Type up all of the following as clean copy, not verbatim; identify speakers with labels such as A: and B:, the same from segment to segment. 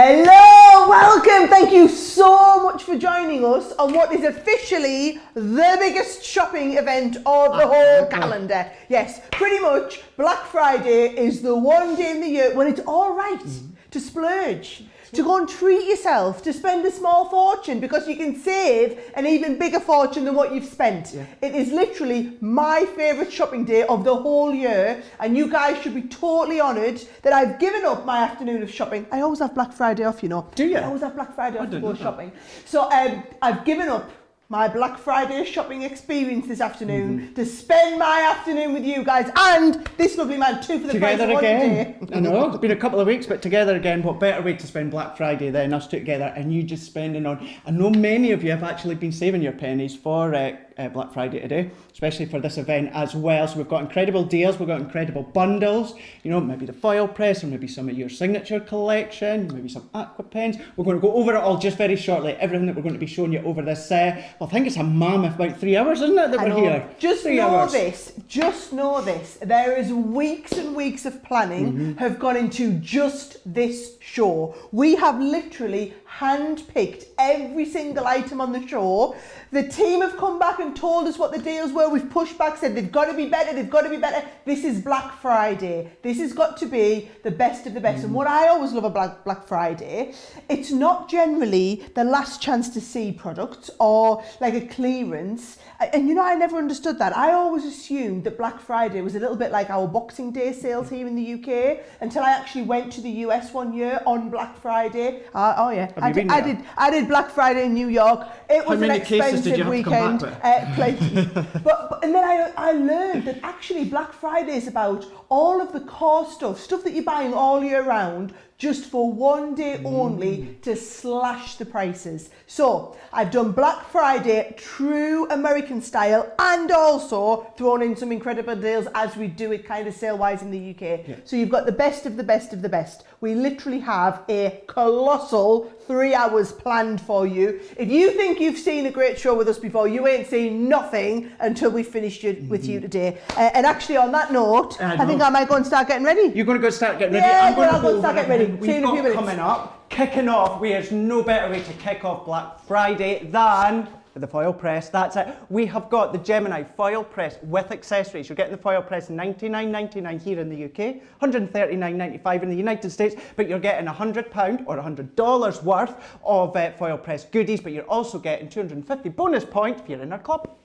A: Hello, welcome. Thank you so much for joining us on what is officially the biggest shopping event of the whole calendar. Yes, pretty much Black Friday is the one day in the year when it's all right to splurge, to go and treat yourself, to spend a small fortune because you can save an even bigger fortune than what you've spent. Yeah. It is literally my favourite shopping day of the whole year, and you guys should be totally honoured that I've given up my afternoon of shopping. I always have Black Friday off, you know.
B: Do you?
A: I always have Black Friday off to go shopping. So I've given up my Black Friday shopping experience this afternoon to spend my afternoon with you guys and this lovely man too for the price of one day.
B: I know, it's been a couple of weeks, but together again. What better way to spend Black Friday than us two together and you just spending on. I know many of you have actually been saving your pennies for Black Friday today, especially for this event as well. So we've got incredible deals, we've got incredible bundles, you know, maybe the foil press or maybe some of your signature collection, maybe some Aqua pens. We're going to go over it all just very shortly, everything that we're going to be showing you over this, well, I think it's a mammoth, about 3 hours, isn't it, that we're here? Just
A: know this, there is weeks and weeks of planning have gone into just this show. We have literally hand-picked every single item on the show. The team have come back and told us what the deals were. We've pushed back, said they've got to be better, they've got to be better. This is Black Friday. This has got to be the best of the best. And what I always love about Black Friday, it's not generally the last chance to see products or like a clearance. And you know, I never understood that. I always assumed that Black Friday was a little bit like our Boxing Day sales here in the UK until I actually went to the US one year on Black Friday. Oh yeah, I did Black Friday in New York. It was an expensive weekend. Plenty. but and then I learned that actually Black Friday is about all of the core stuff that you're buying all year round, just for one day only to slash the prices. So I've done Black Friday true American style and also thrown in some incredible deals as we do it kind of sale-wise in the UK. Yeah. So you've got the best of the best of the best. We literally have a colossal 3 hours planned for you. If you think you've seen a great show with us before, you ain't seen nothing until we finished it with you today. And actually on that note, I think I might go and start getting ready.
B: You're going to go start getting ready?
A: Yeah, I'll go and start getting ready.
B: We've got coming up, kicking off, there's no better way to kick off Black Friday than the foil press. That's it. We have got the Gemini foil press with accessories. You're getting the foil press $99.99 here in the UK, $139.95 in the United States, but you're getting £100 or $100 worth of foil press goodies, but you're also getting 250 bonus points if you're in our club.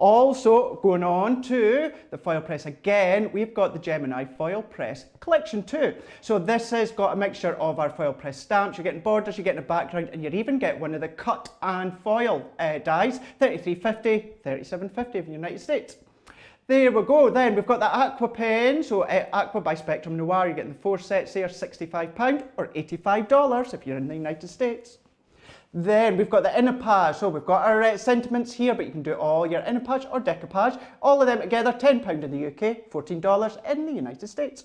B: Also, going on to the foil press again, we've got the Gemini foil press collection too. So this has got a mixture of our foil press stamps, you're getting borders, you're getting a background, and you even get one of the cut and foil dies, $33.50, $37.50 in the United States. There we go. Then we've got the Aqua pen, so Aqua by Spectrum Noir, you're getting the 4 sets there, £65 or $85 if you're in the United States. Then we've got the inner page, so we've got our sentiments here, but you can do all your inner page or decoupage, all of them together, £10 in the UK, $14 in the United States.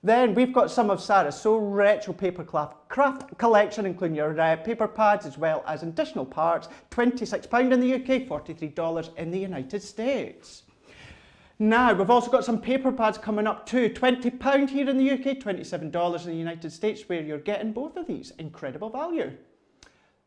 B: Then we've got some of Sara's So Retro Paper Craft collection, including your paper pads as well as additional parts, £26 in the UK, $43 in the United States. Now, we've also got some paper pads coming up too, £20 here in the UK, $27 in the United States, where you're getting both of these, incredible value.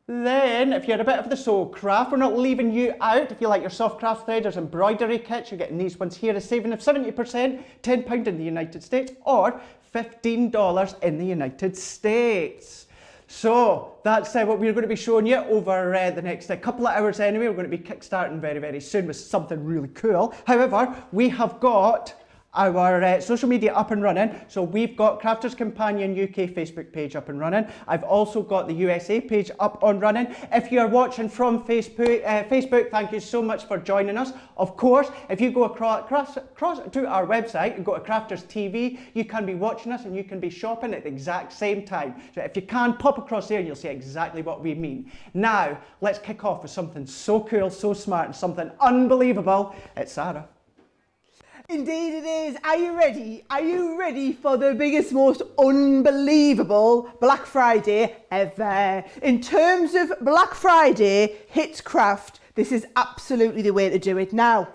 B: Then, if you're a bit of the sew craft, we're not leaving you out. If you like your soft craft threaders, embroidery kits, you're getting these ones here, a saving of 70%, £10 in the United States, or $15 in the United States. So, that's what we're going to be showing you over the next couple of hours anyway. We're going to be kickstarting very, very soon with something really cool. However, we have got our social media up and running. So we've got Crafters Companion UK Facebook page up and running. I've also got the USA page up and running. If you're watching from Facebook, thank you so much for joining us. Of course, if you go across to our website and go to Crafters TV, you can be watching us and you can be shopping at the exact same time. So if you can, pop across there, you'll see exactly what we mean. Now, let's kick off with something so cool, so smart, and something unbelievable. It's Sara.
A: Indeed it is. Are you ready? Are you ready for the biggest, most unbelievable Black Friday ever? In terms of Black Friday hits craft, this is absolutely the way to do it. Now,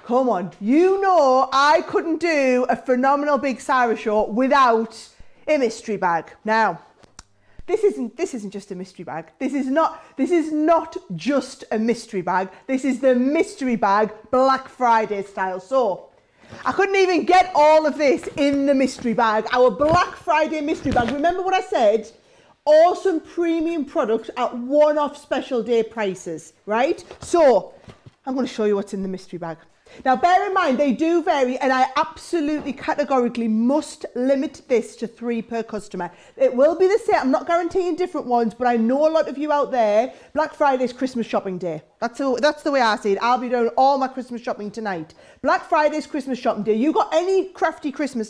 A: come on. You know I couldn't do a phenomenal big Sara show without a mystery bag. Now, this isn't just a mystery bag. This is not just a mystery bag. This is the mystery bag Black Friday style. So I couldn't even get all of this in the mystery bag. Our Black Friday mystery bag. Remember what I said? Awesome premium products at one-off special day prices, right? So I'm going to show you what's in the mystery bag. Now, bear in mind, they do vary, and I absolutely categorically must limit this to 3 per customer. It will be the same. I'm not guaranteeing different ones, but I know a lot of you out there, Black Friday is Christmas shopping day. That's the way I see it. I'll be doing all my Christmas shopping tonight. Black Friday is Christmas shopping day. You got any crafty friends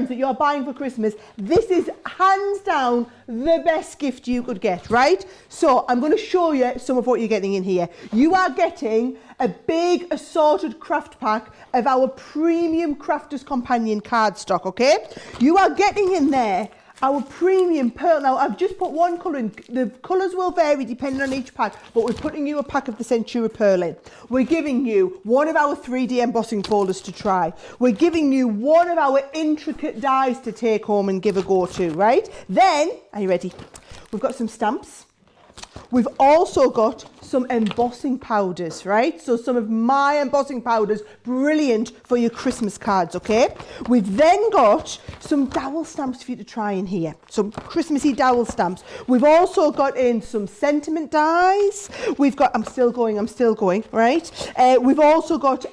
A: that you're buying for Christmas, this is hands down the best gift you could get, right? So I'm going to show you some of what you're getting in here. You are getting a big assorted craft pack of our premium Crafters Companion cardstock, okay? You are getting in there our premium pearl. Now, I've just put one colour in. The colours will vary depending on each pack, but we're putting you a pack of the Centura Pearl in. We're giving you one of our 3D embossing folders to try. We're giving you one of our intricate dies to take home and give a go to, right? Then, are you ready? We've got some stamps. We've also got some embossing powders, right? So some of my embossing powders, brilliant for your Christmas cards, okay? We've then got some dowel stamps for you to try in here, some Christmassy dowel stamps. We've also got in some sentiment dies. We've got, I'm still going, right? We've also got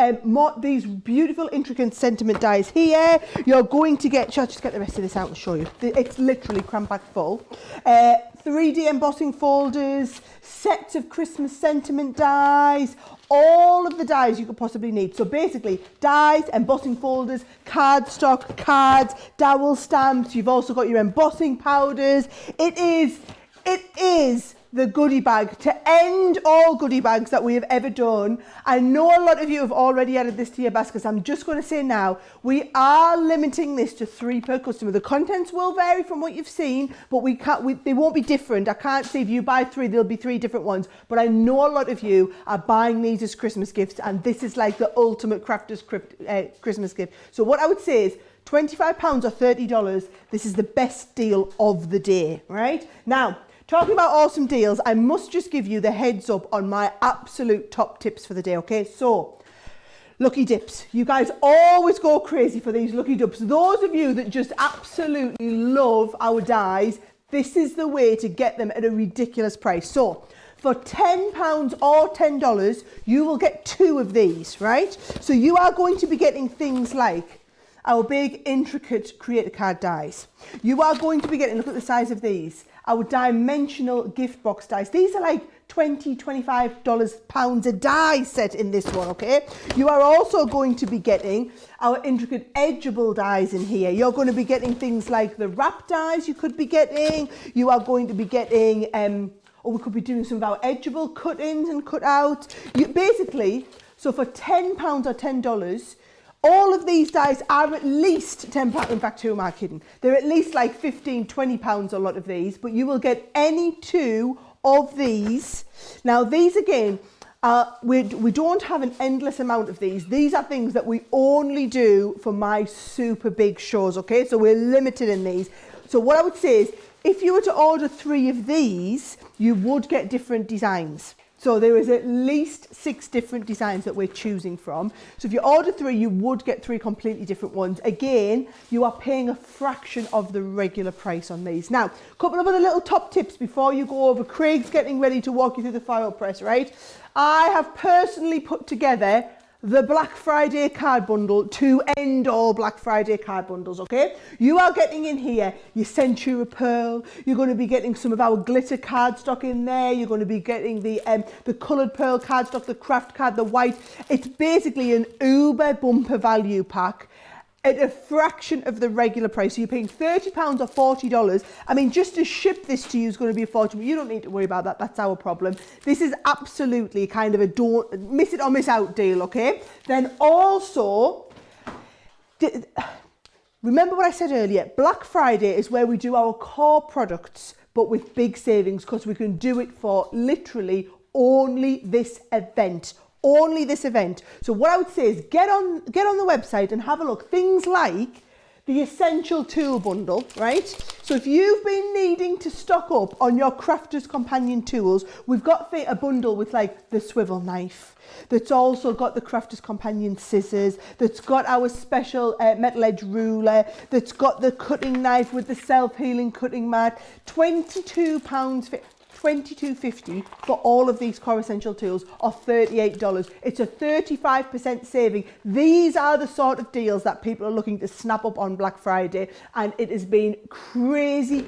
A: these beautiful, intricate sentiment dies here. You're going to get, shall I just get the rest of this out and show you? It's literally cram-packed full. 3D embossing folders, sets of Christmas sentiment dies, all of the dies you could possibly need. So basically, dies, embossing folders, cardstock, cards, dowel stamps. You've also got your embossing powders. It is the goodie bag to end all goodie bags that we have ever done. I know a lot of you have already added this to your baskets. I'm just going to say now, we are limiting this to 3 per customer. The contents will vary from what you've seen, but they won't be different. I can't say if you buy 3, there'll be 3 different ones. But I know a lot of you are buying these as Christmas gifts, and this is like the ultimate Crafters Christmas gift. So what I would say is, £25 or $30, this is the best deal of the day, right? Now, talking about awesome deals, I must just give you the heads up on my absolute top tips for the day, okay? So, lucky dips. You guys always go crazy for these lucky dips. Those of you that just absolutely love our dies, this is the way to get them at a ridiculous price. So, for £10 or $10, you will get 2 of these, right? So you are going to be getting things like our big, intricate creator card dies. You are going to be getting, look at the size of these, our dimensional gift box dies. These are like $20, £25 a die set in this one, okay? You are also going to be getting our intricate edgeable dies in here. You're going to be getting things like the wrap dies you could be getting. You are going to be getting, or we could be doing some of our edgeable cut-ins and cut-outs. Basically, so for £10 or $10, all of these dies are at least £10. In fact, who am I kidding? They're at least like £15, £20 a lot of these, but you will get any 2 of these. Now, these again, we don't have an endless amount of these. These are things that we only do for my super big shows, okay? So we're limited in these. So what I would say is, if you were to order 3 of these, you would get different designs. So there is at least 6 different designs that we're choosing from. So if you order 3, you would get 3 completely different ones. Again, you are paying a fraction of the regular price on these. Now, a couple of other little top tips before you go over. Craig's getting ready to walk you through the file press, right? I have personally put together the Black Friday card bundle to end all Black Friday card bundles, okay? You are getting in here your Centura Pearl. You're going to be getting some of our glitter cardstock in there. You're going to be getting the coloured pearl cardstock, the craft card, the white. It's basically an uber bumper value pack at a fraction of the regular price. So you're paying £30 or $40. I mean, just to ship this to you is going to be a fortune, but you don't need to worry about that. That's our problem. This is absolutely kind of a don't miss it or miss out deal, okay? Then also, remember what I said earlier, Black Friday is where we do our core products, but with big savings, because we can do it for literally only this event. Only this event. So what I would say is get on the website and have a look. Things like the essential tool bundle, right? So if you've been needing to stock up on your crafter's companion tools, we've got a bundle with like the swivel knife, that's also got the crafter's companion scissors, that's got our special metal edge ruler, that's got the cutting knife with the self-healing cutting mat, £22.50 for all of these core essential tools, or $38. It's a 35% saving. These are the sort of deals that people are looking to snap up on Black Friday, and it has been crazy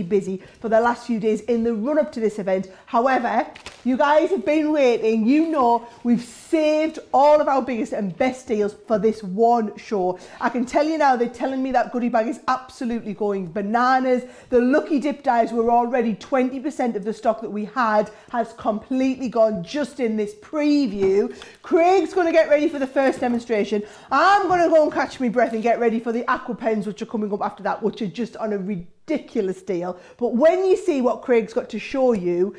A: busy for the last few days in the run up to this event. However, you guys have been waiting. You know we've saved all of our biggest and best deals for this one show. I can tell you now, they're telling me that goodie bag is absolutely going bananas. The Lucky Dip dies were already 20% of the stock that we had has completely gone just in this preview. Craig's going to get ready for the first demonstration. I'm going to go and catch my breath and get ready for the Aqua pens, which are coming up after that, which are just on a ridiculous deal. But when you see what Craig's got to show you,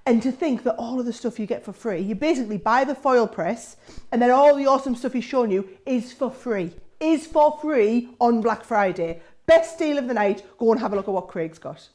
A: and to think that all of the stuff you get for free, you basically buy the foil press and then all the awesome stuff he's shown you is for free on Black Friday. Best deal of the night. Go and have a look at what Craig's got.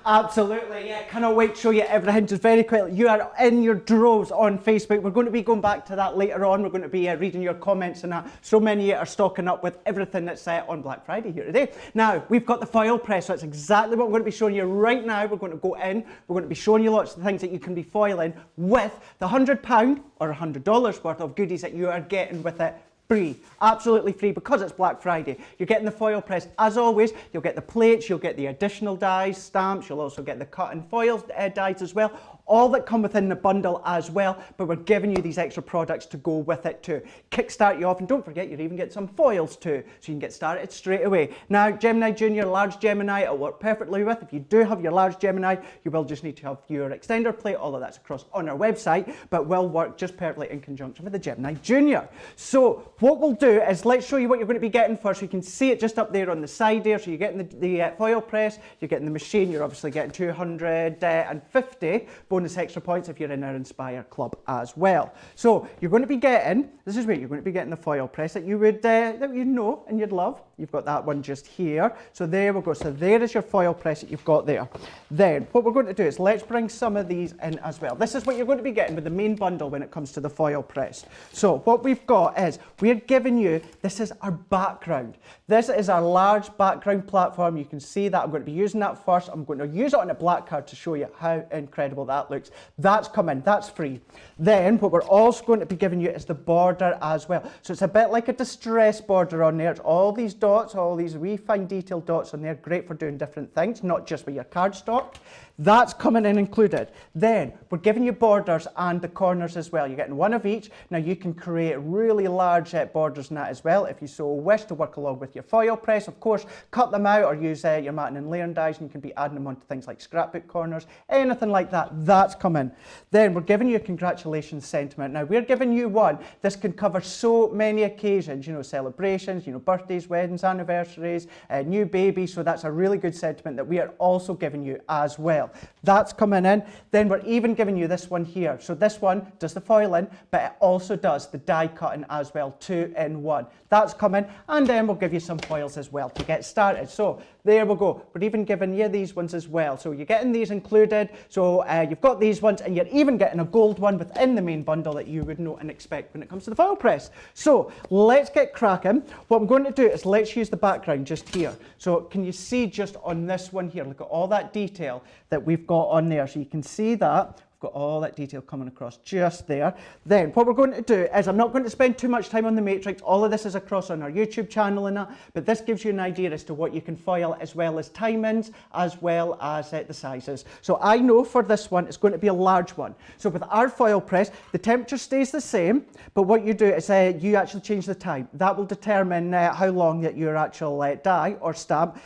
B: Absolutely, yeah, cannot wait to show you everything. Just very quickly, you are in your droves on Facebook. We're going to be going back to that later on. We're going to be reading your comments and that. So many of you are stocking up with everything that's on Black Friday here today. Now, we've got the foil press, so that's exactly what I'm going to be showing you right now. We're going to go in, we're going to be showing you lots of things that you can be foiling with the £100 or $100 worth of goodies that you are getting with it. Free, absolutely free, because it's Black Friday. You're getting the foil press as always. You'll get the plates, you'll get the additional dies, stamps, you'll also get the cut and foil dies as well. All that come within the bundle as well, but we're giving you these extra products to go with it too. Kickstart you off, and don't forget you even get some foils too, so you can get started straight away. Now, Gemini Junior, large Gemini, it'll work perfectly with. If you do have your large Gemini, you will just need to have your extender plate, all of that's across on our website, but will work just perfectly in conjunction with the Gemini Junior. So what we'll do is let's show you what you're going to be getting first. So you can see it just up there on the side there. So you're getting the foil press, you're getting the machine, you're obviously getting 250 bonus extra points if you're in our Inspire Club as well. So you're going to be getting, this is where you're going to be getting the foil press that you would that you know and you'd love. You've got that one just here. So there we go. So there is your foil press that you've got there. Then what we're going to do is let's bring some of these in as well. This is what you're going to be getting with the main bundle when it comes to the foil press. So what we've got is we're giving you, this is our background. This is our large background platform. You can see that. I'm going to be using that first. I'm going to use it on a black card to show you how incredible that looks. That's coming. That's free. Then what we're also going to be giving you is the border as well. So it's a bit like a distress border on there. It's all these dots, all these wee fine detailed dots on there. Great for doing different things, not just with your cardstock. That's coming in included. Then we're giving you borders and the corners as well. You're getting one of each. Now you can create really large borders in that as well if you so wish to work along with your foil press. Of course, cut them out or use your matting and layering dies, and you can be adding them onto things like scrapbook corners, anything like that. That's coming. Then we're giving you a congratulations sentiment. Now we're giving you one. This can cover so many occasions, you know, celebrations, you know, birthdays, weddings, anniversaries, new babies. So that's a really good sentiment that we are also giving you as well. That's coming in. Then we're even giving you this one here. So this one does the foiling, but it also does the die cutting as well, 2-in-1. That's coming. And then we'll give you some foils as well to get started. So there we go. We're even giving you these ones as well. So you're getting these included. So you've got these ones, and you're even getting a gold one within the main bundle that you would know and expect when it comes to the foil press. So let's get cracking. What I'm going to do is let's use the background just here. So can you see just on this one here, look at all that detail that we've got on there. So you can see that. Got all that detail coming across just there. Then what we're going to do is, I'm not going to spend too much time on the matrix. All of this is across on our YouTube channel and that, but this gives you an idea as to what you can foil, as well as timings, as well as the sizes. So I know for this one it's going to be a large one. So with our foil press, the temperature stays the same, but what you do is you actually change the time. That will determine how long that your actual die or stamp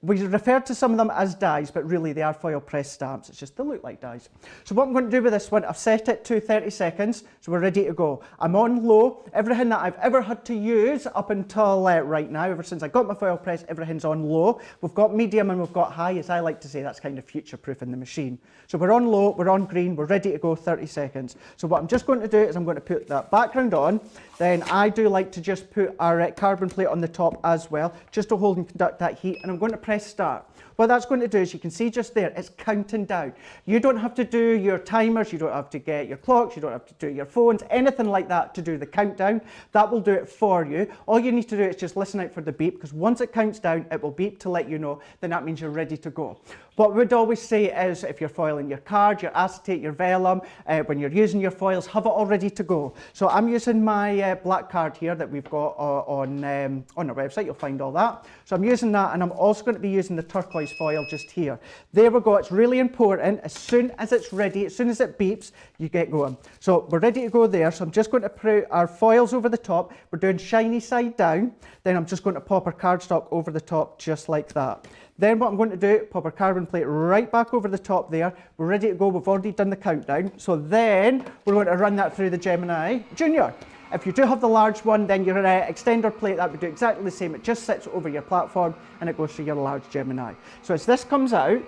B: We refer to some of them as dies, but really they are foil press stamps. It's just they look like dies. So what I'm going to do with this one, I've set it to 30 seconds, so we're ready to go. I'm on low. Everything that I've ever had to use up until right now, ever since I got my foil press, everything's on low. We've got medium and we've got high, as I like to say. That's kind of future-proofing the machine. So we're on low, we're on green, we're ready to go 30 seconds. So what I'm just going to do is I'm going to put that background on. Then I do like to just put our carbon plate on the top as well, just to hold and conduct that heat. And I'm going to press start. What that's going to do is, you can see just there, it's counting down. You don't have to do your timers, you don't have to get your clocks, you don't have to do your phones, anything like that to do the countdown. That will do it for you. All you need to do is just listen out for the beep, because once it counts down, it will beep to let you know, then that means you're ready to go. What we would always say is, if you're foiling your card, your acetate, your vellum, when you're using your foils, have it all ready to go. So I'm using my black card here that we've got on our website. You'll find all that. So I'm using that, and I'm also going to be using the turquoise foil just here. There we go. It's really important. As soon as it's ready, as soon as it beeps, you get going. So we're ready to go there. So I'm just going to put our foils over the top. We're doing shiny side down. Then I'm just going to pop our cardstock over the top just like that. Then what I'm going to do, pop our carbon plate right back over the top there. We're ready to go. We've already done the countdown. So then we're going to run that through the Gemini Junior. If you do have the large one, then your extender plate, that would do exactly the same. It just sits over your platform and it goes through your large Gemini. So as this comes out,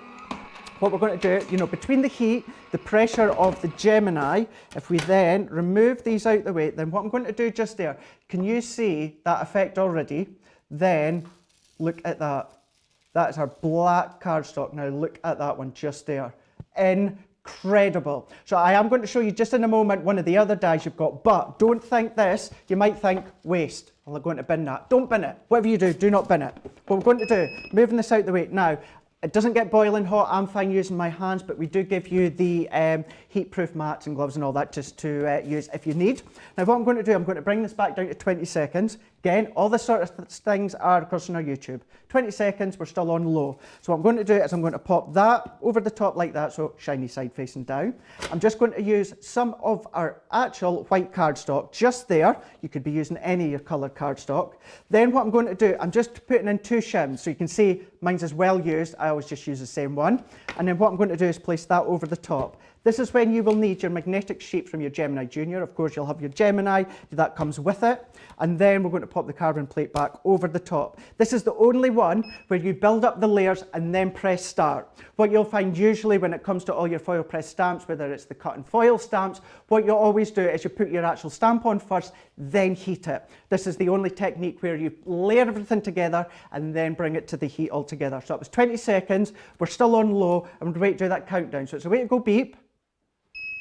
B: what we're going to do, between the heat, the pressure of the Gemini, if we then remove these out the way, then what I'm going to do just there, can you see that effect already? Then look at that. That is our black cardstock. Now look at that one just there. Incredible. So I am going to show you just in a moment one of the other dies you've got, but don't think this. You might think waste. Well, I'm going to bin that. Don't bin it. Whatever you do not bin it. What we're going to do, moving this out the way. Now, it doesn't get boiling hot. I'm fine using my hands, but we do give you the heat-proof mats and gloves and all that just to use if you need. Now, what I'm going to do, I'm going to bring this back down to 20 seconds. Again, all this sort of things are, of course, on our YouTube. 20 seconds, we're still on low. So what I'm going to do is I'm going to pop that over the top like that, so shiny side facing down. I'm just going to use some of our actual white cardstock just there. You could be using any of your coloured cardstock. Then what I'm going to do, I'm just putting in 2 shims, so you can see mine's is well used. I always just use the same one. And then what I'm going to do is place that over the top. This is when you will need your magnetic sheet from your Gemini Junior. Of course, you'll have your Gemini, that comes with it. And then we're going to pop the carbon plate back over the top. This is the only one where you build up the layers and then press start. What you'll find usually when it comes to all your foil press stamps, whether it's the cut and foil stamps, what you'll always do is you put your actual stamp on first, then heat it. This is the only technique where you layer everything together and then bring it to the heat altogether. So it was 20 seconds, we're still on low, and we're waiting to do that countdown. So it's a way to go beep.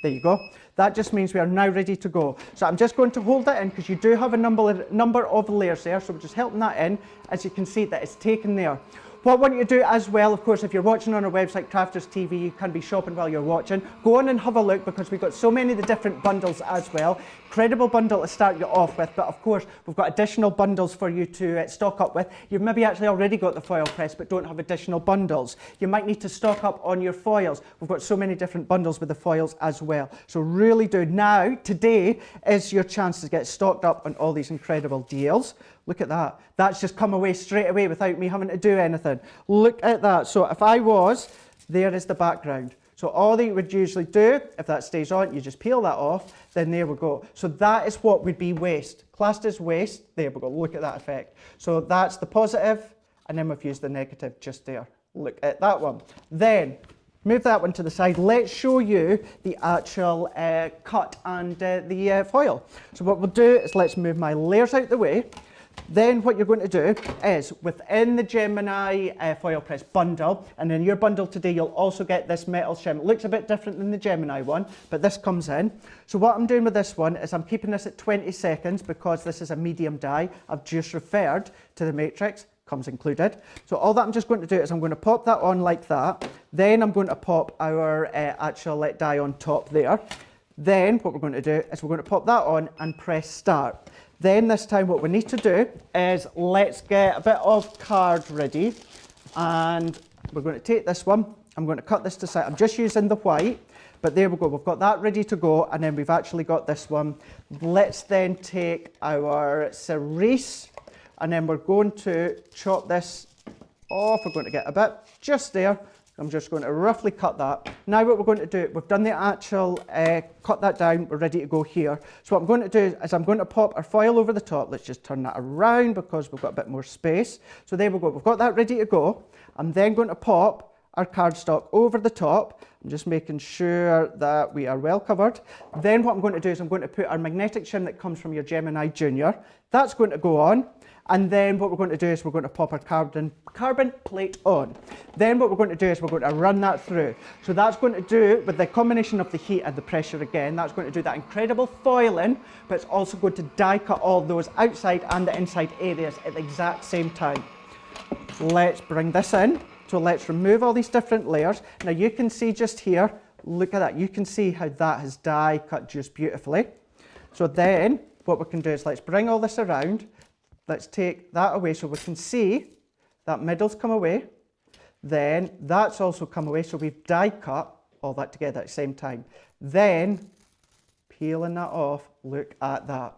B: There you go. That just means we are now ready to go. So I'm just going to hold it in because you do have a number of layers there. So we're just helping that in. As you can see, that it's taken there. What I want you to do as well, of course, if you're watching on our website, Crafters TV, you can be shopping while you're watching. Go on and have a look because we've got so many of the different bundles as well. Incredible bundle to start you off with, but of course, we've got additional bundles for you to stock up with. You've maybe actually already got the foil press, but don't have additional bundles. You might need to stock up on your foils. We've got so many different bundles with the foils as well. So really do. Now, today is your chance to get stocked up on all these incredible deals. Look at that. That's just come away straight away without me having to do anything. Look at that. So if I was, there is the background. So all that you would usually do, if that stays on, you just peel that off, then there we go. So that is what would be waste. Classed as waste, there we go, look at that effect. So that's the positive, and then we've used the negative just there. Look at that one. Then, move that one to the side. Let's show you the actual cut and the foil. So what we'll do is let's move my layers out the way. Then what you're going to do is within the Gemini foil press bundle, and in your bundle today you'll also get this metal shim. It looks a bit different than the Gemini one, but this comes in. So what I'm doing with this one is I'm keeping this at 20 seconds because this is a medium die. I've just referred to the matrix, comes included. So all that I'm just going to do is I'm going to pop that on like that. Then I'm going to pop our actual die on top there. Then what we're going to do is we're going to pop that on and press start. Then this time what we need to do is let's get a bit of card ready, and we're going to take this one. I'm going to cut this to size. I'm just using the white, but there we go. We've got that ready to go, and then we've actually got this one. Let's then take our cerise, and then we're going to chop this off. We're going to get a bit just there. I'm just going to roughly cut that. Now what we're going to do, we've done the actual, cut that down, we're ready to go here. So what I'm going to do is I'm going to pop our foil over the top. Let's just turn that around because we've got a bit more space. So there we go, we've got that ready to go. I'm then going to pop our cardstock over the top. I'm just making sure that we are well covered. Then what I'm going to do is I'm going to put our magnetic shim that comes from your Gemini Junior. That's going to go on. And then what we're going to do is we're going to pop our carbon plate on. Then what we're going to do is we're going to run that through. So that's going to do, with the combination of the heat and the pressure again, that's going to do that incredible foiling, but it's also going to die cut all those outside and the inside areas at the exact same time. Let's bring this in. So let's remove all these different layers. Now you can see just here, look at that. You can see how that has die cut just beautifully. So then what we can do is let's bring all this around. Let's take that away so we can see that middle's come away. Then that's also come away. So we've die cut all that together at the same time. Then peeling that off, look at that.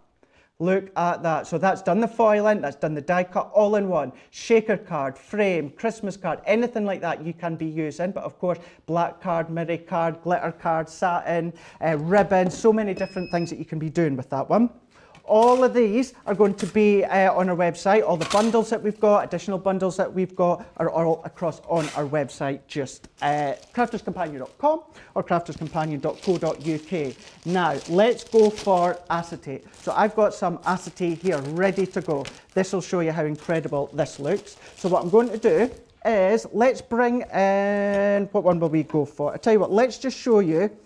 B: Look at that. So that's done the foiling, that's done the die cut all in one. Shaker card, frame, Christmas card, anything like that you can be using. But of course, black card, mirror card, glitter card, satin, ribbon, so many different things that you can be doing with that one. All of these are going to be on our website. All the bundles that we've got, additional bundles that we've got are all across on our website, just crafterscompanion.com or crafterscompanion.co.uk. Now, let's go for acetate. So I've got some acetate here ready to go. This will show you how incredible this looks. So what I'm going to do is let's bring in, what one will we go for? I tell you what, let's just show you.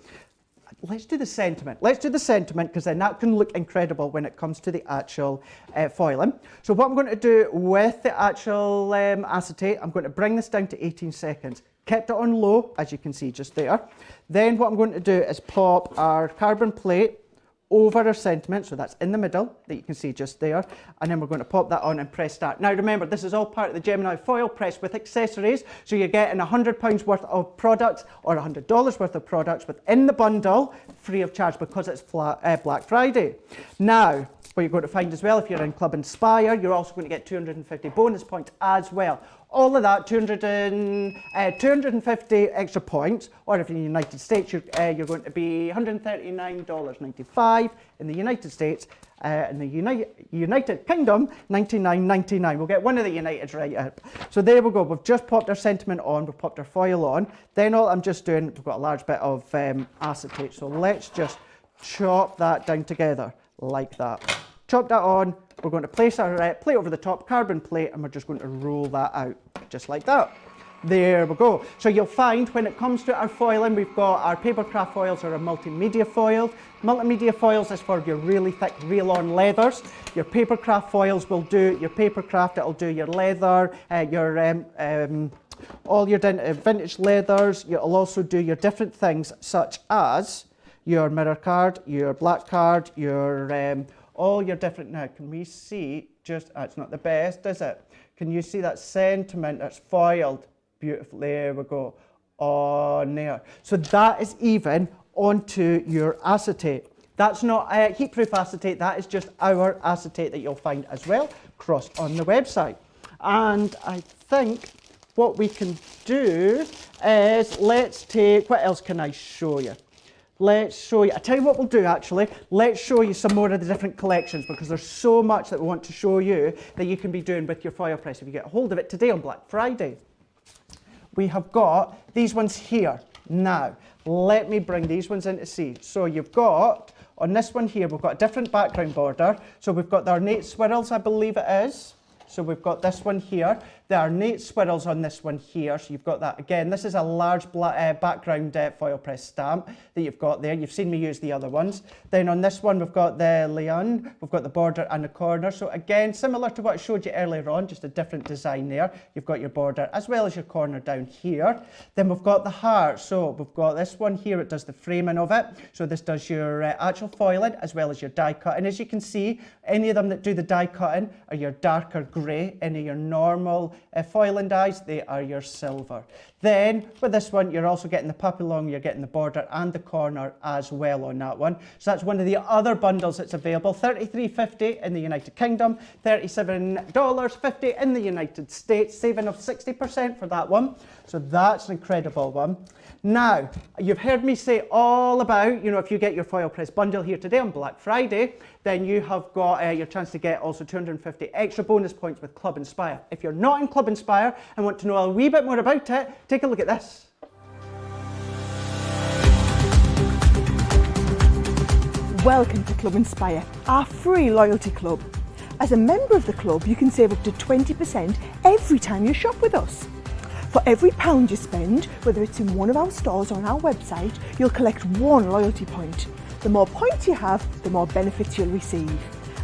B: Let's do the sentiment. Let's do the sentiment because then that can look incredible when it comes to the actual foiling. So what I'm going to do with the actual acetate, I'm going to bring this down to 18 seconds. Kept it on low, as you can see just there. Then what I'm going to do is pop our carbon plate over our sentiment, so that's in the middle that you can see just there, and then we're going to pop that on and press start. Now remember, this is all part of the Gemini foil press with accessories, so you're getting £100 worth of products or $100 worth of products within the bundle free of charge because it's Black Friday. Now what you're going to find as well, if you're in Club Inspire, you're also going to get 250 bonus points as well. All of that, 250 extra points, or if you're in the United States, you're going to be $139.95 in the United States. In the United Kingdom, $99.99. We'll get one of the Uniteds right up. So there we go. We've just popped our sentiment on. We've popped our foil on. Then all I'm just doing, we've got a large bit of acetate. So let's just chop that down together like that. Chop that on. We're going to place our plate over the top, carbon plate, and we're just going to roll that out, just like that. There we go. So you'll find when it comes to our foiling, we've got our paper craft foils or our multimedia foils. Multimedia foils is for your really thick reel-on leathers. Your paper craft foils will do your paper craft, it'll do your leather, all your vintage leathers. You'll also do your different things such as your mirror card, your black card, your all your different, now can we see, just, it's not the best, is it? Can you see that sentiment that's foiled? Beautiful, there we go, on there. So that is even onto your acetate. That's not heat-proof acetate, that is just our acetate that you'll find as well, across on the website. And I think what we can do is, let's take, what else can I show you? Let's show you, I tell you what we'll do actually, let's show you some more of the different collections because there's so much that we want to show you that you can be doing with your foil press if you get a hold of it today on Black Friday. We have got these ones here. Now, let me bring these ones in to see. So you've got, on this one here, we've got a different background border. So we've got the ornate swirls, I believe it is. So we've got this one here. There are ornate swirls on this one here. So you've got that again. This is a large background foil press stamp that you've got there. You've seen me use the other ones. Then on this one, we've got the Leon. We've got the border and the corner. So again, similar to what I showed you earlier on, just a different design there. You've got your border as well as your corner down here. Then we've got the heart. So we've got this one here. It does the framing of it. So this does your actual foiling as well as your die cut. And as you can see, any of them that do the die cutting are your darker grey. Any of your normal foiling dies, they are your silver. Then with this one, you're also getting the papillon, you're getting the border and the corner as well on that one. So that's one of the other bundles that's available. $33.50 in the United Kingdom, $37.50 in the United States, saving of 60% for that one. So that's an incredible one. Now, you've heard me say all about, you know, if you get your foil press bundle here today on Black Friday, then you have got your chance to get also 250 extra bonus points with Club Inspire. If you're not in Club Inspire and want to know a wee bit more about it, take a look at this.
A: Welcome to Club Inspire, our free loyalty club. As a member of the club, you can save up to 20% every time you shop with us. For every £1 you spend, whether it's in one of our stores or on our website, you'll collect 1 loyalty point. The more points you have, the more benefits you'll receive.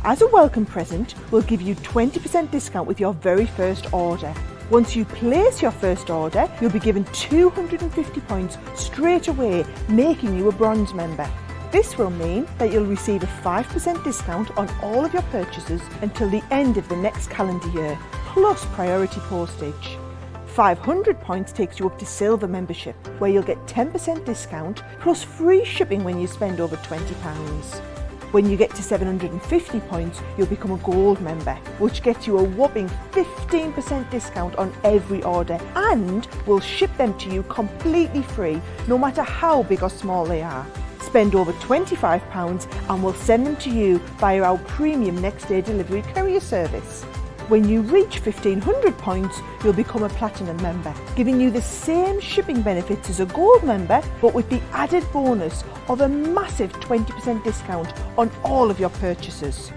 A: As a welcome present, we'll give you 20% discount with your very first order. Once you place your first order, you'll be given 250 points straight away, making you a bronze member. This will mean that you'll receive a 5% discount on all of your purchases until the end of the next calendar year, plus priority postage. 500 points takes you up to silver membership, where you'll get 10% discount plus free shipping when you spend over £20. When you get to 750 points, you'll become a gold member, which gets you a whopping 15% discount on every order, and we'll ship them to you completely free, no matter how big or small they are. Spend over £25 and we'll send them to you via our premium next day delivery courier service. When you reach 1500 points, you'll become a platinum member, giving you the same shipping benefits as a gold member, but with the added bonus of a massive 20% discount on all of your purchases.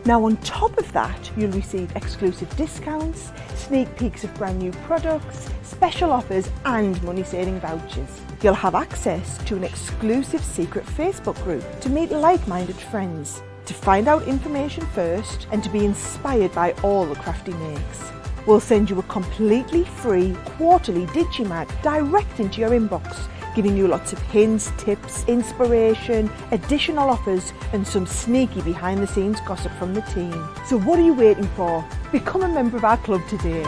A: Now on top of that, you'll receive exclusive discounts, sneak peeks of brand new products, special offers and money-saving vouchers. You'll have access to an exclusive secret Facebook group to meet like-minded friends, to find out information first and to be inspired by all the crafty makes. We'll send you a completely free quarterly Digimag direct into your inbox, giving you lots of hints, tips, inspiration, additional offers and some sneaky behind the scenes gossip from the team. So what are you waiting for? Become a member of our club today.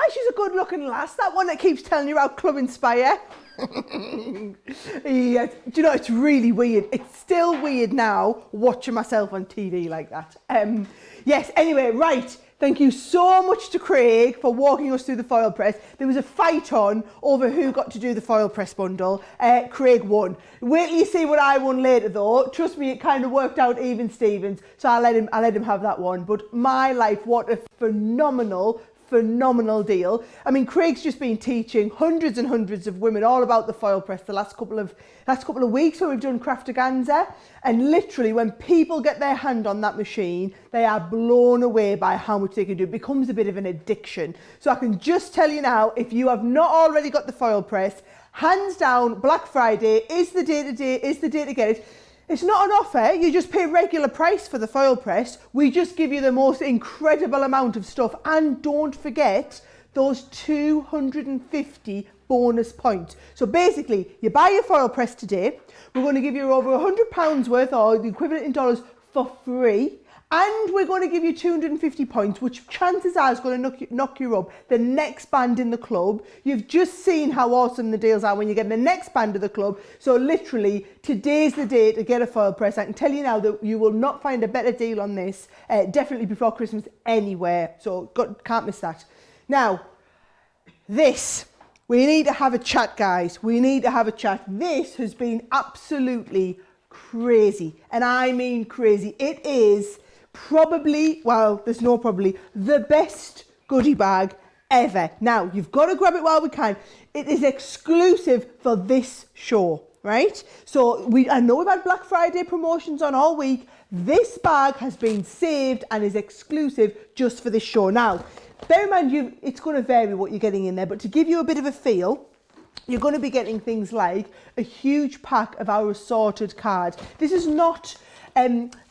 A: She's a good looking lass, that one that keeps telling you about Club Inspire. Yeah, do you know, it's really weird. It's still weird now watching myself on TV like that. Yes, anyway, right. Thank you so much to Craig for walking us through the foil press. There was a fight on over who got to do the foil press bundle. Craig won. Wait till you see what I won later though. Trust me, it kind of worked out even Stevens, so I'll let him have that one. But my life, what a phenomenal deal. I mean, Craig's just been teaching hundreds and hundreds of women all about the foil press the last couple of weeks when we've done Craftaganza, and literally when people get their hand on that machine, they are blown away by how much they can do. It becomes a bit of an addiction. So I can just tell you now, if you have not already got the foil press, hands down, Black Friday is the day to get it. It's not an offer, you just pay regular price for the foil press. We just give you the most incredible amount of stuff, and don't forget those 250 bonus points. So basically, you buy your foil press today, we're going to give you over £100 worth, or the equivalent in dollars, for free. And we're going to give you 250 points, which chances are is going to knock you up the next band in the club. You've just seen how awesome the deals are when you get the next band of the club. So literally, today's the day to get a foil press. I can tell you now that you will not find a better deal on this, definitely before Christmas anywhere. So can't miss that. Now, we need to have a chat, guys. We need to have a chat. This has been absolutely crazy. And I mean crazy. It is probably, well, there's no probably, the best goodie bag ever. Now, you've got to grab it while we can. It is exclusive for this show, right? So I know we've had Black Friday promotions on all week. This bag has been saved and is exclusive just for this show. Now, bear in mind, it's going to vary what you're getting in there, but to give you a bit of a feel, you're going to be getting things like a huge pack of our assorted cards. This is not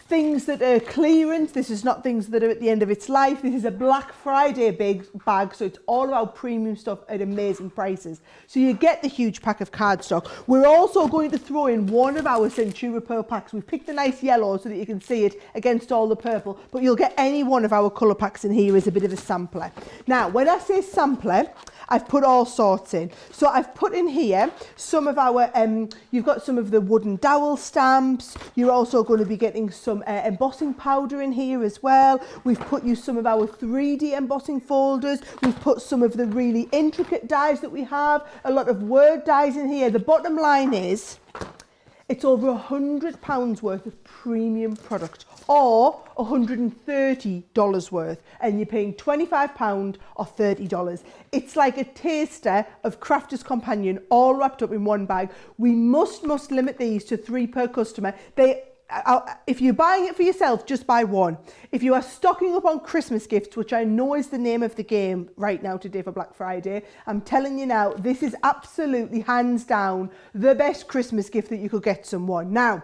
A: things that are clearance. This is not things that are at the end of its life. This is a Black Friday bag, so it's all about premium stuff at amazing prices. So you get the huge pack of cardstock. We're also going to throw in one of our Centura Pearl packs. We've picked a nice yellow so that you can see it against all the purple, but you'll get any one of our colour packs in here as a bit of a sampler. Now, when I say sampler, I've put all sorts in. So I've put in here some of our, you've got some of the wooden dowel stamps. You're also going to be getting some embossing powder in here as well. We've put you some of our 3D embossing folders. We've put some of the really intricate dies that we have. A lot of word dies in here. The bottom line is, it's over £100 worth of premium product, or $130 worth, and you're paying £25 or $30. It's like a taster of Crafter's Companion all wrapped up in one bag. We must limit these to 3 per customer. If you're buying it for yourself, just buy 1. If you are stocking up on Christmas gifts, which I know is the name of the game right now today for Black Friday, I'm telling you now, this is absolutely hands down the best Christmas gift that you could get someone. Now,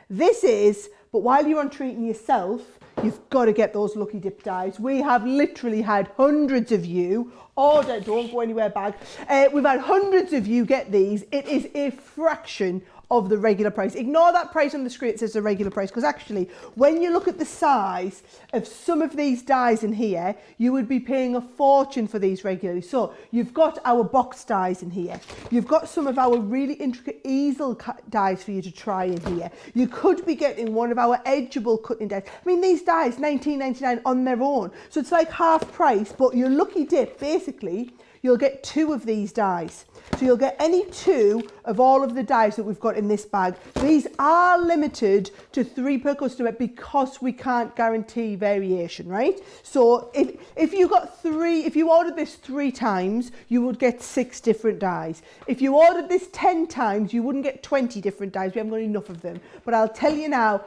A: but while you're on treating yourself, you've got to get those Lucky Dip dies. We have literally had hundreds of you order, don't go anywhere bag. We've had hundreds of you get these. It is a fraction of the regular price. Ignore that price on the screen, it says the regular price, because actually when you look at the size of some of these dies in here, you would be paying a fortune for these regularly. So you've got our box dies in here. You've got some of our really intricate easel dies for you to try in here. You could be getting one of our edgeable cutting dies. I mean, these dies, $19.99 on their own. So it's like half price, but your Lucky Dip, basically, you'll get 2 of these dies. So you'll get any 2 of all of the dies that we've got in this bag. These are limited to 3 per customer because we can't guarantee variation, right? So if you ordered this 3 times, you would get 6 different dies. If you ordered this 10 times, you wouldn't get 20 different dies. We haven't got enough of them. But I'll tell you now,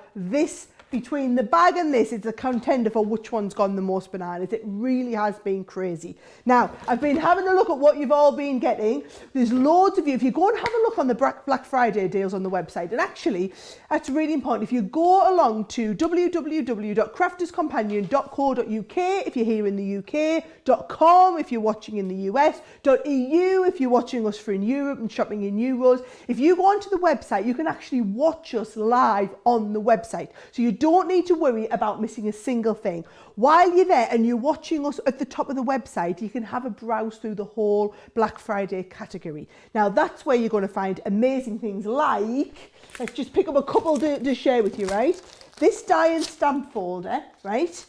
A: between the bag and this, it's a contender for which one's gone the most bananas. It really has been crazy. Now, I've been having a look at what you've all been getting. There's loads of you. If you go and have a look on the Black Friday deals on the website, and actually, that's really important. If you go along to www.crafterscompanion.co.uk if you're here in the UK, .com if you're watching in the US, .eu if you're watching us in Europe and shopping in euros. If you go onto the website, you can actually watch us live on the website. So you don't need to worry about missing a single thing. While you're there and you're watching us at the top of the website, you can have a browse through the whole Black Friday category. Now that's where you're going to find amazing things like, let's just pick up a couple to share with you, right? This die and stamp folder, right?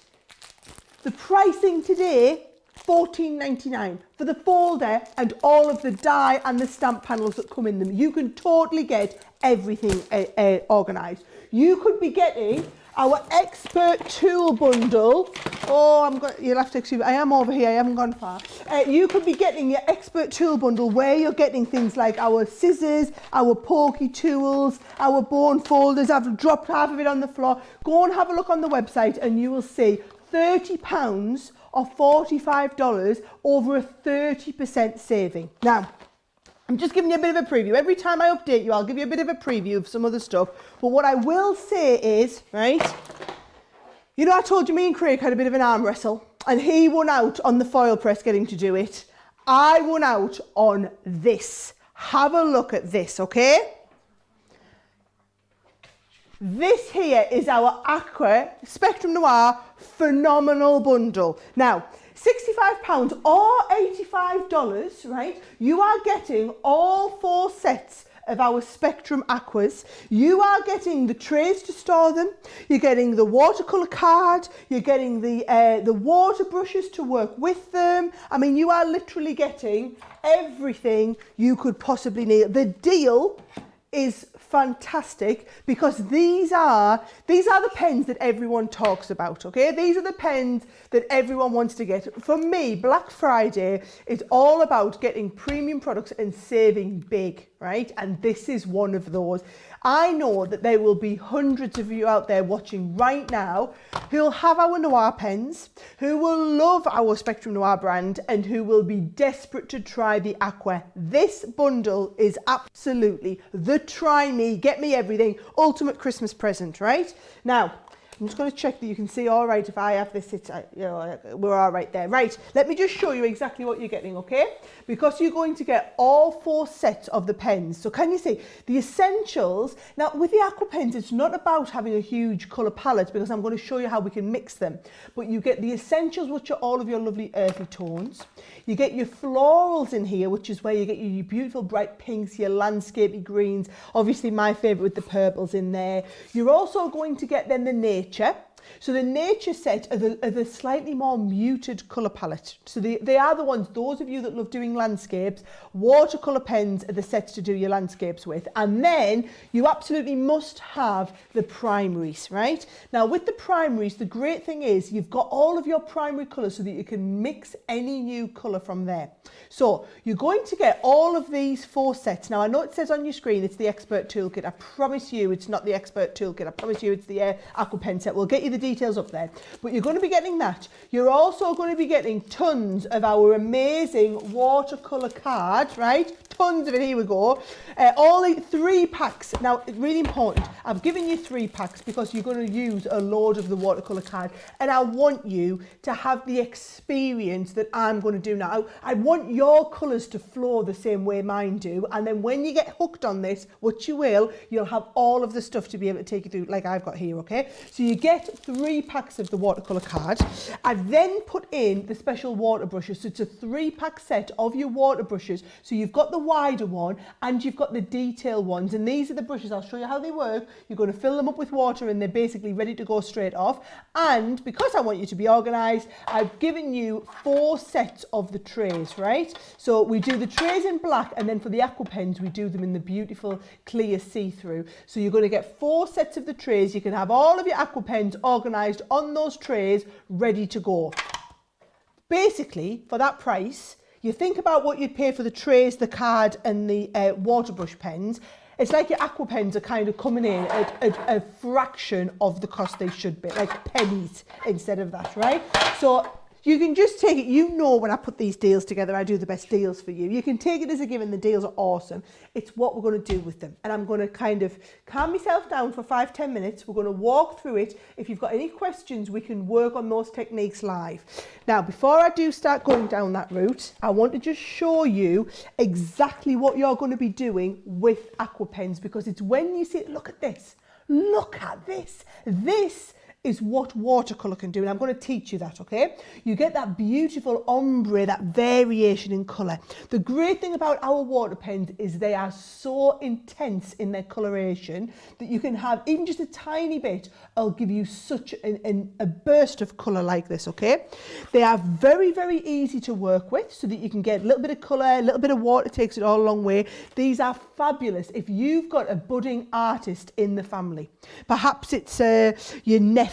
A: The pricing today, $14.99 for the folder and all of the die and the stamp panels that come in them. You can totally get everything organised. You could be getting our expert tool bundle. You'll have to excuse me, I am over here, I haven't gone far. You could be getting your expert tool bundle where you're getting things like our scissors, our pokey tools, our bone folders. I've dropped half of it on the floor. Go and have a look on the website and you will see £30 or $45, over a 30% saving. Now, I'm just giving you a bit of a preview. Every time I update you, I'll give you a bit of a preview of some other stuff. But what I will say is, right, you know, I told you me and Craig had a bit of an arm wrestle, and he won out on the foil press getting to do it. I won out on this. Have a look at this, okay? This here is our Aqua Spectrum Noir phenomenal bundle. Now, £65 or $85, right? You are getting all 4 sets of our Spectrum Aquas. You are getting the trays to store them. You're getting the watercolour card. You're getting the water brushes to work with them. I mean, you are literally getting everything you could possibly need. The deal is fantastic because these are the pens that everyone talks about, okay? These are the pens that everyone wants to get. For me, Black Friday is all about getting premium products and saving big, right? And this is one of those. I know that there will be hundreds of you out there watching right now who'll have our Noir pens, who will love our Spectrum Noir brand, and who will be desperate to try the Aqua. This bundle is absolutely the try me, get me everything, ultimate Christmas present, right? Now, I'm just going to check that you can see all right. If I have this, we're all right there. Right, let me just show you exactly what you're getting, okay? Because you're going to get all 4 sets of the pens. So can you see the essentials? Now, with the Aqua pens, it's not about having a huge colour palette because I'm going to show you how we can mix them. But you get the essentials, which are all of your lovely earthy tones. You get your florals in here, which is where you get your beautiful bright pinks, your landscapey greens, obviously my favourite with the purples in there. You're also going to get then the nature. So the nature set are the slightly more muted colour palette. So they are the ones, those of you that love doing landscapes, watercolour pens are the sets to do your landscapes with. And then you absolutely must have the primaries, right? Now with the primaries, the great thing is you've got all of your primary colours so that you can mix any new colour from there. So you're going to get all of these 4 sets. Now I know it says on your screen it's the Expert Toolkit. I promise you it's not the Expert Toolkit. I promise you it's the Aqua pen set. We'll get you the details up there. But you're going to be getting that. You're also going to be getting tons of our amazing watercolour card, right? Tons of it. Here we go. All 3 packs. Now, really important. I've given you 3 packs because you're going to use a load of the watercolour card. And I want you to have the experience that I'm going to do now. I want your colours to flow the same way mine do. And then when you get hooked on this, which you will, you'll have all of the stuff to be able to take you through like I've got here, okay? So you get 3 packs of the watercolour card. I've then put in the special water brushes. So it's a 3-pack set of your water brushes. So you've got the wider one and you've got the detail ones. And these are the brushes. I'll show you how they work. You're going to fill them up with water and they're basically ready to go straight off. And because I want you to be organised, I've given you 4 sets of the trays, right? So we do the trays in black and then for the Aqua pens, we do them in the beautiful clear see-through. So you're going to get 4 sets of the trays. You can have all of your Aqua pens organised on those trays, ready to go. Basically, for that price, you think about what you'd pay for the trays, the card and the water brush pens. It's like your Aqua pens are kind of coming in at a fraction of the cost they should be, like pennies instead of that, right? So you can just take it, you know when I put these deals together, I do the best deals for you. You can take it as a given, the deals are awesome. It's what we're going to do with them. And I'm going to kind of calm myself down for 5-10 minutes. We're going to walk through it. If you've got any questions, we can work on those techniques live. Now, before I do start going down that route, I want to just show you exactly what you're going to be doing with Aqua pens, because it's when you see, look at this, this is what watercolour can do, and I'm going to teach you that, okay? You get that beautiful ombre, that variation in colour. The great thing about our water pens is they are so intense in their coloration that you can have even just a tiny bit, I'll give you such a burst of colour like this, okay? They are very, very easy to work with so that you can get a little bit of colour, a little bit of water, takes it all a long way. These are fabulous if you've got a budding artist in the family. Perhaps it's your nephew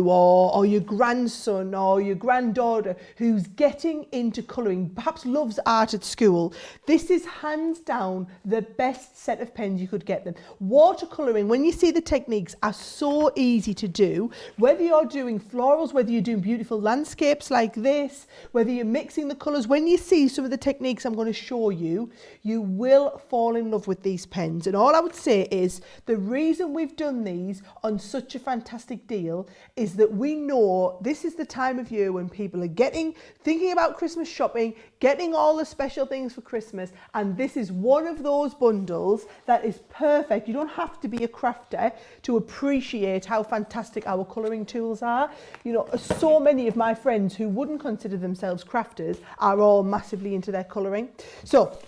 A: or your grandson or your granddaughter who's getting into colouring, perhaps loves art at school. This is hands down the best set of pens you could get them. Watercolouring, when you see the techniques, are so easy to do. Whether you're doing florals, whether you're doing beautiful landscapes like this, whether you're mixing the colours, when you see some of the techniques I'm going to show you, you will fall in love with these pens. And all I would say is the reason we've done these on such a fantastic deal is that we know this is the time of year when people are thinking about Christmas shopping, getting all the special things for Christmas, and this is one of those bundles that is perfect. You don't have to be a crafter to appreciate how fantastic our colouring tools are. You know, so many of my friends who wouldn't consider themselves crafters are all massively into their colouring. So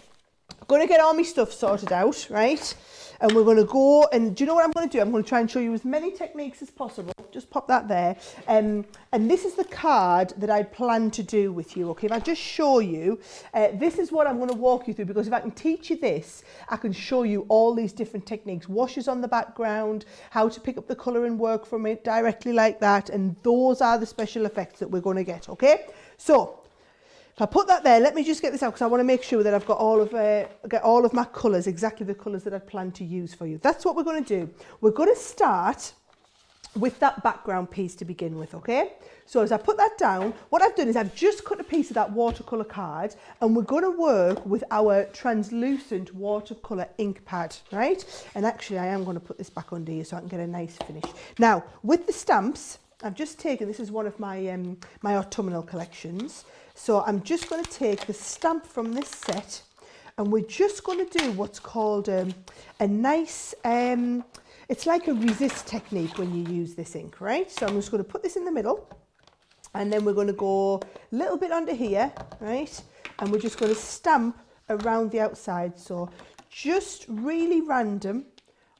A: I'm going to get all my stuff sorted out, right? And we're going to go, and do you know what I'm going to do? I'm going to try and show you as many techniques as possible. Just pop that there. And this is the card that I plan to do with you, okay? If I just show you, this is what I'm going to walk you through, because if I can teach you this, I can show you all these different techniques. Washes on the background, how to pick up the colour and work from it directly like that. And those are the special effects that we're going to get, okay? So if I put that there, let me just get this out because I want to make sure that I've got all of my colours, exactly the colours that I'd planned to use for you. That's what we're going to do. We're going to start with that background piece to begin with, okay? So as I put that down, what I've done is I've just cut a piece of that watercolour card, and we're going to work with our translucent watercolour ink pad, right? And actually I am going to put this back under here so I can get a nice finish. Now, with the stamps, I've just taken, this is one of my my autumnal collections, so I'm just going to take the stamp from this set, and we're just going to do what's called a nice, it's like a resist technique when you use this ink, right? So I'm just going to put this in the middle, and then we're going to go a little bit under here, right? And we're just going to stamp around the outside. So just really random,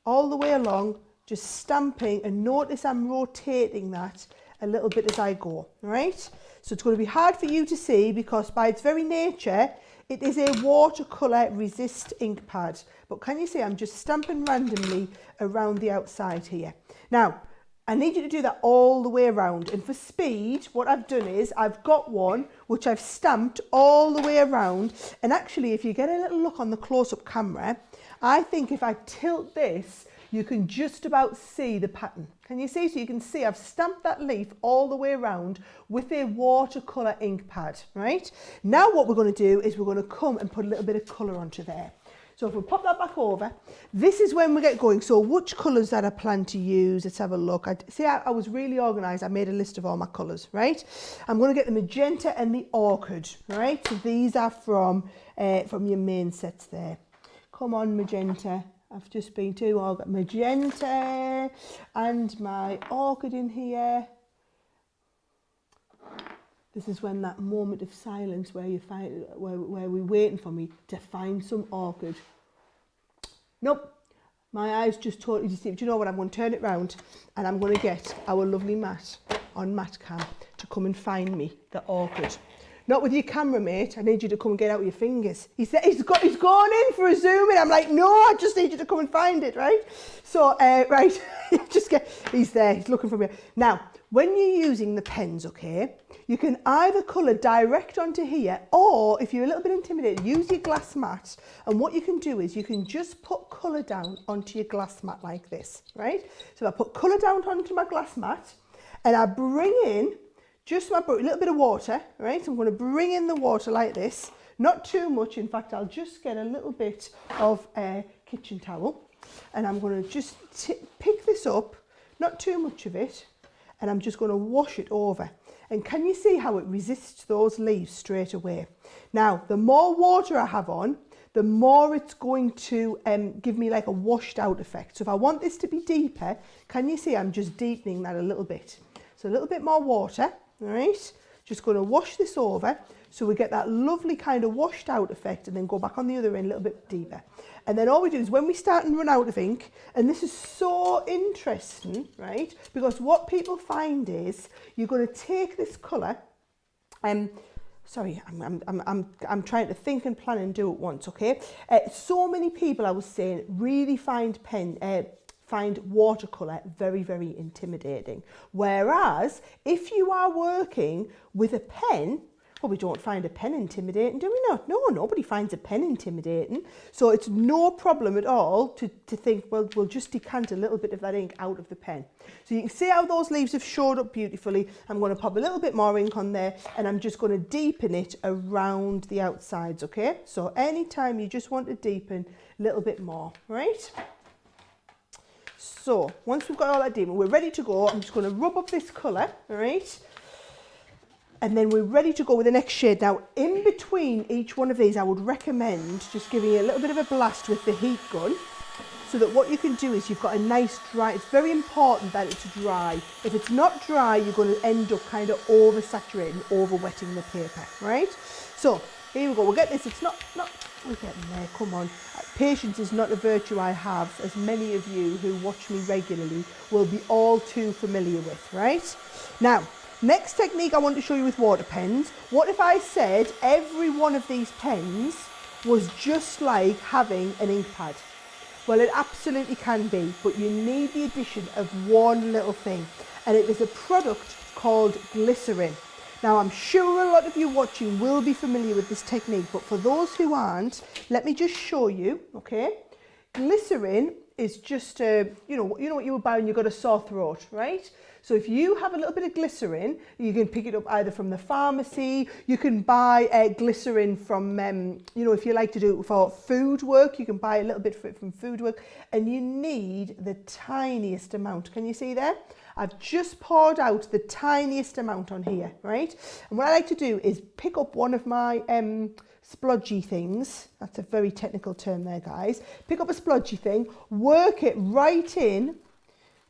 A: all the way along, just stamping, and notice I'm rotating that a little bit as I go, right? So it's going to be hard for you to see because by its very nature, it is a watercolour resist ink pad. But can you see I'm just stamping randomly around the outside here. Now, I need you to do that all the way around. And for speed, what I've done is I've got one which I've stamped all the way around. And actually, if you get a little look on the close-up camera, I think if I tilt this, you can just about see the pattern. Can you see? So you can see I've stamped that leaf all the way around with a watercolour ink pad, right? Now what we're going to do is we're going to come and put a little bit of colour onto there. So if we pop that back over, this is when we get going. So which colours that I plan to use, let's have a look. I was really organised. I made a list of all my colours, right? I'm going to get the magenta and the orchid, right? So these are from your main sets there. Come on, magenta. I've just been to, I've got magenta and my orchid in here. This is when that moment of silence where you find, where we're waiting for me to find some orchid. Nope, my eyes just totally deceived. Do you know what? I'm going to turn it round and I'm going to get our lovely Matt on Matt Cam to come and find me the orchid. Not with your camera, mate. I need you to come and get out your fingers. He's gone in for a zoom in. I'm like, no, I just need you to come and find it, right? So, right, he's there. He's looking for me. Now, when you're using the pens, okay, you can either colour direct onto here, or if you're a little bit intimidated, use your glass mat. And what you can do is you can just put colour down onto your glass mat like this, right? So I put colour down onto my glass mat, and I bring in just a little bit of water, right? I'm going to bring in the water like this, not too much. In fact, I'll just get a little bit of a kitchen towel, and I'm going to just pick this up, not too much of it, and I'm just going to wash it over. And can you see how it resists those leaves straight away? Now, the more water I have on, the more it's going to give me like a washed out effect. So if I want this to be deeper, can you see I'm just deepening that a little bit? So a little bit more water. All right, just going to wash this over so we get that lovely kind of washed out effect, and then go back on the other end a little bit deeper. And then all we do is when we start and run out of ink, and this is so interesting, right? Because what people find is you're going to take this colour, sorry, I'm trying to think and plan and do it once, okay? So many people, I was saying, really find watercolour very, very intimidating. Whereas if you are working with a pen, well, we don't find a pen intimidating, do we not? No, nobody finds a pen intimidating. So it's no problem at all to think, well, we'll just decant a little bit of that ink out of the pen. So you can see how those leaves have showed up beautifully. I'm going to pop a little bit more ink on there, and I'm just going to deepen it around the outsides, okay? So anytime you just want to deepen a little bit more, right? So once we've got all that deepened, we're ready to go. I'm just going to rub up this colour, all right? And then we're ready to go with the next shade. Now, in between each one of these, I would recommend just giving it a little bit of a blast with the heat gun, so that what you can do is you've got a nice dry, it's very important that it's dry. If it's not dry, you're going to end up kind of oversaturating, over-wetting the paper, right? So here we go, we'll get this, it's not we're getting there, come on. Patience is not a virtue I have, as many of you who watch me regularly will be all too familiar with, right? Now, next technique I want to show you with water pens. What if I said every one of these pens was just like having an ink pad? Well, it absolutely can be, but you need the addition of one little thing, and it is a product called Glycerin. Now, I'm sure a lot of you watching will be familiar with this technique, but for those who aren't, let me just show you, okay? Glycerin is just you know what you would buy when you've got a sore throat, right? So if you have a little bit of glycerin, you can pick it up either from the pharmacy, you can buy glycerin from, you know, if you like to do it for food work, you can buy a little bit from food work, and you need the tiniest amount. Can you see there? I've just poured out the tiniest amount on here, right? And what I like to do is pick up one of my splodgy things. That's a very technical term there, guys. Pick up a splodgy thing, work it right in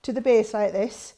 A: to the base like this,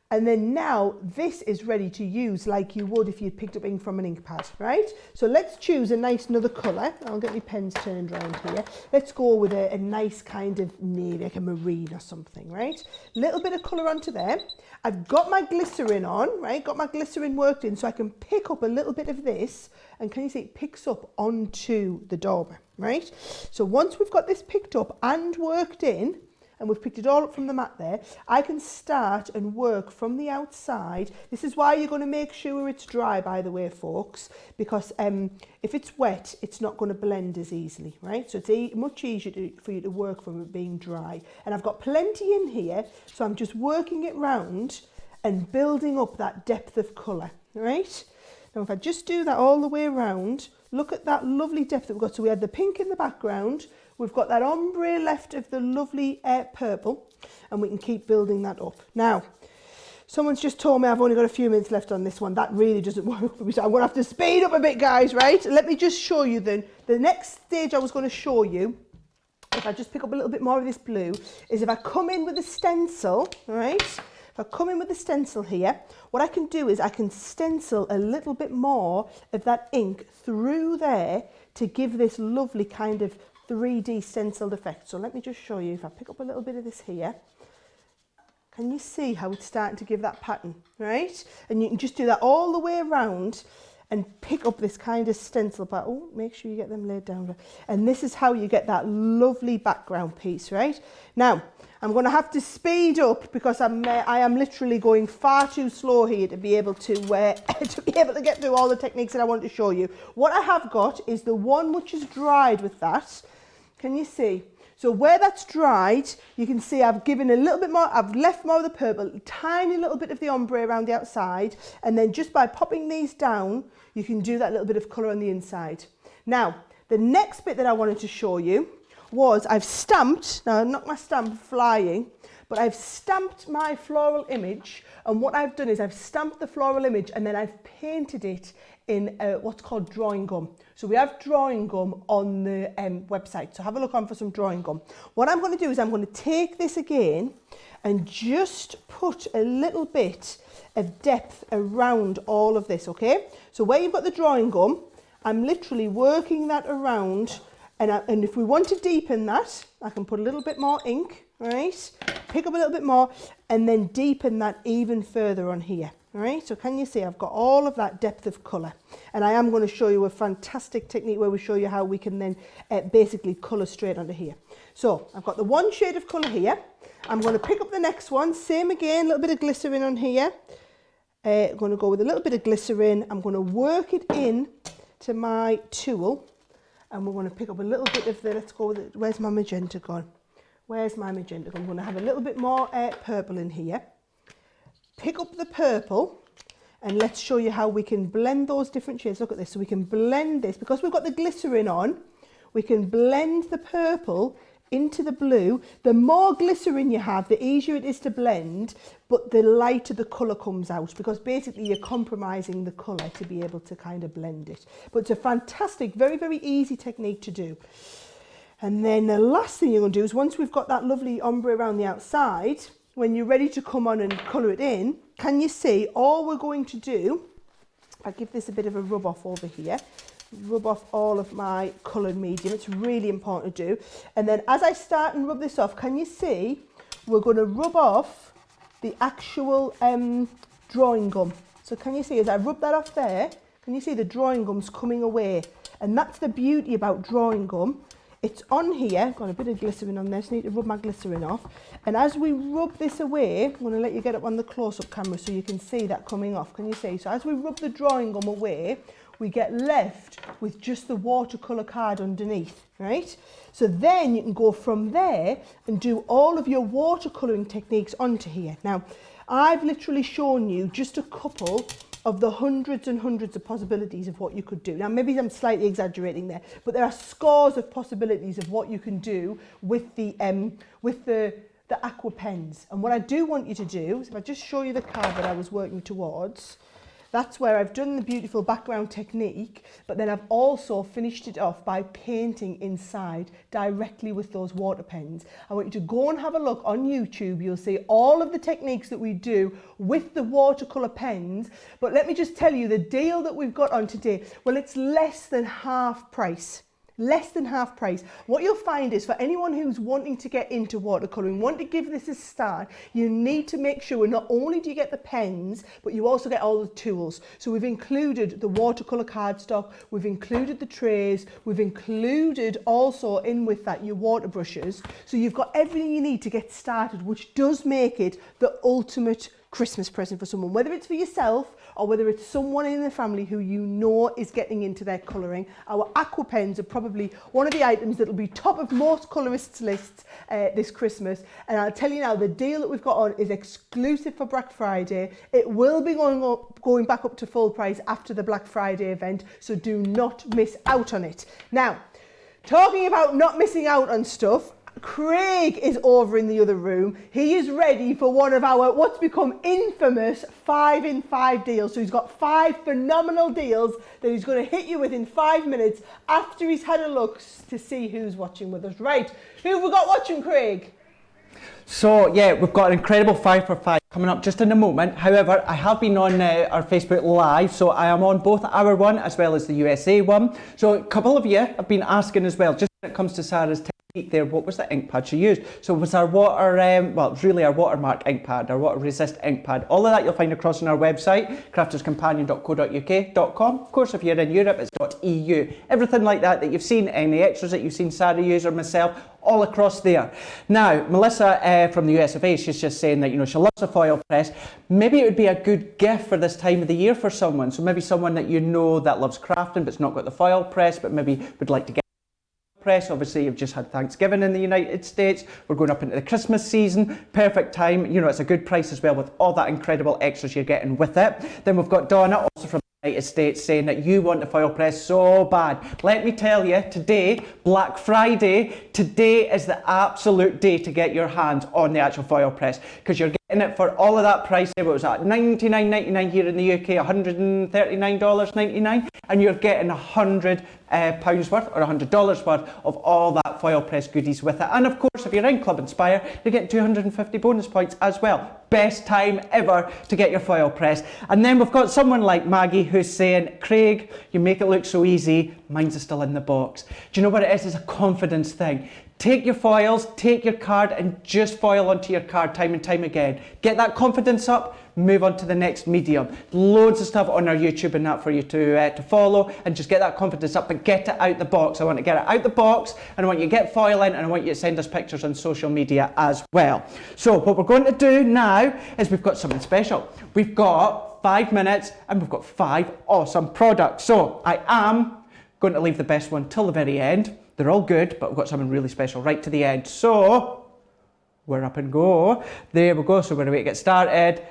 A: and then now this is ready to use like you would if you'd picked up ink from an ink pad, right? So let's choose a nice another colour. I'll get my pens turned around here. Let's go with a nice kind of navy, like a marine or something, right? Little bit of colour onto there. I've got my glycerin on, right? Got my glycerin worked in, so I can pick up a little bit of this, and can you see it picks up onto the dauber, right? So once we've got this picked up and worked in, and we've picked it all up from the mat there, I can start and work from the outside. This is why you're going to make sure it's dry, by the way, folks, because if it's wet, it's not going to blend as easily, right? So it's much easier for you to work from it being dry. And I've got plenty in here, so I'm just working it round and building up that depth of colour, right? Now, if I just do that all the way around, look at that lovely depth that we've got. So we had the pink in the background, we've got that ombre left of the lovely purple, and we can keep building that up. Now, someone's just told me I've only got a few minutes left on this one. That really doesn't work for me, so I'm going to have to speed up a bit, guys, right? Let me just show you then. The next stage I was going to show you, if I just pick up a little bit more of this blue, is if I come in with a stencil, right? If I come in with the stencil here, what I can do is I can stencil a little bit more of that ink through there to give this lovely kind of 3D stenciled effect. So let me just show you. If I pick up a little bit of this here, can you see how it's starting to give that pattern, right? And you can just do that all the way around and pick up this kind of stencil pattern. Oh, make sure you get them laid down. And this is how you get that lovely background piece, right? Now, I'm going to have to speed up because I am literally going far too slow here to be able to get through all the techniques that I want to show you. What I have got is the one which is dried with that. Can you see? So where that's dried, you can see I've given a little bit more, I've left more of the purple, a tiny little bit of the ombre around the outside, and then just by popping these down, you can do that little bit of colour on the inside. Now, the next bit that I wanted to show you was I've stamped, now not my stamp flying, but I've stamped my floral image, and what I've done is I've stamped the floral image and then I've painted it in what's called drawing gum. So we have drawing gum on the website, so have a look on for some drawing gum. What I'm going to do is I'm going to take this again and just put a little bit of depth around all of this, okay? So where you've got the drawing gum, I'm literally working that around, and if we want to deepen that, I can put a little bit more ink, right? Pick up a little bit more and then deepen that even further on here. Right, so can you see I've got all of that depth of colour, and I am going to show you a fantastic technique where we show you how we can then basically colour straight onto here. So I've got the one shade of colour here. I'm going to pick up the next one, same again, a little bit of glycerin on here. I'm going to go with a little bit of glycerin. I'm going to work it in to my tool, and we're going to pick up a little bit of the, let's go with it, where's my magenta gone? Where's my magenta gone? I'm going to have a little bit more purple in here. Pick up the purple, and let's show you how we can blend those different shades. Look at this. So we can blend this, because we've got the glycerin on, we can blend the purple into the blue. The more glycerin you have, the easier it is to blend, but the lighter the colour comes out, because basically you're compromising the colour to be able to kind of blend it. But it's a fantastic, very, very easy technique to do. And then the last thing you're going to do is, once we've got that lovely ombre around the outside, when you're ready to come on and colour it in, can you see all we're going to do, I'll give this a bit of a rub off over here, rub off all of my coloured medium, it's really important to do. And then as I start and rub this off, can you see we're going to rub off the actual drawing gum. So can you see as I rub that off there, can you see the drawing gum's coming away? And that's the beauty about drawing gum. It's on here, got a bit of glycerin on there, so I need to rub my glycerin off. And as we rub this away, I'm going to let you get up on the close-up camera so you can see that coming off. Can you see? So as we rub the drawing gum away, we get left with just the watercolour card underneath, right? So then you can go from there and do all of your watercolouring techniques onto here. Now, I've literally shown you just a couple of the hundreds and hundreds of possibilities of what you could do. Now, maybe I'm slightly exaggerating there, but there are scores of possibilities of what you can do with the Aqua pens. And what I do want you to do is, if I just show you the card that I was working towards, that's where I've done the beautiful background technique, but then I've also finished it off by painting inside directly with those water pens. I want you to go and have a look on YouTube. You'll see all of the techniques that we do with the watercolour pens. But let me just tell you, the deal that we've got on today, well, it's less than half price. Less than half price. What you'll find is, for anyone who's wanting to get into watercolouring, want to give this a start, you need to make sure not only do you get the pens, but you also get all the tools. So we've included the watercolour cardstock, we've included the trays, we've included also in with that your water brushes. So you've got everything you need to get started, which does make it the ultimate Christmas present for someone, whether it's for yourself or whether it's someone in the family who you know is getting into their colouring. Our Aqua pens are probably one of the items that will be top of most colourists' lists this Christmas. And I'll tell you now, the deal that we've got on is exclusive for Black Friday. It will be going back up to full price after the Black Friday event, so do not miss out on it. Now, talking about not missing out on stuff, Craig is over in the other room. He is ready for one of our what's become infamous 5 in 5 deals. So he's got 5 phenomenal deals that he's going to hit you with in 5 minutes after he's had a look to see who's watching with us. Right, who have we got watching, Craig?
B: So yeah, we've got an incredible 5 for 5 coming up just in a moment. However, I have been on our Facebook Live, so I am on both our one as well as the USA one. So a couple of you have been asking as well, just when it comes to Sarah's technique there, what was the ink pad she used? So it was our water, well, it's really our watermark ink pad, our water resist ink pad. All of that you'll find across on our website, crafterscompanion.co.uk.com. Of course, if you're in Europe, it's .eu. Everything like that you've seen, any extras that you've seen Sarah use or myself, all across there. Now, Melissa from the US of A, she's just saying that, you know, she loves a foil press. Maybe it would be a good gift for this time of the year for someone. So maybe someone that you know that loves crafting but's not got the foil press, but maybe would like to get press. Obviously, you've just had Thanksgiving in the United States. We're going up into the Christmas season. Perfect time. You know, it's a good price as well with all that incredible extras you're getting with it. Then we've got Donna, also from the United States, saying that you want the foil press so bad. Let me tell you, today, Black Friday, today is the absolute day to get your hands on the actual foil press, because you're getting it for all of that price. What was that? $99.99 here in the UK, $139.99, and you're getting £100 worth or $100 worth of all that foil press goodies with it. And of course, if you're in Club Inspire, you're getting 250 bonus points as well. Best time ever to get your foil press. And then we've got someone like Maggie who's saying, Craig, you make it look so easy, mine's still in the box. Do you know what it is? It's a confidence thing. Take your foils, take your card and just foil onto your card time and time again. Get that confidence up, move on to the next medium. Loads of stuff on our YouTube and that for you to follow, and just get that confidence up, but get it out the box. I want to get it out the box, and I want you to get foil in, and I want you to send us pictures on social media as well. So what we're going to do now is we've got something special. We've got 5 minutes and we've got 5 awesome products. So I am going to leave the best one till the very end. They're all good, but we've got something really special right to the end. So we're up and go. There we go. So we're going to wait to get started.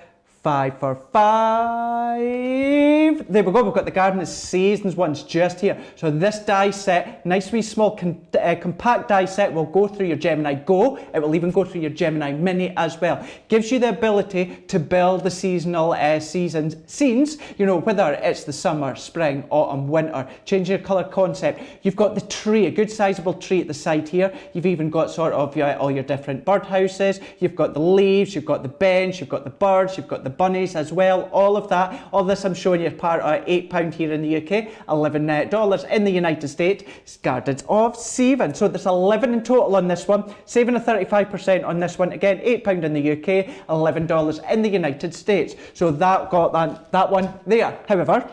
B: 5 for 5. There we go. We've got the Garden of Seasons ones just here. So this die set, nice wee small compact die set, will go through your Gemini Go. It will even go through your Gemini Mini as well. Gives you the ability to build the seasonal scenes, you know, whether it's the summer, spring, autumn, winter. Change your colour concept. You've got the tree, a good sizable tree at the side here. You've even got sort of all your different birdhouses. You've got the leaves, you've got the bench, you've got the birds, you've got the bunnies as well, all of that. All this I'm showing you part of £8 here in the UK, $11 in the United States. It's Gardens of Saving. So there's 11 in total on this one, saving a 35% on this one. Again, £8 in the UK, $11 in the United States. So that got that one there. However,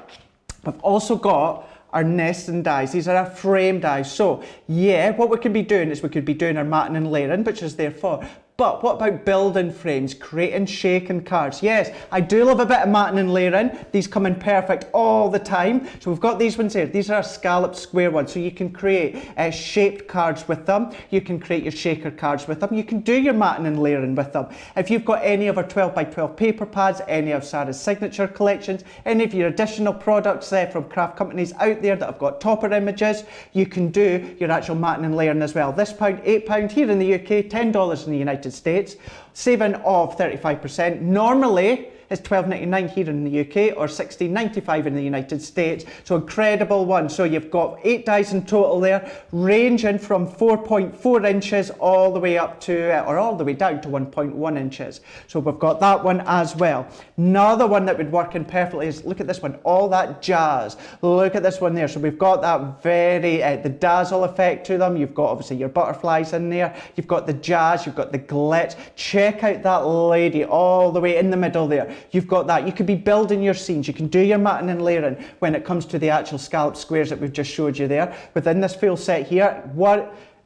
B: we've also got our nests and dies. These are our frame dies. So yeah, what we could be doing is we could be doing our matting and layering, which is there for. But what about building frames, creating shaking cards? Yes, I do love a bit of matting and layering. These come in perfect all the time. So we've got these ones here. These are scalloped square ones. So you can create shaped cards with them. You can create your shaker cards with them. You can do your matting and layering with them. If you've got any of our 12 by 12 paper pads, any of Sara's signature collections, any of your additional products there from craft companies out there that have got topper images, you can do your actual matting and layering as well. This pound, £8 here in the UK, $10 in the United States, saving of 35%. Normally, it's $12.99 here in the UK or $16.95 in the United States. So incredible one. So you've got 8 dies in total there, ranging from 4.4 inches all the way up to, or all the way down to 1.1 inches. So we've got that one as well. Another one that would work in perfectly is, look at this one, all that jazz. Look at this one there. So we've got that very, the dazzle effect to them. You've got obviously your butterflies in there. You've got the jazz, you've got the glitz. Check out that lady all the way in the middle there. You've got that. You could be building your scenes. You can do your matting and layering when it comes to the actual scallop squares that we've just showed you there. Within this full set here,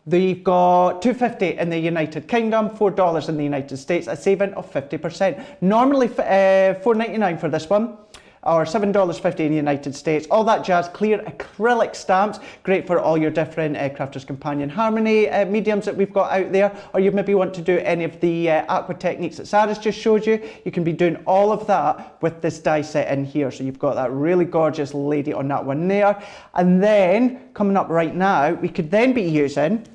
B: they've got $2.50 in the United Kingdom, $4 in the United States, a saving of 50%. Normally $4.99 for this one, or $7.50 in the United States. All that jazz, clear acrylic stamps, great for all your different Crafters Companion Harmony mediums that we've got out there, or you maybe want to do any of the Aqua techniques that Sara's just showed you. You can be doing all of that with this die set in here. So you've got that really gorgeous lady on that one there. And then, coming up right now, we could then be using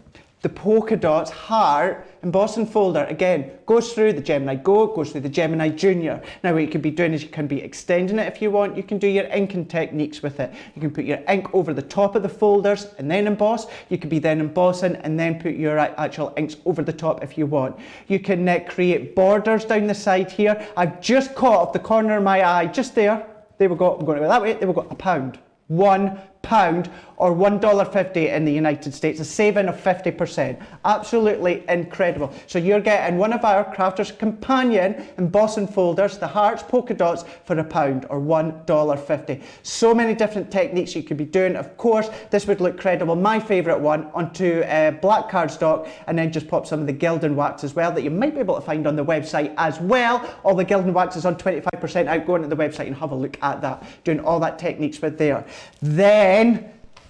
B: the polka dots heart embossing folder. Again, goes through the Gemini Go, goes through the Gemini Junior. Now what you could be doing is you can be extending it if you want. You can do your inking techniques with it. You can put your ink over the top of the folders and then emboss. You could be then embossing and then put your actual inks over the top if you want. You can create borders down the side here. I've just caught off the corner of my eye, just there. There we go, I'm going to go that way. There we go, £1. £1 or $1.50 in the United States, a saving of 50%. Absolutely incredible. So you're getting one of our Crafters Companion embossing folders, the hearts, polka dots, for £1 or $1.50. So many different techniques you could be doing. Of course, this would look credible. My favourite one onto black cardstock, and then just pop some of the Gilding wax as well that you might be able to find on the website as well. All the Gilding wax is on 25% out. Go on to the website and have a look at that. Doing all that techniques with there. Then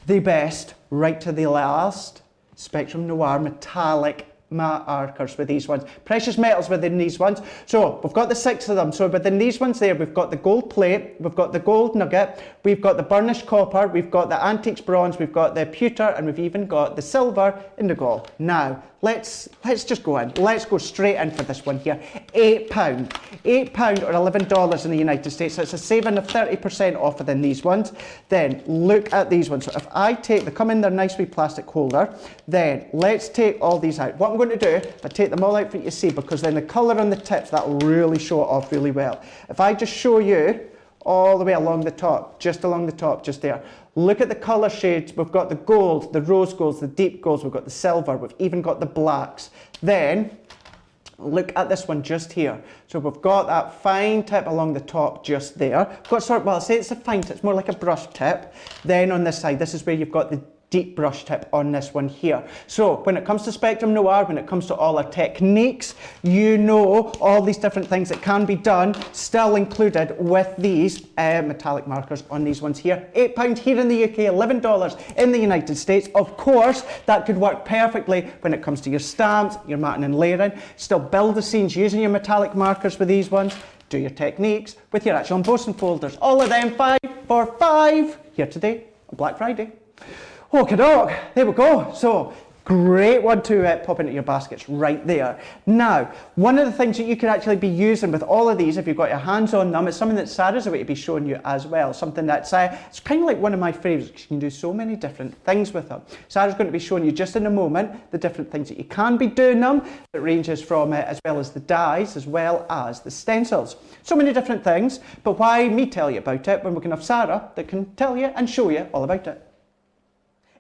B: the best, right to the last, Spectrum Noir metallic markers with these ones. Precious metals within these ones. So we've got the 6 of them. So within these ones there, we've got the gold plate, we've got the gold nugget, we've got the burnished copper, we've got the antiques bronze, we've got the pewter, and we've even got the silver indigo. Now, let's just go in. Let's go straight in for this one here. £8. £8 or $11 in the United States. So it's a saving of 30% off within these ones. Then look at these ones. So if I take, they come in their nice wee plastic holder. Then let's take all these out. What I'm going to do, I take them all out for you to see, because then the colour on the tips, that will really show it off really well. If I just show you all the way along the top, just along the top, just there. Look at the colour shades. We've got the gold, the rose golds, the deep golds, we've got the silver, we've even got the blacks. Then, look at this one just here. So we've got that fine tip along the top just there. We've got sort of, well, I'll say it's a fine tip, it's more like a brush tip. Then on this side, this is where you've got the deep brush tip on this one here. So when it comes to Spectrum Noir, when it comes to all our techniques, you know all these different things that can be done, still included with these metallic markers on these ones here. £8 here in the UK, $11 in the United States. Of course, that could work perfectly when it comes to your stamps, your matting and layering. Still build the scenes using your metallic markers with these ones. Do your techniques with your actual embossing folders. All of them 5 for £5 here today on Black Friday. Okie doke, there we go. So, great one to pop into your baskets right there. Now, one of the things that you could actually be using with all of these, if you've got your hands on them, is something that Sara's going to be showing you as well. Something that's it's kind of like one of my favourites, because you can do so many different things with them. Sara's going to be showing you just in a moment the different things that you can be doing them. It ranges from as well as the dies, as well as the stencils. So many different things, but why me tell you about it when we can have Sara that can tell you and show you all about it?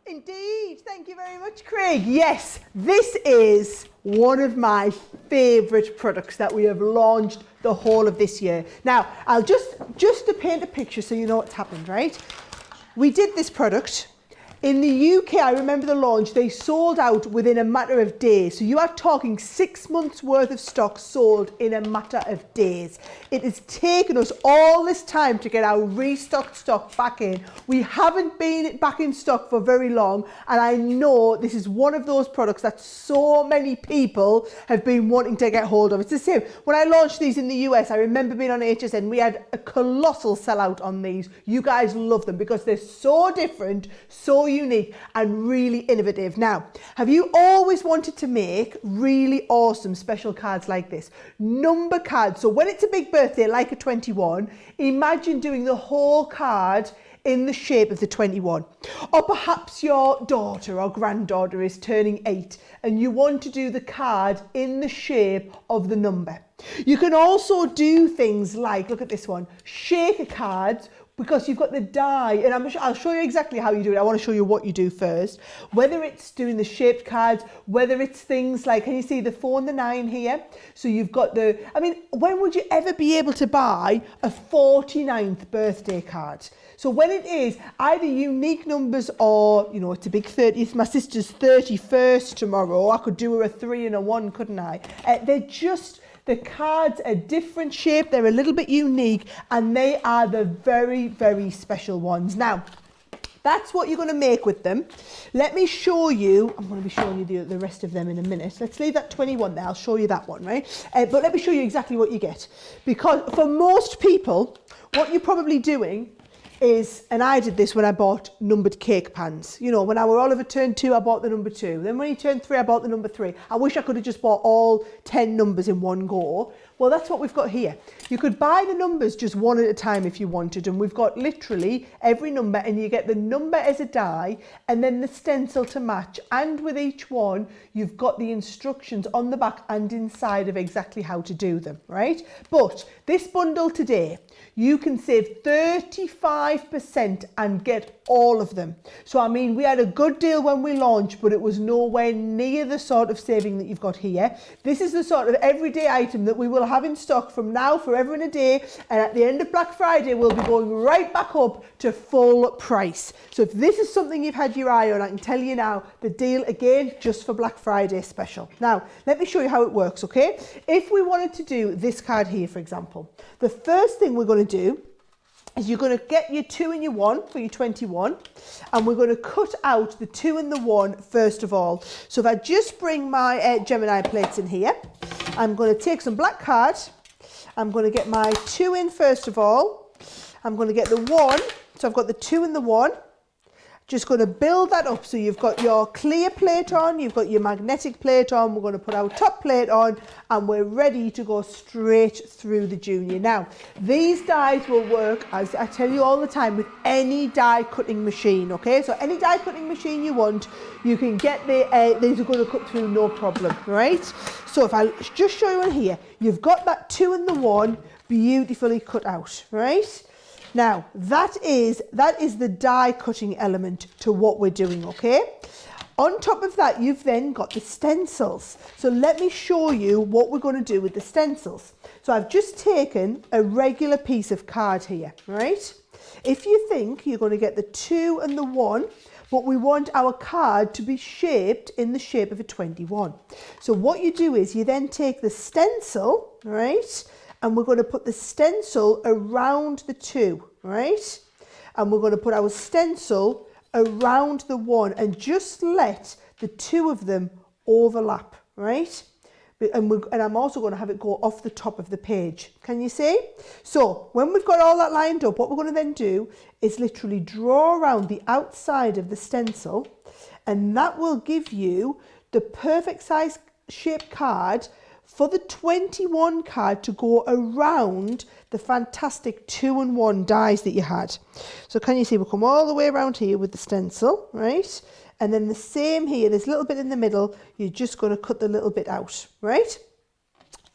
A: Indeed, thank you very much, Craig. Yes, this is one of my favourite products that we have launched the whole of this year. Now, I'll just to paint a picture so you know what's happened, right? We did this product. In the UK, I remember the launch, they sold out within a matter of days. So you are talking 6 months worth of stock sold in a matter of days. It has taken us all this time to get our restocked stock back in. We haven't been back in stock for very long, and I know this is one of those products that so many people have been wanting to get hold of. It's the same. When I launched these in the US, I remember being on HSN, we had a colossal sellout on these. You guys love them because they're so different, so unique and really innovative. Now, have you always wanted to make really awesome special cards like this? Number cards. So when it's a big birthday like a 21, imagine doing the whole card in the shape of the 21. Or perhaps your daughter or granddaughter is turning 8 and you want to do the card in the shape of the number. You can also do things like, look at this one, shaker cards, because you've got the die, and I'll show you exactly how you do it. I want to show you what you do first. Whether it's doing the shaped cards, whether it's things like, can you see the 4 and the 9 here? So you've got the, I mean, when would you ever be able to buy a 49th birthday card? So when it is either unique numbers or, you know, it's a big 30th, my sister's 31st tomorrow, I could do her a 3 and a 1, couldn't I? They're just, the cards are different shape, they're a little bit unique, and they are the very, very special ones. Now, that's what you're going to make with them. Let me show you, I'm going to be showing you the rest of them in a minute. Let's leave that 21 there, I'll show you that one, right? But let me show you exactly what you get. Because for most people, what you're probably doing is, and I did this when I bought numbered cake pans. You know, when our Oliver turned 2, I bought the number 2. Then when he turned 3, I bought the number 3. I wish I could have just bought all 10 numbers in one go. Well, that's what we've got here. You could buy the numbers just one at a time if you wanted, and we've got literally every number, and you get the number as a die and then the stencil to match, and with each one you've got the instructions on the back and inside of exactly how to do them, right? But this bundle today, you can save 35% and get all of them. So I mean, we had a good deal when we launched, but it was nowhere near the sort of saving that you've got here. This is the sort of everyday item that we will have in stock from now forever and a day, and at the end of Black Friday we'll be going right back up to full price. So if this is something you've had your eye on, I can tell you now, the deal again just for Black Friday special. Now let me show you how it works, okay? If we wanted to do this card here, for example, the first thing we're going to do is you're going to get your 2 and your 1 for your 21, and we're going to cut out the 2 and the 1 first of all. So if I just bring my Gemini plates in here, I'm going to take some black card, I'm going to get my 2 in first of all, I'm going to get the 1, so I've got the 2 and the 1, just going to build that up. So you've got your clear plate on, you've got your magnetic plate on, we're going to put our top plate on, and we're ready to go straight through the junior. Now, these dies will work, as I tell you all the time, with any die cutting machine, okay? So any die cutting machine you want, you can get these are going to cut through no problem, right? So if I just show you on here, you've got that 2 and the 1 beautifully cut out, right? Now, that is the die cutting element to what we're doing, okay? On top of that, you've then got the stencils. So let me show you what we're going to do with the stencils. So I've just taken a regular piece of card here, right? If you think you're going to get the 2 and the 1, but we want our card to be shaped in the shape of a 21. So what you do is you then take the stencil, right? And we're going to put the stencil around the 2, right? And we're going to put our stencil around the 1 and just let the 2 of them overlap, right? And I'm also going to have it go off the top of the page. Can you see? So when we've got all that lined up, what we're going to then do is literally draw around the outside of the stencil, and that will give you the perfect size shaped card for the 21 card to go around the fantastic 2 and 1 dies that you had. So can you see, we'll come all the way around here with the stencil, right? And then the same here, there's a little bit in the middle, you're just going to cut the little bit out, right?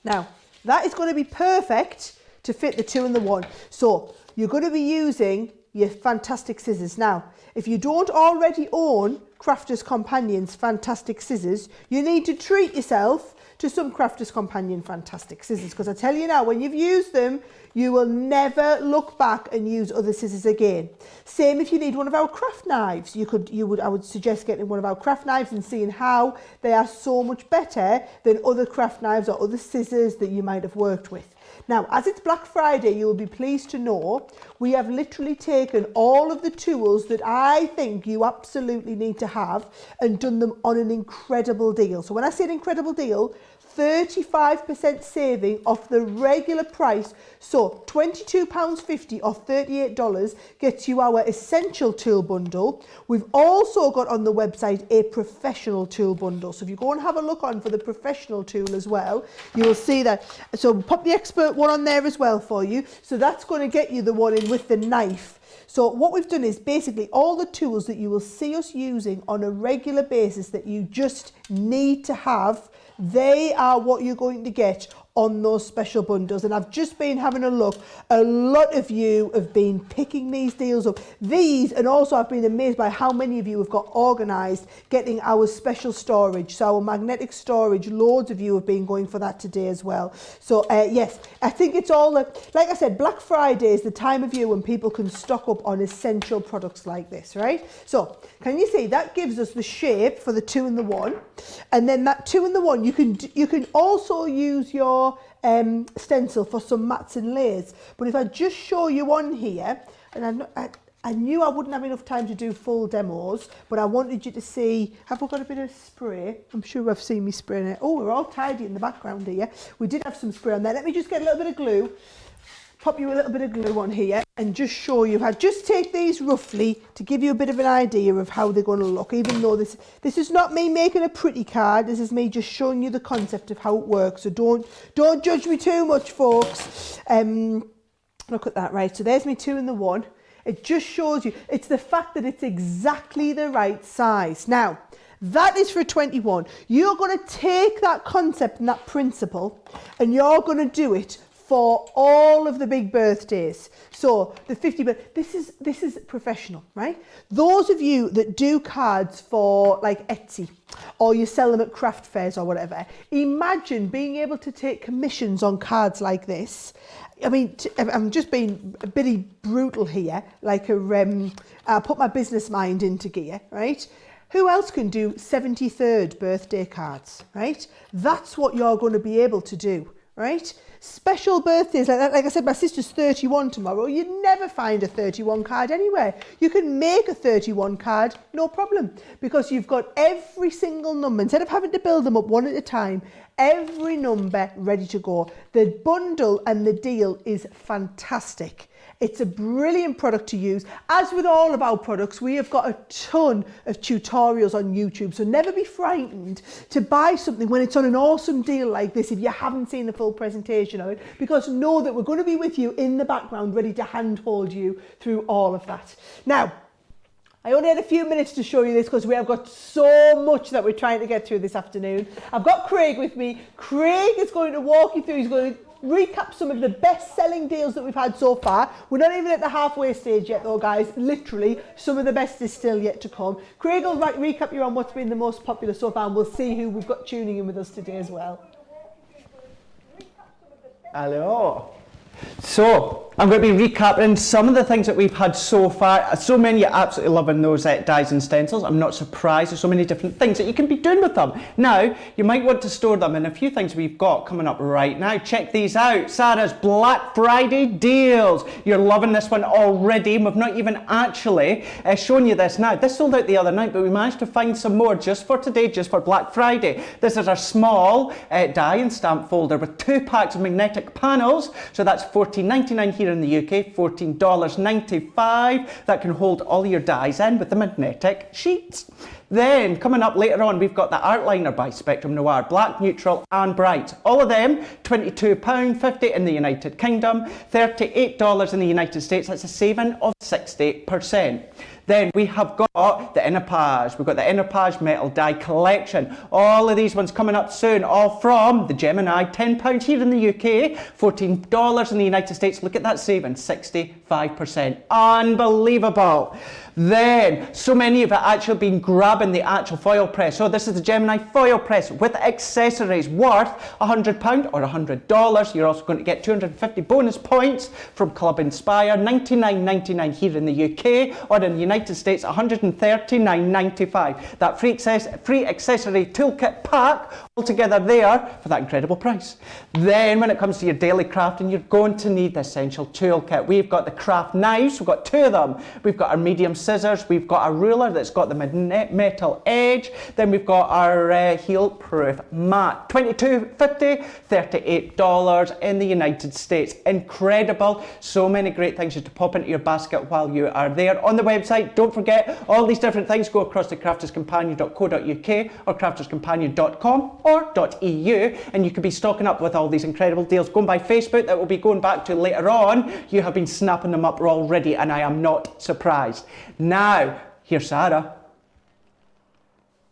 A: Now, that is going to be perfect to fit the 2 and the 1. So you're going to be using your fantastic scissors. Now, if you don't already own Crafter's Companion's fantastic scissors, you need to treat yourself to some Crafters Companion fantastic scissors, because I tell you now, when you've used them, you will never look back and use other scissors again. Same if you need one of our craft knives. I would suggest getting one of our craft knives and seeing how they are so much better than other craft knives or other scissors that you might have worked with. Now, as it's Black Friday, you will be pleased to know we have literally taken all of the tools that I think you absolutely need to have and done them on an incredible deal. So when I say an incredible deal, 35% saving off the regular price. So £22.50 or $38 gets you our essential tool bundle. We've also got on the website a professional tool bundle. So if you go and have a look on for the professional tool as well, you will see that. So we'll pop the expert one on there as well for you. So that's going to get you the one in with the knife. So what we've done is basically all the tools that you will see us using on a regular basis that you just need to have, they are what you're going to get on those special bundles. And I've just been having a look. A lot of you have been picking these deals up. These, and also I've been amazed by how many of you have got organised getting our special storage. So our magnetic storage, loads of you have been going for that today as well. So yes, I think it's all, like I said, Black Friday is the time of year when people can stock up on essential products like this, right? So can you see that gives us the shape for the 2 and the 1, and then that 2 and the 1 you can also use your stencil for some mats and layers. But if I just show you on here, and I knew I wouldn't have enough time to do full demos, but I wanted you to see, have we got a bit of spray? I'm sure I've seen me spraying it. Oh, we're all tidy in the background here. We did have some spray on there. Let me just get a little bit of glue. Pop you a little bit of glue on here and just show you how. Just take these roughly to give you a bit of an idea of how they're going to look, even though this is not me making a pretty card. This is me just showing you the concept of how it works. So don't judge me too much, folks. Look at that, right? So there's me 2 and the 1. It just shows you, it's the fact that it's exactly the right size. Now, that is for 21. You're going to take that concept and that principle and you're going to do it for all of the big birthdays. So the 50, but this is professional, right? Those of you that do cards for like Etsy, or you sell them at craft fairs or whatever, imagine being able to take commissions on cards like this. I mean, I'm just being a bit brutal here, like I'll put my business mind into gear, right? Who else can do 73rd birthday cards, right? That's what you're going to be able to do, right? Special birthdays like that. Like I said, my sister's 31 tomorrow. You'd never find a 31 card anywhere. You can make a 31 card, no problem, because you've got every single number. Instead of having to build them up one at a time, every number ready to go. The bundle and the deal is fantastic. It's a brilliant product to use. As with all of our products, we have got a ton of tutorials on YouTube, so never be frightened to buy something when it's on an awesome deal like this if you haven't seen the full presentation of it, because know that we're going to be with you in the background ready to handhold you through all of that. Now, I only had a few minutes to show you this because we have got so much that we're trying to get through this afternoon. I've got Craig with me. Craig is going to walk you through, he's going to recap some of the best-selling deals that we've had so far. We're not even at the halfway stage yet though, guys. Literally, some of the best is still yet to come. Craig will recap you on what's been the most popular so far, and we'll see who we've got tuning in with us today as well.
B: Hello. So, I'm going to be recapping some of the things that we've had so far. So many are absolutely loving those dies and stencils. I'm not surprised. There's so many different things that you can be doing with them. Now, you might want to store them, and a few things we've got coming up right now. Check these out. Sarah's Black Friday deals. You're loving this one already. We've not even actually shown you this now. This sold out the other night, but we managed to find some more just for today, just for Black Friday. This is our small die and stamp folder with 2 packs of magnetic panels. So that's $14.99 here in the UK, $14.95. That can hold all your dies in with the magnetic sheets. Then, coming up later on, we've got the Art Liner by Spectrum Noir, black, neutral and bright. All of them, £22.50 in the United Kingdom, $38 in the United States. That's a saving of 60%. Then we have got the Interpage. We've got the Interpage Metal Die Collection. All of these ones coming up soon, all from the Gemini. £10 here in the UK, $14 in the United States. Look at that saving, 65%. 25%. Unbelievable. Then, so many of it actually been grabbing the actual foil press. So this is the Gemini foil press with accessories worth £100 or $100. You're also going to get 250 bonus points from Club Inspire, $99.99 here in the UK, or in the United States, $139.95. That free accessory toolkit pack altogether there for that incredible price. Then when it comes to your daily crafting, you're going to need the essential toolkit. We've got the craft knives, we've got 2 of them. We've got our medium scissors, we've got a ruler that's got the metal edge, then we've got our heel-proof mat. $22.50, $38 in the United States. Incredible. So many great things just to pop into your basket while you are there. On the website, don't forget, all these different things go across to crafterscompanion.co.uk or crafterscompanion.com or .eu, and you could be stocking up with all these incredible deals. Going by Facebook, that will be going back to later on. You have been snapping them up already, and I am not surprised. Now, here's Sarah.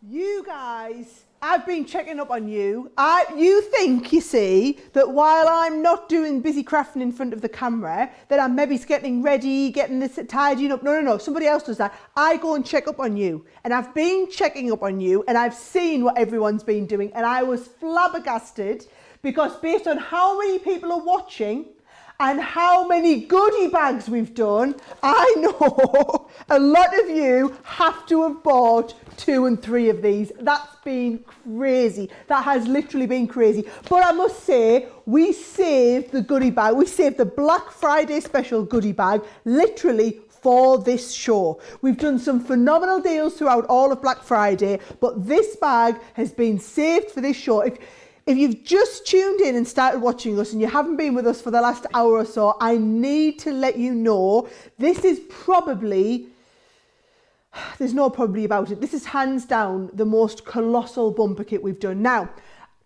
A: You guys, I've been checking up on you. You think, you see, that while I'm not doing busy crafting in front of the camera, that I'm maybe getting ready, getting this tidying up. No. Somebody else does that. I go and check up on you. And I've been checking up on you, and I've seen what everyone's been doing, and I was flabbergasted because based on how many people are watching and how many goodie bags we've done, I know a lot of you have to have bought 2 and 3 of these. That's been crazy. That has literally been crazy. But I must say, we saved the goodie bag. We saved the Black Friday special goodie bag literally for this show. We've done some phenomenal deals throughout all of Black Friday, but this bag has been saved for this show. If you've just tuned in and started watching us and you haven't been with us for the last hour or so, I need to let you know this is probably, there's no probably about it, this is hands down the most colossal bumper kit we've done. Now,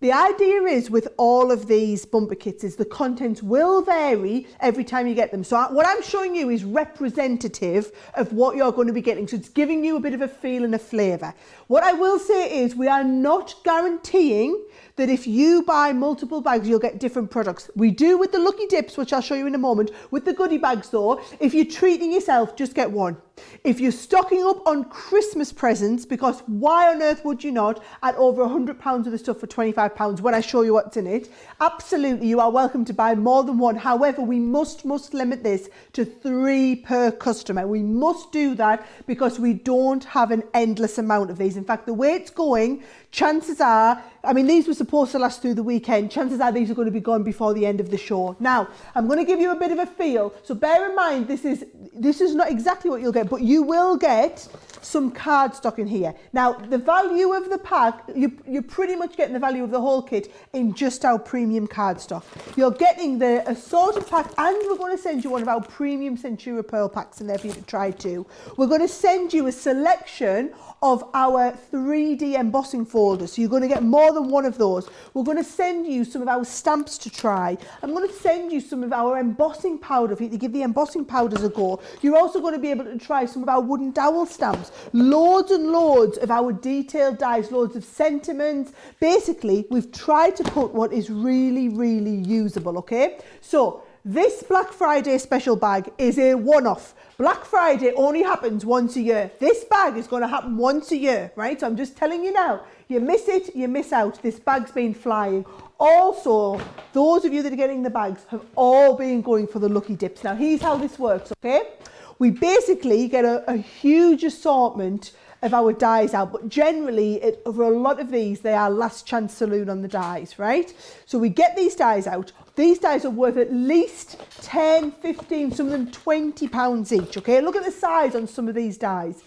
A: the idea is with all of these bumper kits is the contents will vary every time you get them. So what I'm showing you is representative of what you're going to be getting. So it's giving you a bit of a feel and a flavour. What I will say is we are not guaranteeing that if you buy multiple bags, you'll get different products. We do with the Lucky Dips, which I'll show you in a moment. With the goodie bags though, if you're treating yourself, just get one. If you're stocking up on Christmas presents, because why on earth would you not, at over £100 of the stuff for £25 when I show you what's in it, absolutely you are welcome to buy more than one. However, we must limit this to 3 per customer. We must do that because we don't have an endless amount of these. In fact, the way it's going, chances are, I mean, these were supposed to last through the weekend. Chances are these are going to be gone before the end of the show. Now, I'm going to give you a bit of a feel. So bear in mind, this is not exactly what you'll get, but you will get some cardstock in here. Now, the value of the pack, you're pretty much getting the value of the whole kit in just our premium cardstock. You're getting the assorted pack, and we're going to send you one of our premium Centura Pearl packs in there for you to try too. We're going to send you a selection of our 3D embossing folders. So you're going to get more than one of those. We're going to send you some of our stamps to try. I'm going to send you some of our embossing powder for you to give the embossing powders a go. You're also going to be able to try some of our wooden dowel stamps. Loads and loads of our detailed dies, loads of sentiments. Basically, we've tried to put what is really, really usable, okay? So this Black Friday special bag is a one-off. Black Friday only happens once a year. This bag is going to happen once a year, right? So I'm just telling you now, you miss it, you miss out. This bag's been flying. Also, those of you that are getting the bags have all been going for the Lucky Dips. Now, here's how this works, okay? We basically get a huge assortment of our dies out, but generally over a lot of these they are last chance saloon on the dies, right? So we get these dies out. These dies are worth at least 10, 15, some of them £20 each, okay? Look at the size on some of these dies.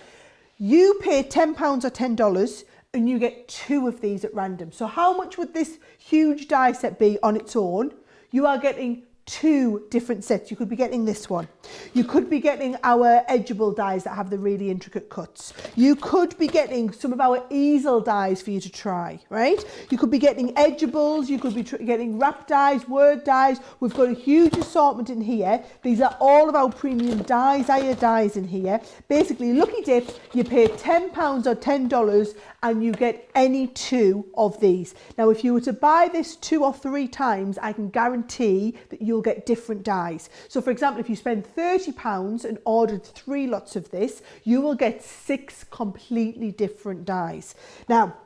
A: You pay £10 or $10 and you get 2 of these at random. So how much would this huge die set be on its own? You are getting 2 different sets. You could be getting this one. You could be getting our edgeable dies that have the really intricate cuts. You could be getting some of our easel dies for you to try, right? You could be getting edgeables. You could be getting wrap dies, word dies. We've got a huge assortment in here. These are all of our premium dies, dies in here. Basically, Lucky Dip, you pay £10 or $10 and you get any 2 of these. Now, if you were to buy this 2 or 3 times, I can guarantee that you you'll get different dyes. So for example, if you spend £30 and ordered 3 lots of this, you will get 6 completely different dyes. Now,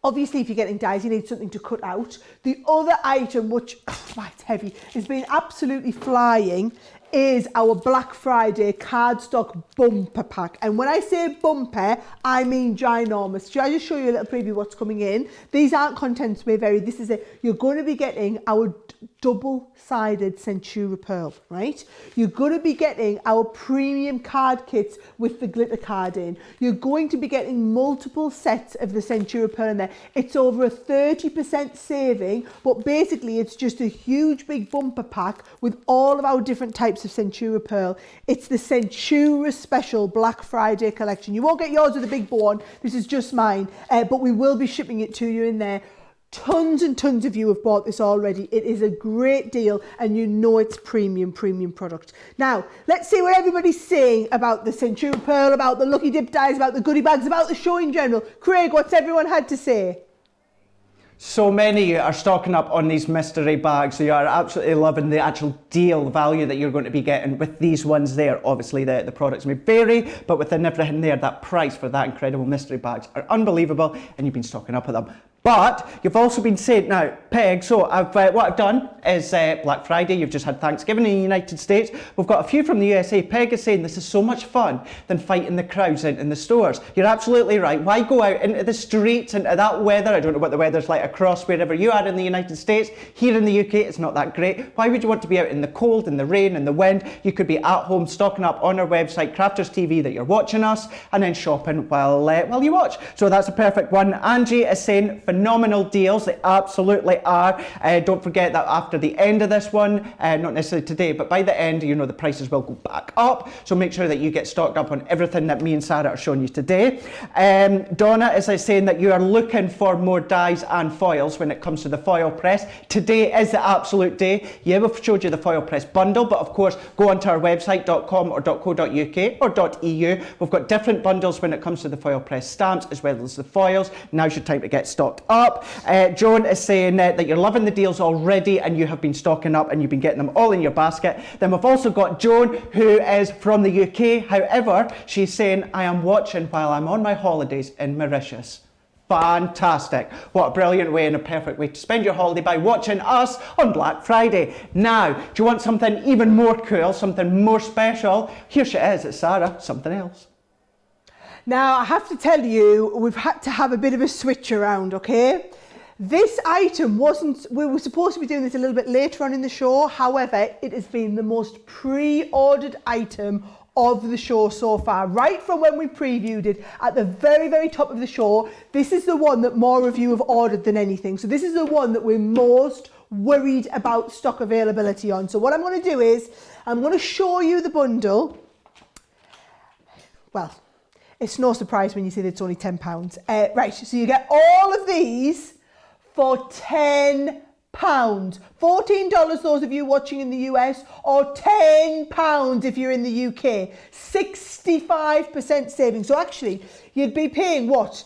A: obviously, if you're getting dyes, you need something to cut out. The other item, which, it's heavy, has been absolutely flying, is our Black Friday Cardstock bumper pack. And when I say bumper, I mean ginormous. Shall I just show you a little preview of what's coming in? These aren't contents may vary. This is it. You're going to be getting our double-sided Centura Pearl, right? You're going to be getting our premium card kits with the glitter card in. You're going to be getting multiple sets of the Centura Pearl in there. It's over a 30% saving, but basically it's just a huge big bumper pack with all of our different types of Centura Pearl. It's the Centura Special Black Friday collection. You won't get yours with a big bow on. This is just mine, but we will be shipping it to you in there. Tons and tons of you have bought this already. It is a great deal, and you know it's premium product. Now, let's see what everybody's saying about the Centura Pearl, about the Lucky Dip dies, about the goodie bags, about the show in general. Craig, what's everyone had to say?
B: So many of you are stocking up on these mystery bags, so you are absolutely loving the actual deal value that you're going to be getting with these ones there. Obviously the products may vary, but within everything there, that price for that incredible mystery bags are unbelievable, and you've been stocking up with them. But you've also been saying, now, Peg, so what I've done is Black Friday, you've just had Thanksgiving in the United States. We've got a few from the USA. Peg is saying this is so much fun than fighting the crowds in the stores. You're absolutely right. Why go out into the streets, into that weather? I don't know what the weather's like across wherever you are in the United States. Here in the UK, it's not that great. Why would you want to be out in the cold, in the rain, in the wind? You could be at home stocking up on our website, Crafters TV, that you're watching us, and then shopping while you watch. So that's a perfect one. Angie is saying, phenomenal deals, they absolutely are. Don't forget that after the end of this one, not necessarily today, but by the end, you know, the prices will go back up. So make sure that you get stocked up on everything that me and Sarah are showing you today. Donna is saying that you are looking for more dies and foils when it comes to the foil press. Today is the absolute day. Yeah, we've showed you the foil press bundle, but of course, go onto our website, .com or .co.uk or .eu. We've got different bundles when it comes to the foil press stamps as well as the foils. Now's your time to get stocked up. Joan is saying that you're loving the deals already and you have been stocking up and you've been getting them all in your basket. Then we've also got Joan, who is from the UK. However, she's saying, I am watching while I'm on my holidays in Mauritius. Fantastic. What a brilliant way and a perfect way to spend your holiday by watching us on Black Friday. Now, do you want something even more cool, something more special? Here she is, it's Sarah, something else.
A: Now, I have to tell you, we've had to have a bit of a switch around, okay? This item we were supposed to be doing this a little bit later on in the show. However, it has been the most pre-ordered item of the show so far. Right from when we previewed it at the very, very top of the show, this is the one that more of you have ordered than anything. So this is the one that we're most worried about stock availability on. So what I'm going to do is, I'm going to show you the bundle. Well, it's no surprise when you see that it's only £10. Right, so you get all of these for £10. $14 those of you watching in the US, or £10 if you're in the UK. 65% saving. So actually, you'd be paying what?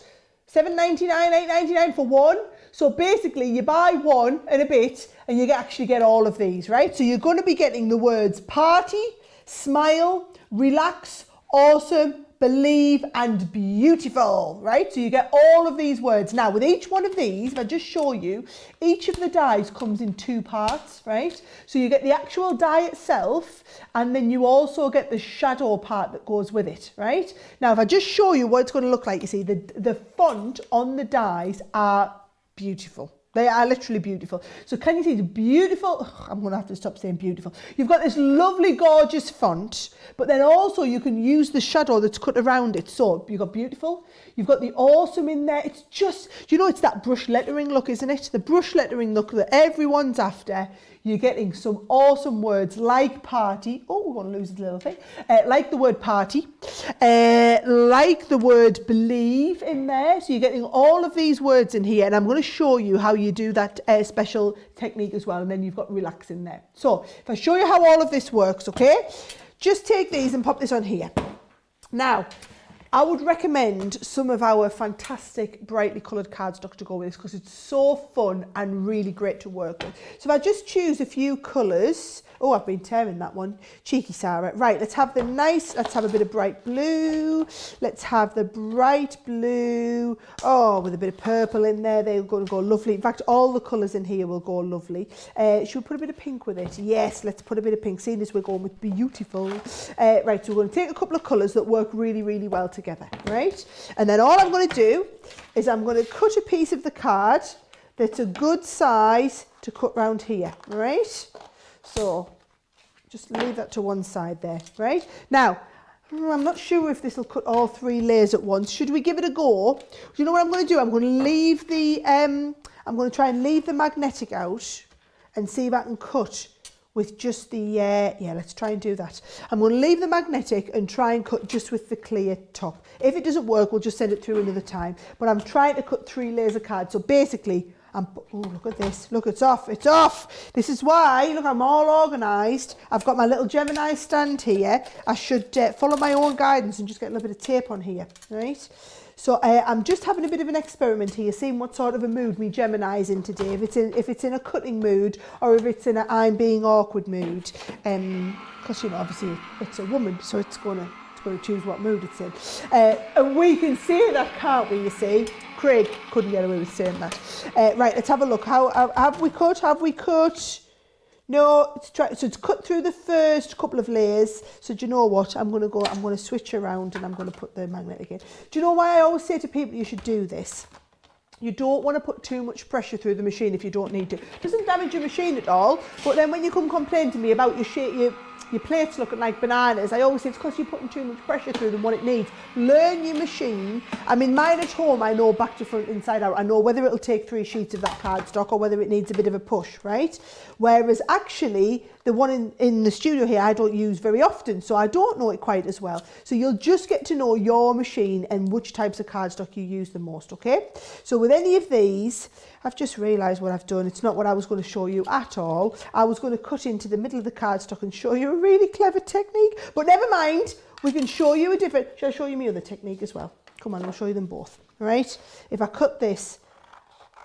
A: $7.99, $8.99 for one? So basically, you buy one and a bit, and you actually get all of these, right? So you're going to be getting the words party, smile, relax, awesome, believe, and beautiful, right? So you get all of these words. Now, with each one of these, if I just show you, each of the dies comes in 2 parts, right? So you get the actual die itself, and then you also get the shadow part that goes with it, right? Now, if I just show you what it's going to look like, you see, the font on the dies are beautiful. They are literally beautiful. So can you see the beautiful, I'm going to have to stop saying beautiful. You've got this lovely, gorgeous font, but then also you can use the shadow that's cut around it. So you've got beautiful, you've got the awesome in there. It's just, you know, it's that brush lettering look, isn't it? The brush lettering look that everyone's after. You're getting some awesome words like party. Oh, we're going to lose a little thing. Like the word party. Like the word believe in there. So you're getting all of these words in here. And I'm going to show you how you do that special technique as well. And then you've got relax in there. So if I show you how all of this works, okay? Just take these and pop this on here. Now, I would recommend some of our fantastic brightly coloured cardstock to go with this because it's so fun and really great to work with. So if I just choose a few colours, oh, I've been tearing that one, cheeky Sarah. Right, let's have let's have a bit of bright blue, let's have the bright blue, oh, with a bit of purple in there, they're going to go lovely. In fact, all the colours in here will go lovely. Should we put a bit of pink with it? Yes, let's put a bit of pink. Seeing as we're going with beautiful. Right, so we're going to take a couple of colours that work really, really well together, right? And then all I'm going to do is I'm going to cut a piece of the card that's a good size to cut round here, right? So just leave that to one side there, right? Now, I'm not sure if this will cut all 3 layers at once. Should we give it a go? Do you know what I'm going to do? I'm going to leave the, I'm going to try and leave the magnetic out and see if I can cut with just the, yeah, let's try and do that. I'm going to leave the magnetic and try and cut just with the clear top. If it doesn't work, we'll just send it through another time. But I'm trying to cut 3 layers of card. So basically, oh, look at this. Look, it's off. It's off. This is why, look, I'm all organised. I've got my little Gemini stand here. I should follow my own guidance and just get a little bit of tape on here, right? So I'm just having a bit of an experiment here, seeing what sort of a mood me Gemini's in today. If it's in a cutting mood or if it's in a I'm being awkward mood. Because, you know, obviously it's a woman, so it's going to choose what mood it's in. And we can say that, can't we, you see? Craig couldn't get away with saying that. Right, let's have a look. Have we cut? No, so it's cut through the first couple of layers. So do you know what? I'm going to switch around and I'm going to put the magnetic in. Do you know why I always say to people you should do this? You don't want to put too much pressure through the machine if you don't need to. It doesn't damage your machine at all, but then when you come complain to me about your plates looking like bananas, I always say it's because you're putting too much pressure through them what it needs. Learn your machine. I mean, mine at home, I know back to front, inside out. I know whether it'll take 3 sheets of that cardstock or whether it needs a bit of a push, right? Whereas actually, the one in the studio here, I don't use very often, so I don't know it quite as well. So you'll just get to know your machine and which types of cardstock you use the most, okay? So with any of these, I've just realised what I've done. It's not what I was going to show you at all. I was going to cut into the middle of the cardstock and show you a really clever technique. But never mind, we can show you a different... Shall I show you my other technique as well? Come on, I'll show you them both. All right? If I cut this,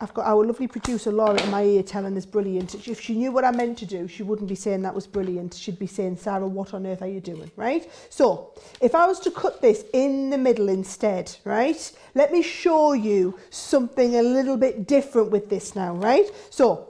A: I've got our lovely producer Laura in my ear telling us brilliant. If she knew what I meant to do, she wouldn't be saying that was brilliant. She'd be saying, Sarah, what on earth are you doing, right? So if I was to cut this in the middle instead, right? Let me show you something a little bit different with this now, right? So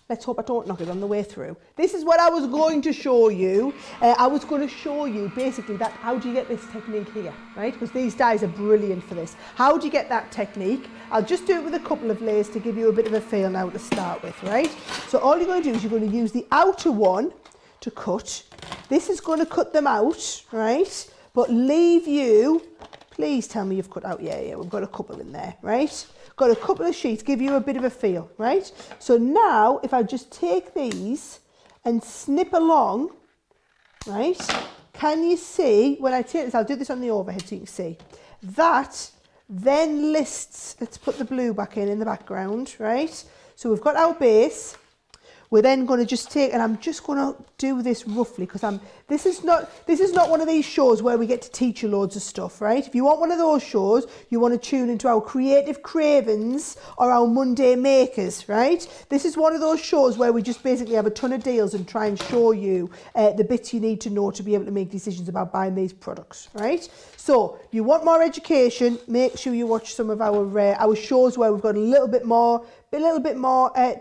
A: let's hope I don't knock it on the way through. This is what I was going to show you. I was going to show you basically that how do you get this technique here, right? Because these dies are brilliant for this. How do you get that technique? I'll just do it with a couple of layers to give you a bit of a feel now to start with, right? So all you're going to do is you're going to use the outer one to cut. This is going to cut them out, right? But leave you, please tell me you've cut out, yeah, we've got a couple in there, right? Got a couple of sheets, give you a bit of a feel, right? So now, if I just take these and snip along, right? Can you see, when I take this, I'll do this on the overhead so you can see. That then lists, let's put the blue back in the background, right? So we've got our base. We're then going to just take, and I'm just going to do this roughly because this is not one of these shows where we get to teach you loads of stuff, right? If you want one of those shows, you want to tune into our Creative Cravens or our Monday Makers, right? This is one of those shows where we just basically have a ton of deals and try and show you the bits you need to know to be able to make decisions about buying these products, right? So if you want more education, make sure you watch some of our shows where we've got a little bit more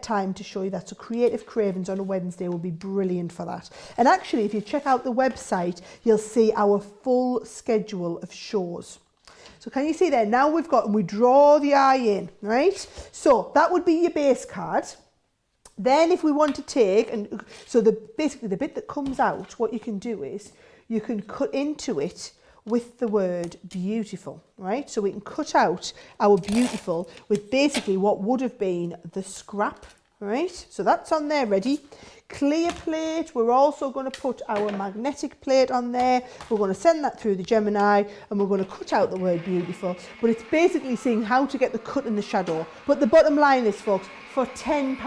A: time to show you that. So Creative Cravens on a Wednesday will be brilliant for that. And actually, if you check out the website, you'll see our full schedule of shows. So can you see there? Now we draw the eye in, right? So that would be your base card. Then if we want to take, and so basically the bit that comes out, what you can do is you can cut into it with the word beautiful, right? So we can cut out our beautiful with basically what would have been the scrap, right? So that's on there ready. Clear plate, we're also going to put our magnetic plate on there. We're going to send that through the Gemini and we're going to cut out the word beautiful. But it's basically seeing how to get the cut and the shadow. But the bottom line is, folks, for £10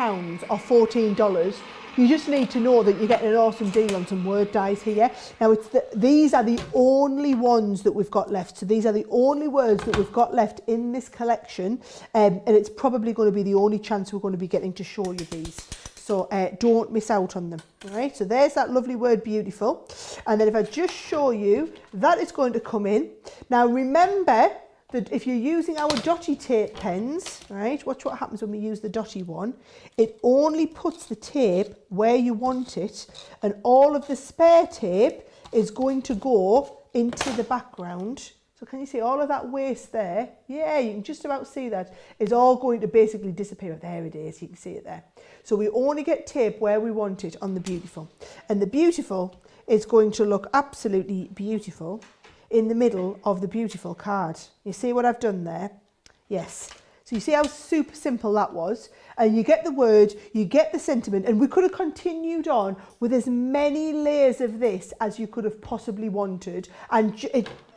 A: or $14, you just need to know that you're getting an awesome deal on some word dies here. Now, these are the only ones that we've got left. So these are the only words that we've got left in this collection. And it's probably going to be the only chance we're going to be getting to show you these. So don't miss out on them. All right, so there's that lovely word beautiful. And then if I just show you, that is going to come in. Now, remember that if you're using our dotty tape pens, right, watch what happens when we use the dotty one. It only puts the tape where you want it, and all of the spare tape is going to go into the background. So can you see all of that waste there? Yeah, you can just about see that. It's all going to basically disappear. There it is, you can see it there. So we only get tape where we want it on the beautiful. And the beautiful is going to look absolutely beautiful in the middle of the beautiful card. You see what I've done there? Yes. So you see how super simple that was? And you get the word, you get the sentiment, and we could have continued on with as many layers of this as you could have possibly wanted. And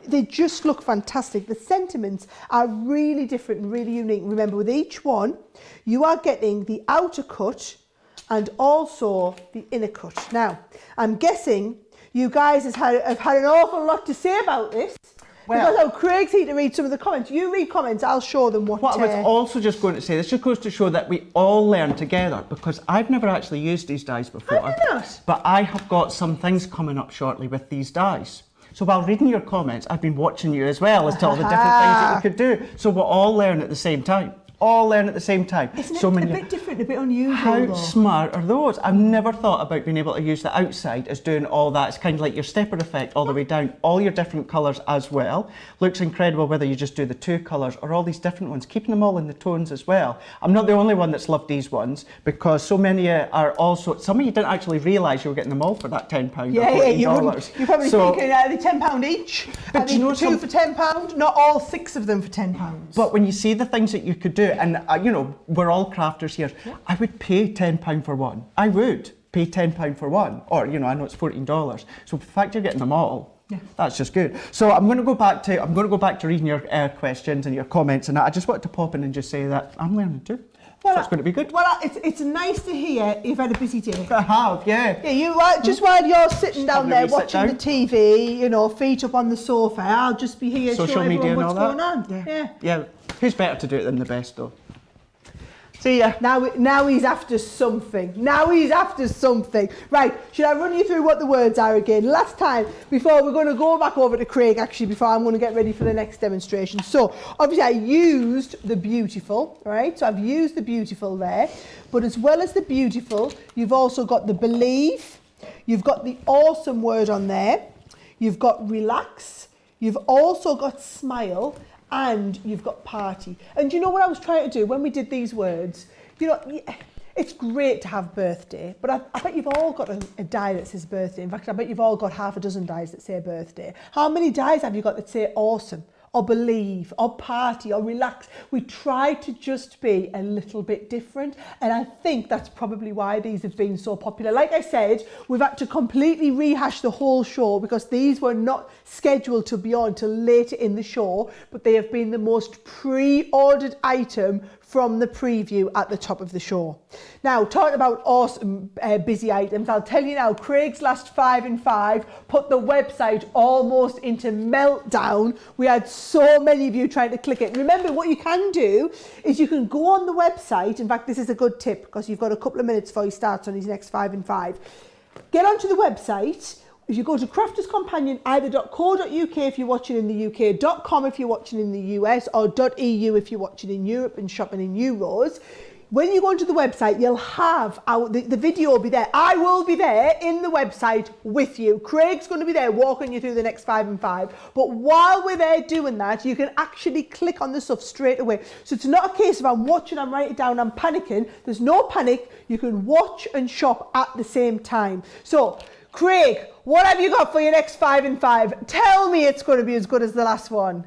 A: they just look fantastic. The sentiments are really different and really unique. Remember, with each one, you are getting the outer cut and also the inner cut. Now, I'm guessing you guys have had an awful lot to say about this. Well, because Craig's here to read some of the comments. You read comments, I'll show them what
B: I was also just going to say, this just goes to show that we all learn together, because I've never actually used these dies before.
A: Have you not?
B: But I have got some things coming up shortly with these dies. So while reading your comments, I've been watching you as well as to all the different things that you could do. So we'll all learn at the same time. All learn at the same time.
A: Isn't it a bit different, a bit unusual?
B: How smart are those? I've never thought about being able to use the outside as doing all that. It's kind of like your stepper effect all the way down, all your different colours as well. Looks incredible whether you just do the two colours or all these different ones, keeping them all in the tones as well. I'm not the only one that's loved these ones, because so many are also, some of you didn't actually realise you were getting them all for that £10 or $14.
A: Yeah, you wouldn't. You're probably thinking, are they £10 each?
B: But you know,
A: two for £10? Not all 6 of them for £10.
B: But when you see the things that you could do, and you know, we're all crafters here. Yeah. I would pay £10 for one. I would pay £10 for one. Or, you know, I know it's $14. So the fact you're getting them all, yeah, that's just good. So I'm going to go back to reading your questions and your comments, and I just wanted to pop in and just say that I'm learning too. Well, so it's going to be good.
A: Well, it's nice to hear you've had a busy day.
B: I have, yeah.
A: Yeah, you just while you're sitting down there watching the TV, you know, feet up on the sofa, I'll just be here showing everyone what's going on.
B: Yeah. Who's better to do it than the best, though? See ya.
A: Now he's after something. Right, should I run you through what the words are again? Last time, before we're going to go back over to Craig, actually, before I'm going to get ready for the next demonstration. So, obviously, I used the beautiful, right? So I've used the beautiful there. But as well as the beautiful, you've also got the believe. You've got the awesome word on there. You've got relax. You've also got smile. And you've got party. And you know what I was trying to do when we did these words? You know, it's great to have birthday, but I bet you've all got a die that says birthday. In fact, I bet you've all got half a dozen dies that say birthday. How many dies have you got that say awesome, or believe, or party, or relax? We try to just be a little bit different, and I think that's probably why these have been so popular. Like I said, we've had to completely rehash the whole show because these were not scheduled to be on till later in the show, but they have been the most pre-ordered item from the preview at the top of the show. Now, talking about awesome busy items, I'll tell you now, Craig's last 5 in 5 put the website almost into meltdown. We had so many of you trying to click it. Remember, what you can do is you can go on the website. In fact, this is a good tip because you've got a couple of minutes before he starts on his next 5 in 5. Get onto the website. If you go to Crafters Companion, either .co.uk if you're watching in the UK, .com if you're watching in the US, or .eu if you're watching in Europe and shopping in euros. When you go onto the website, you'll have the video will be there. I will be there in the website with you. Craig's going to be there walking you through the next 5 in 5. But while we're there doing that, you can actually click on the stuff straight away. So it's not a case of I'm watching, I'm writing it down, I'm panicking. There's no panic. You can watch and shop at the same time. So, Craig, what have you got for your next 5 in 5? Tell me it's going to be as good as the last one.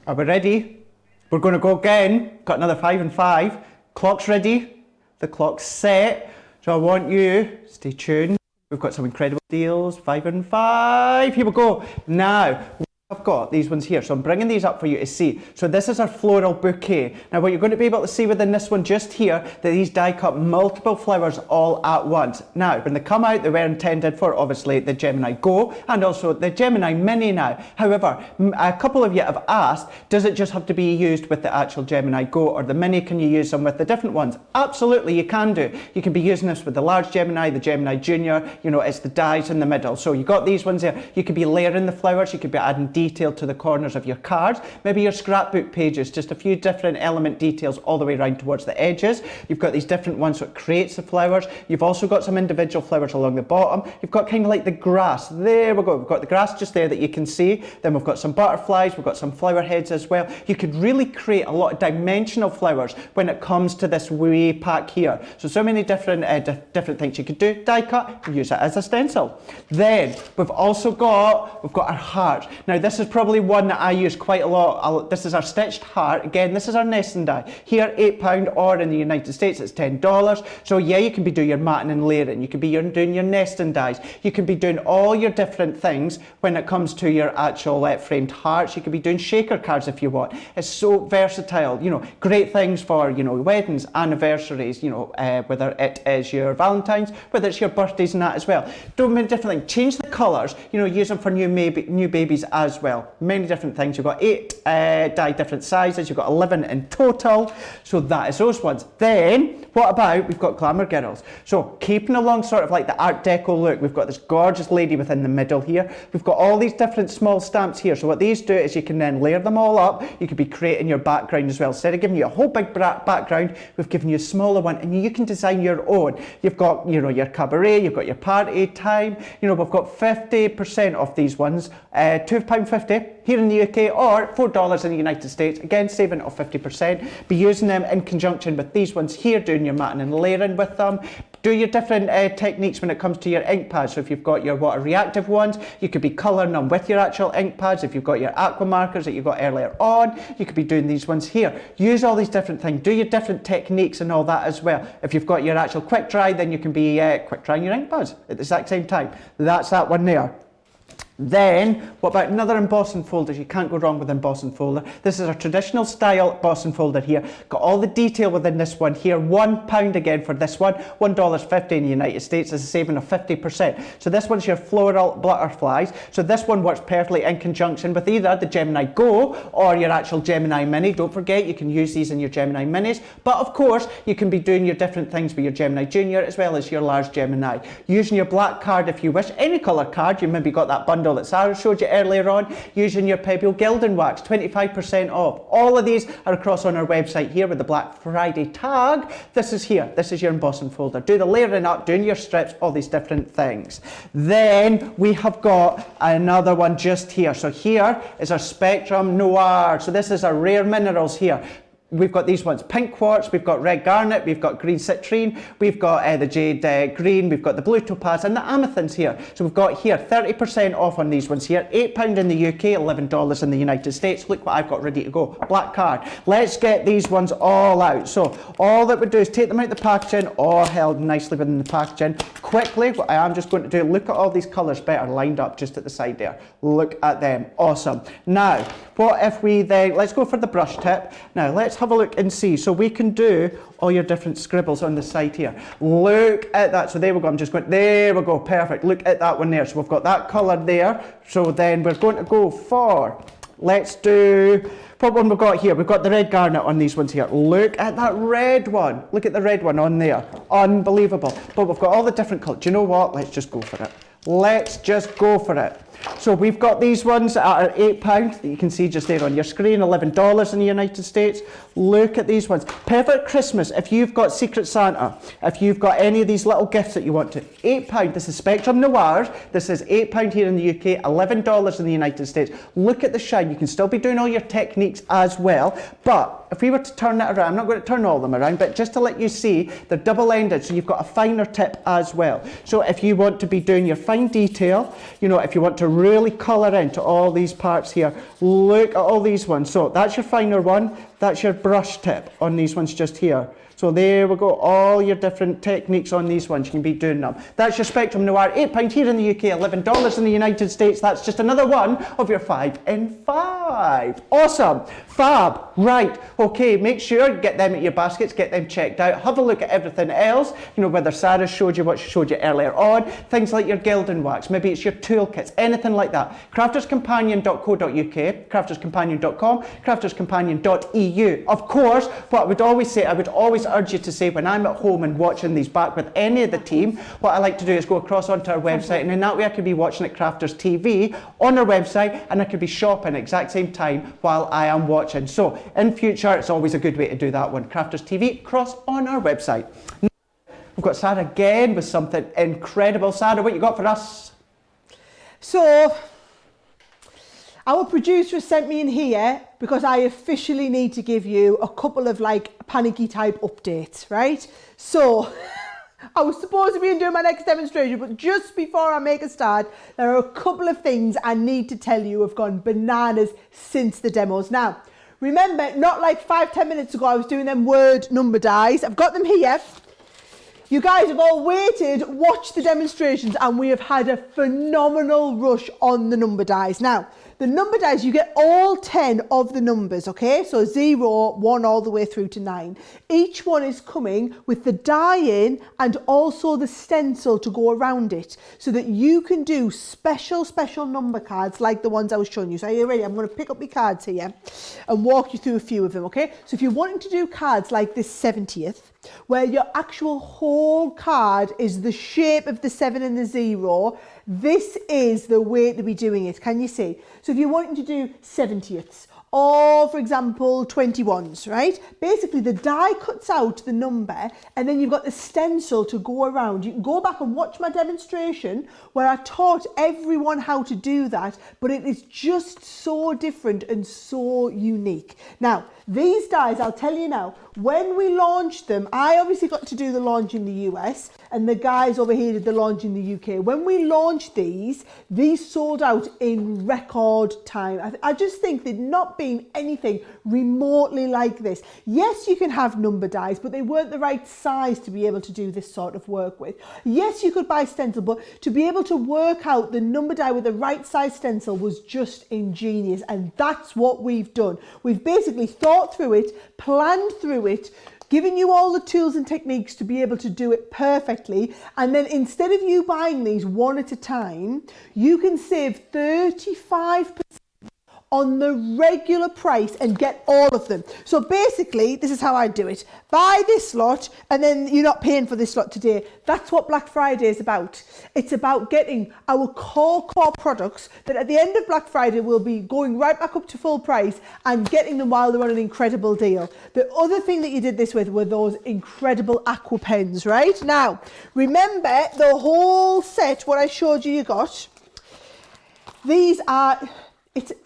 B: Are we ready? We're going to go again. Got another 5 in 5. Clock's ready. The clock's set. So I want you, stay tuned. We've got some incredible deals. 5 in 5. Here we go. Now, I've got these ones here, so I'm bringing these up for you to see. So this is our floral bouquet. Now what you're going to be able to see within this one just here, that these die cut multiple flowers all at once. Now when they come out, they were intended for obviously the Gemini Go and also the Gemini Mini now. However, a couple of you have asked, does it just have to be used with the actual Gemini Go or the Mini? Can you use them with the different ones? Absolutely, you can do. You can be using this with the large Gemini, the Gemini Junior, you know, it's the dies in the middle. So you got these ones there. You could be layering the flowers, you could be adding detail to the corners of your cards, maybe your scrapbook pages, just a few different element details all the way around towards the edges. You've got these different ones that creates the flowers. You've also got some individual flowers along the bottom. You've got kind of like the grass. There we go. We've got the grass just there that you can see. Then we've got some butterflies. We've got some flower heads as well. You could really create a lot of dimensional flowers when it comes to this wee pack here. So many different different things you could do. Die cut, use it as a stencil. Then we've also got our heart. Now this is probably one that I use quite a lot. This is our stitched heart. Again, this is our nesting die. Here, £8, or in the United States, it's $10. So yeah, you can be doing your matting and layering. You can be doing your nesting dies. You can be doing all your different things when it comes to your actual framed hearts. You can be doing shaker cards if you want. It's so versatile. You know, great things for, you know, weddings, anniversaries, you know, whether it is your Valentine's, whether it's your birthdays and that as well. Do many different things. Change the colours, you know, use them for new babies as well. Many different things. You've got 8 die different sizes. You've got 11 in total. So that is those ones. Then what about, we've got Glamour Girls. So keeping along sort of like the Art Deco look, we've got this gorgeous lady within the middle here. We've got all these different small stamps here. So what these do is you can then layer them all up. You could be creating your background as well. Instead of giving you a whole big background, we've given you a smaller one, and you can design your own. You've got, you know, your cabaret, you've got your party time. You know, we've got 50% off these ones, £2.50 here in the UK, or $4 in the United States. Again, saving of 50%. Be using them in conjunction with these ones here, doing your matting and layering with them. Do your different techniques when it comes to your ink pads. So if you've got your water reactive ones, you could be colouring them with your actual ink pads. If you've got your Aqua markers that you got earlier on, you could be doing these ones here. Use all these different things. Do your different techniques and all that as well. If you've got your actual quick dry, then you can be quick drying your ink pads at the exact same time. That's that one there. Then, what about another embossing folders? You can't go wrong with embossing folder. This is a traditional style embossing folder here. Got all the detail within this one here. £1 again for this one. $1.50 in the United States is a saving of 50%. So this one's your floral butterflies. So this one works perfectly in conjunction with either the Gemini Go or your actual Gemini Mini. Don't forget, you can use these in your Gemini Minis. But of course, you can be doing your different things with your Gemini Junior as well as your large Gemini. Using your black card if you wish. Any colour card, you maybe got that bundle that Sara showed you earlier on, using your Pebble Gilding wax, 25% off. All of these are across on our website here with the Black Friday tag. This is here, this is your embossing folder. Do the layering up, doing your strips, all these different things. Then we have got another one just here. So here is our Spectrum Noir. So this is our rare minerals here. We've got these ones, pink quartz, we've got red garnet, we've got green citrine, we've got the jade green, we've got the blue topaz and the amethyst here. So we've got here 30% off on these ones here, £8 in the UK, $11 in the United States. Look what I've got ready to go, black card. Let's get these ones all out. So all that we do is take them out the packaging, all held nicely within the packaging. Quickly, what I am just going to do, look at all these colours better lined up just at the side there. Look at them, awesome. Now, what if we then, let's go for the brush tip. Now let's have a look and see. So we can do all your different scribbles on the side here. Look at that. So there we go. I'm just going, there we go. Perfect. Look at that one there. So we've got that colour there. So then we're going to go for, let's do, what one we've got here? We've got the red garnet on these ones here. Look at that red one. Look at the red one on there. Unbelievable. But we've got all the different colours. Do you know what? Let's just go for it. Let's just go for it. So we've got these ones that are £8 that you can see just there on your screen, $11 in the United States. Look at these ones. Perfect Christmas if you've got Secret Santa, if you've got any of these little gifts that you want to. £8. This is Spectrum Noirs. This is £8 here in the UK, $11 in the United States. Look at the shine. You can still be doing all your techniques as well. But if we were to turn that around, I'm not going to turn all of them around, but just to let you see, they're double-ended, so you've got a finer tip as well. So if you want to be doing your fine detail, you know, if you want to really colour into all these parts here, look at all these ones. So that's your finer one, that's your brush tip on these ones just here. So there we go, all your different techniques on these ones, you can be doing them. That's your Spectrum Noir, £8 here in the UK, $11 in the United States. That's just another one of your 5 in 5. Awesome, fab, right, okay, make sure, get them at your baskets, get them checked out, have a look at everything else, you know, whether Sarah showed you what she showed you earlier on, things like your Gilding wax, maybe it's your toolkits, anything like that. crafterscompanion.co.uk, crafterscompanion.com, crafterscompanion.eu. Of course, what I would always say, I would always urge you to say when I'm at home and watching these back with any of the team, what I like to do is go across onto our website, and in that way I could be watching at Crafters TV on our website, and I could be shopping at exact same time while I am watching. So in future, it's always a good way to do that one. Crafters TV across on our website. We've got Sarah again with something incredible. Sarah, what you got for us?
A: So, our producer sent me in here because I officially need to give you a couple of like panicky type updates, right? So, I was supposed to be doing my next demonstration, but just before I make a start, there are a couple of things I need to tell you have gone bananas since the demos. Now, remember, not like 5-10 minutes ago, I was doing them word number dies. I've got them here. You guys have all waited, watched the demonstrations, and we have had a phenomenal rush on the number dies. Now, the number dies, you get all 10 of the numbers, okay? So 0, 1, all the way through to 9. Each one is coming with the die in and also the stencil to go around it so that you can do special number cards like the ones I was showing you. So are you ready? I'm going to pick up my cards here and walk you through a few of them, okay? So if you're wanting to do cards like this 70th, where your actual whole card is the shape of the 7 and the 0, this is the way to be doing it. Can you see? So if you're wanting to do 70ths, or for example 21s, right? Basically the die cuts out the number and then you've got the stencil to go around. You can go back and watch my demonstration where I taught everyone how to do that, but it is just so different and so unique. Now, these dies, I'll tell you now, when we launched them, I obviously got to do the launch in the US and the guys over here did the launch in the UK. When we launched these sold out in record time. I just think there'd not been anything remotely like this. Yes, you can have number dies, but they weren't the right size to be able to do this sort of work with. Yes, you could buy stencil, but to be able to work out the number die with the right size stencil was just ingenious, and that's what we've done. We've basically thought through it, planned through it, giving you all the tools and techniques to be able to do it perfectly, and then instead of you buying these one at a time, you can save 35% on the regular price and get all of them. So basically, this is how I do it. Buy this lot and then you're not paying for this lot today. That's what Black Friday is about. It's about getting our core products that at the end of Black Friday will be going right back up to full price and getting them while they're on an incredible deal. The other thing that you did this with were those incredible Aqua pens, right? Now, remember the whole set, what I showed you got. These are...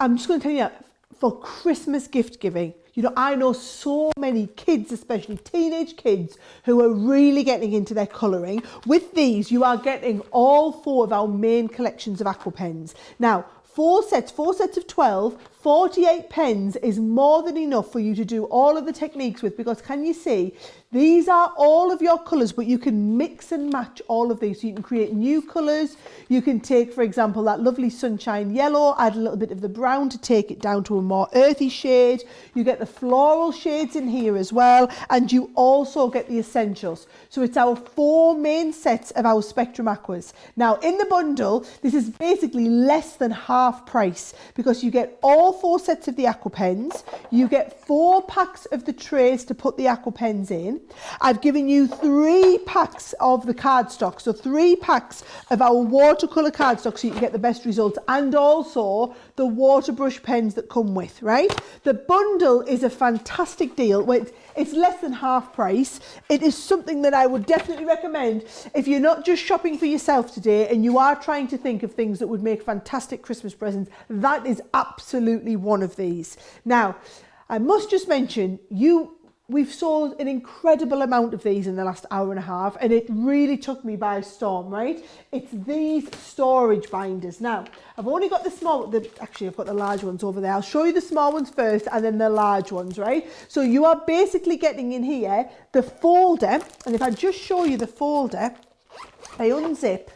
A: I'm just going to tell you, for Christmas gift giving, you know, I know so many kids, especially teenage kids, who are really getting into their colouring. With these, you are getting all 4 of our main collections of Aqua pens. Now, 4 sets of 12, 48 pens is more than enough for you to do all of the techniques with, because can you see, these are all of your colours, but you can mix and match all of these. So you can create new colours. You can take, for example, that lovely sunshine yellow, add a little bit of the brown to take it down to a more earthy shade. You get the floral shades in here as well, and you also get the essentials. So it's our 4 main sets of our Spectrum Aquas. Now, in the bundle, this is basically less than half price because you get all 4 sets of the Aqua pens. You get 4 packs of the trays to put the Aqua pens in. I've given you 3 packs of the cardstock, so 3 packs of our watercolour cardstock so you can get the best results, and also the water brush pens that come with, right? The bundle is a fantastic deal. It's less than half price. It is something that I would definitely recommend if you're not just shopping for yourself today and you are trying to think of things that would make fantastic Christmas presents. That is absolutely one of these. Now, I must just mention, we've sold an incredible amount of these in the last hour and a half, and it really took me by storm, right? It's these storage binders. Now, I've only got actually I've got the large ones over there. I'll show you the small ones first and then the large ones, right? So you are basically getting in here the folder, and if I just show you the folder, they unzip,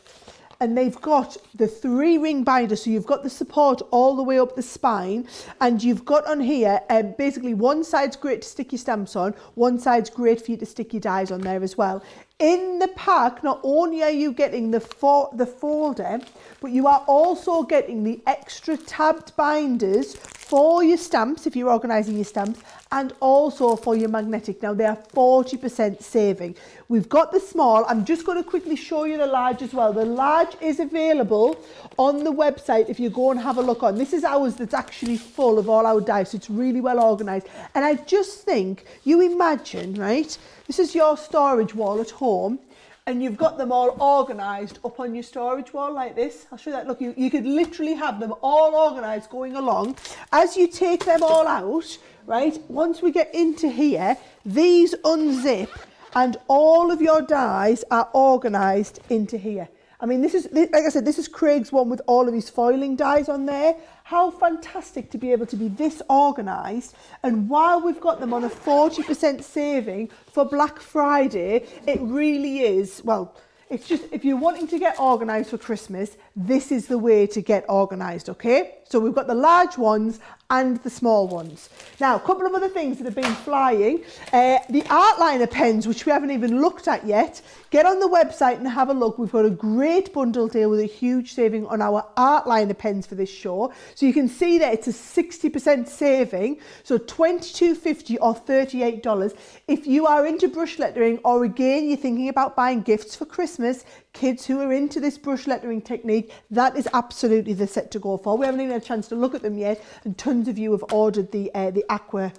A: and they've got the 3-ring binder, so you've got the support all the way up the spine, and you've got on here basically one side's great to stick your stamps on, one side's great for you to stick your dies on there as well. In the pack, not only are you getting the folder, but you are also getting the extra tabbed binders for your stamps if you're organising your stamps, and also for your magnetic. Now they are 40% saving. We've got the small. I'm just going to quickly show you the large as well. The large is available on the website if you go and have a look on. This is ours that's actually full of all our dies, so it's really well organised. And I just think, you imagine, right, this is your storage wall at home, and you've got them all organised up on your storage wall like this. I'll show you that. Look, you could literally have them all organised going along. As you take them all out, right, once we get into here, these unzip and all of your dies are organised into here. I mean, this is, like I said, this is Craig's one with all of his foiling dies on there. How fantastic to be able to be this organised. And while we've got them on a 40% saving for Black Friday, it really is, well, it's just, if you're wanting to get organised for Christmas, this is the way to get organised, okay? So we've got the large ones and the small ones. Now, a couple of other things that have been flying. The art liner pens, which we haven't even looked at yet. Get on the website and have a look. We've got a great bundle deal with a huge saving on our art liner pens for this show. So you can see that it's a 60% saving. So $22.50 or $38. If you are into brush lettering, or again, you're thinking about buying gifts for Christmas, kids who are into this brush lettering technique, that is absolutely the set to go for. We haven't even had a chance to look at them yet, and tons of you have ordered the Aqua,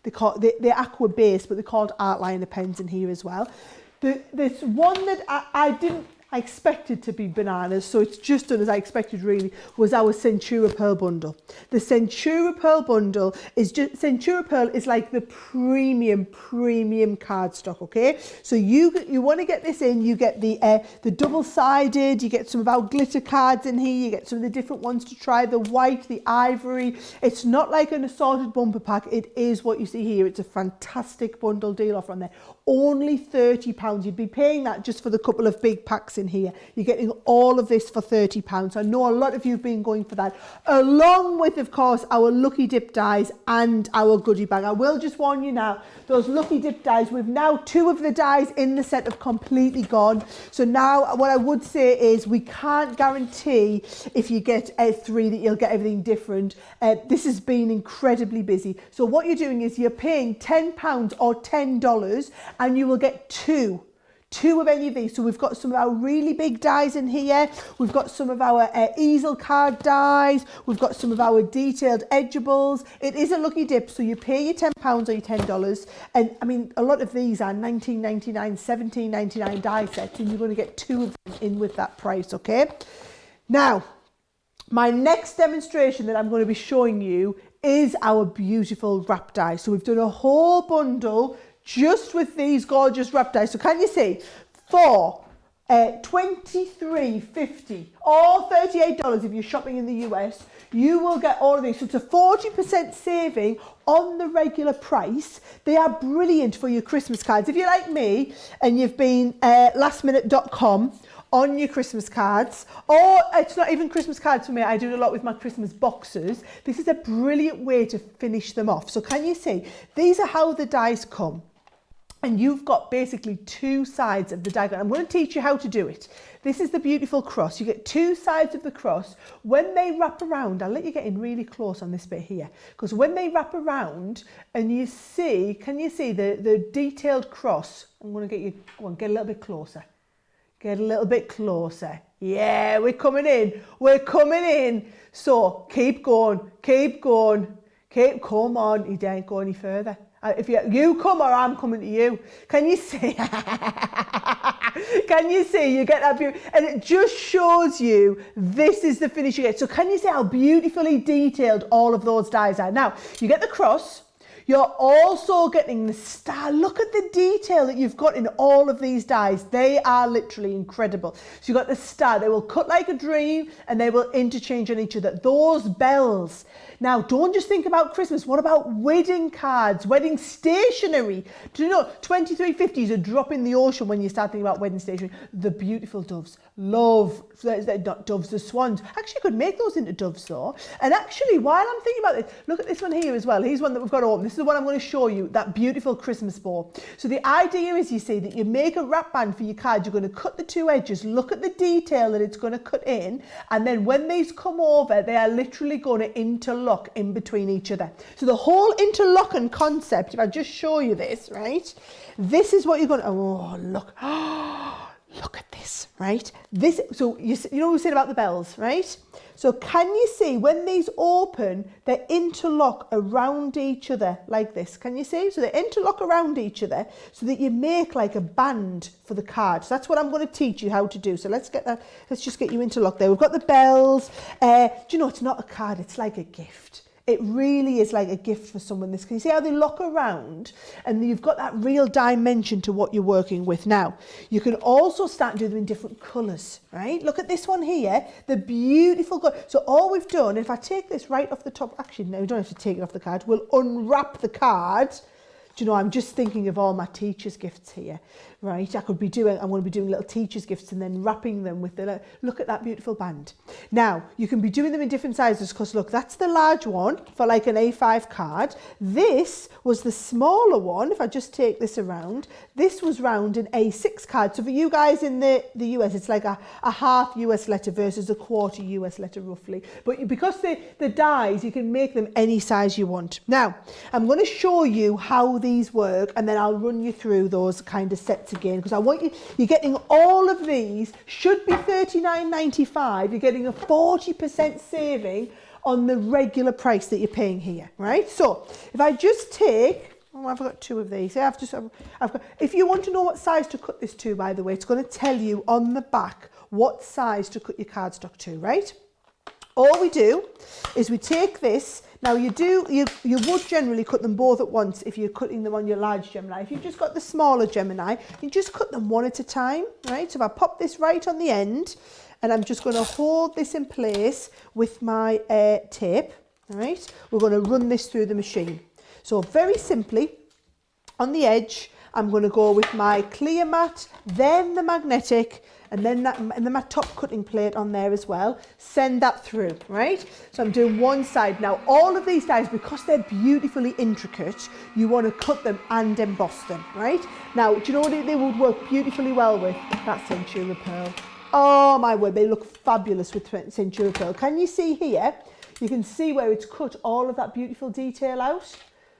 A: the Aqua base, but they're called art liner pens in here as well. This one that I expected to be bananas, so it's just done as I expected really, was our Centura Pearl bundle. The Centura Pearl bundle is just, Centura Pearl is like the premium cardstock, okay? So you want to get this in, you get the double-sided, you get some of our glitter cards in here, you get some of the different ones to try, the white, the ivory. It's not like an assorted bumper pack, it is what you see here. It's a fantastic bundle deal offer on there. Only £30. You'd be paying that just for the couple of big packs in here. You're getting all of this for £30. I know a lot of you have been going for that, along with, of course, our Lucky Dip dies and our goodie bag. I will just warn you now, those Lucky Dip dies, we've now 2 of the dies in the set have completely gone. So now what I would say is we can't guarantee if you get 3 that you'll get everything different. This has been incredibly busy. So what you're doing is you're paying £10 or $10 and you will get 2 of any of these. So we've got some of our really big dies in here. We've got some of our easel card dies. We've got some of our detailed edgeables. It is a Lucky Dip, so you pay your £10 or your $10. And I mean, a lot of these are $19.99, $17.99 die sets, and you're going to get 2 of them in with that price, okay? Now, my next demonstration that I'm going to be showing you is our beautiful wrap dies. So we've done a whole bundle just with these gorgeous wrap dies. So can you see, for $23.50 or $38 if you're shopping in the US, you will get all of these. So it's a 40% saving on the regular price. They are brilliant for your Christmas cards. If you're like me and you've been lastminute.com on your Christmas cards, or it's not even Christmas cards for me, I do it a lot with my Christmas boxes. This is a brilliant way to finish them off. So can you see, these are how the dies come. And you've got basically 2 sides of the diagram. I'm going to teach you how to do it. This is the beautiful cross. You get 2 sides of the cross. When they wrap around, I'll let you get in really close on this bit here, because when they wrap around and you see, can you see the detailed cross? I'm going to get you, go on, get a little bit closer. Get a little bit closer. Yeah, we're coming in. We're coming in. So keep going, come on. You don't go any further. If you come or I'm coming to you. Can you see? Can you see? You get that beauty, and it just shows you this is the finish you get. So can you see how beautifully detailed all of those dies are? Now, you get the cross, You're also getting the star. Look at the detail that you've got in all of these dies. They are literally incredible. So you've got the star. They will cut like a dream and they will interchange on each other. Those bells. Now, don't just think about Christmas. What about wedding cards, wedding stationery? Do you know 2350 is a drop in the ocean when you start thinking about wedding stationery? The beautiful doves. Love, not doves, the swans. Actually, you could make those into doves though. And actually, while I'm thinking about this, look at this one here as well. Here's one that we've got open. This is the one I'm going to show you, that beautiful Christmas bow. So the idea is, you see, that you make a wrap band for your card. You're going to cut the two edges. Look at the detail that it's going to cut in. And then when these come over, they are literally going to interlock in between each other. So the whole interlocking concept, if I just show you this, right? This is what you're going to, oh, look. Look at this, right? This, so you know what we said about the bells, right? So can you see when these open, they interlock around each other like this? Can you see? So they interlock around each other so that you make like a band for the card. So that's what I'm going to teach you how to do. So let's get that. Let's just get you interlocked there. We've got the bells. Do you know, it's not a card. It's like a gift. It really is like a gift for someone. This, can you see how they lock around? And you've got that real dimension to what you're working with. Now, you can also start doing them in different colours, right? Look at this one here, the beautiful colour. So all we've done, if I take this right off the top, actually, no, you don't have to take it off the card. We'll unwrap the card. Do you know, I'm just thinking of all my teachers' gifts here, right? I'm going to be doing little teachers' gifts and then wrapping them with the, look at that beautiful band. Now, you can be doing them in different sizes because look, that's the large one for like an A5 card. This was the smaller one. If I just take this around, this was round an A6 card. So for you guys in the US, it's like a half US letter versus a quarter US letter roughly. But because the dies, you can make them any size you want. Now, I'm going to show you how these work and then I'll run you through those kind of sets again because I want you're getting all of these, should be $39.95. You're getting a 40% saving on the regular price that you're paying here, right? So if I just take, oh, I've got two of these. I've got, if you want to know what size to cut this to, by the way, it's going to tell you on the back what size to cut your cardstock to, right? All we do is we take this. Now you would generally cut them both at once if you're cutting them on your large Gemini. If you've just got the smaller Gemini, you just cut them one at a time, right? So if I pop this right on the end, and I'm just going to hold this in place with my tape, all right? We're going to run this through the machine. So very simply, on the edge, I'm going to go with my clear mat, then the magnetic, and then my top cutting plate on there as well. Send that through, right? So I'm doing one side. Now, all of these dies, because they're beautifully intricate, you want to cut them and emboss them, right? Now, do you know what they would work beautifully well with? That Centura Pearl. Oh my word, they look fabulous with Centura Pearl. Can you see here? You can see where it's cut all of that beautiful detail out.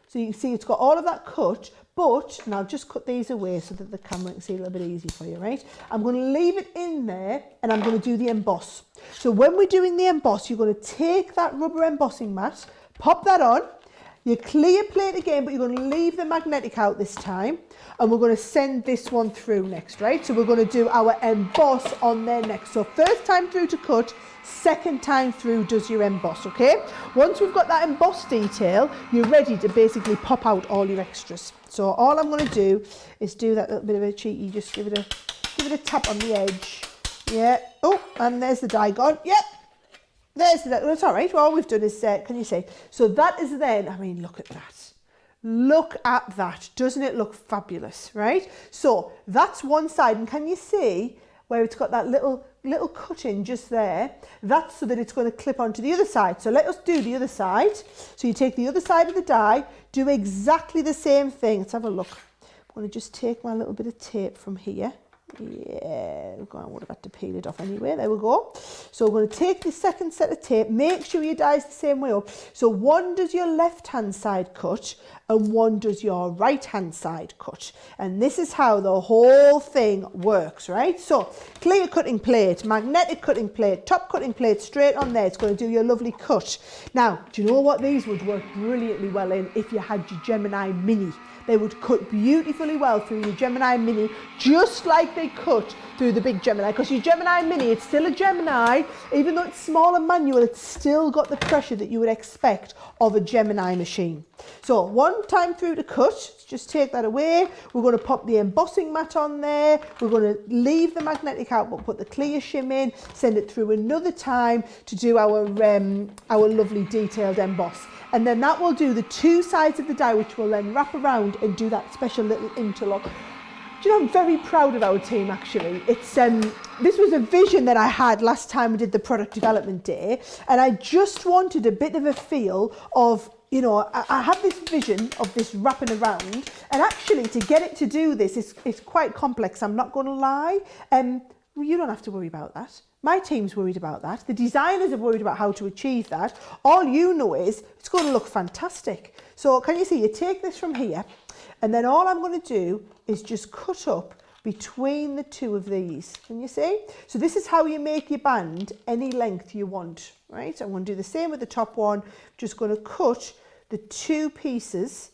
A: So you can see it's got all of that cut, but, and I'll just cut these away so that the camera can see a little bit easy for you, right? I'm going to leave it in there and I'm going to do the emboss. So when we're doing the emboss, you're going to take that rubber embossing mat, pop that on, your clear plate again, but you're going to leave the magnetic out this time, and we're going to send this one through next, right? So we're going to do our emboss on there next. So first time through to cut, second time through does your emboss, okay? Once we've got that emboss detail, you're ready to basically pop out all your extras. So all I'm going to do is do that little bit of a cheeky, just give it a tap on the edge. Yeah. Oh, and there's the die gone. Yep. There's the, that's all right. All we've done is, can you see? So that is then, I mean, look at that. Look at that. Doesn't it look fabulous, right? So that's one side. And can you see where it's got that little cutting just there? That's so that it's going to clip onto the other side. So let us do the other side. So you take the other side of the die, do exactly the same thing. Let's have a look. I'm going to just take my little bit of tape from here. Yeah, I would have had to peel it off anyway. There we go. So we're going to take the second set of tape. Make sure your die is the same way up. So one does your left hand side cut and one does your right hand side cut. And this is how the whole thing works, right? So clear cutting plate, magnetic cutting plate, top cutting plate straight on there. It's going to do your lovely cut. Now, do you know what these would work brilliantly well in if you had your Gemini Mini? they would cut beautifully well through your Gemini Mini, just like they cut through the big Gemini, because your Gemini Mini, it's still a Gemini, even though it's small and manual, it's still got the pressure that you would expect of a Gemini machine. So one time through to cut, just take that away. We're going to pop the embossing mat on there. We're going to leave the magnetic out, but put the clear shim in, send it through another time to do our lovely detailed emboss. And then that will do the two sides of the die, which will then wrap around and do that special little interlock. Do you know, I'm very proud of our team actually. It's this was a vision that I had last time we did the product development day, and I just wanted a bit of a feel of, you know, I have this vision of this wrapping around, and actually to get it to do this is quite complex, I'm not going to lie. Well, you don't have to worry about that. My team's worried about that. The designers are worried about how to achieve that. All you know is it's going to look fantastic. So can you see, you take this from here, and then all I'm going to do is just cut up between the two of these. Can you see? So this is how you make your band any length you want, right? I'm going to do the same with the top one. Just going to cut the two pieces,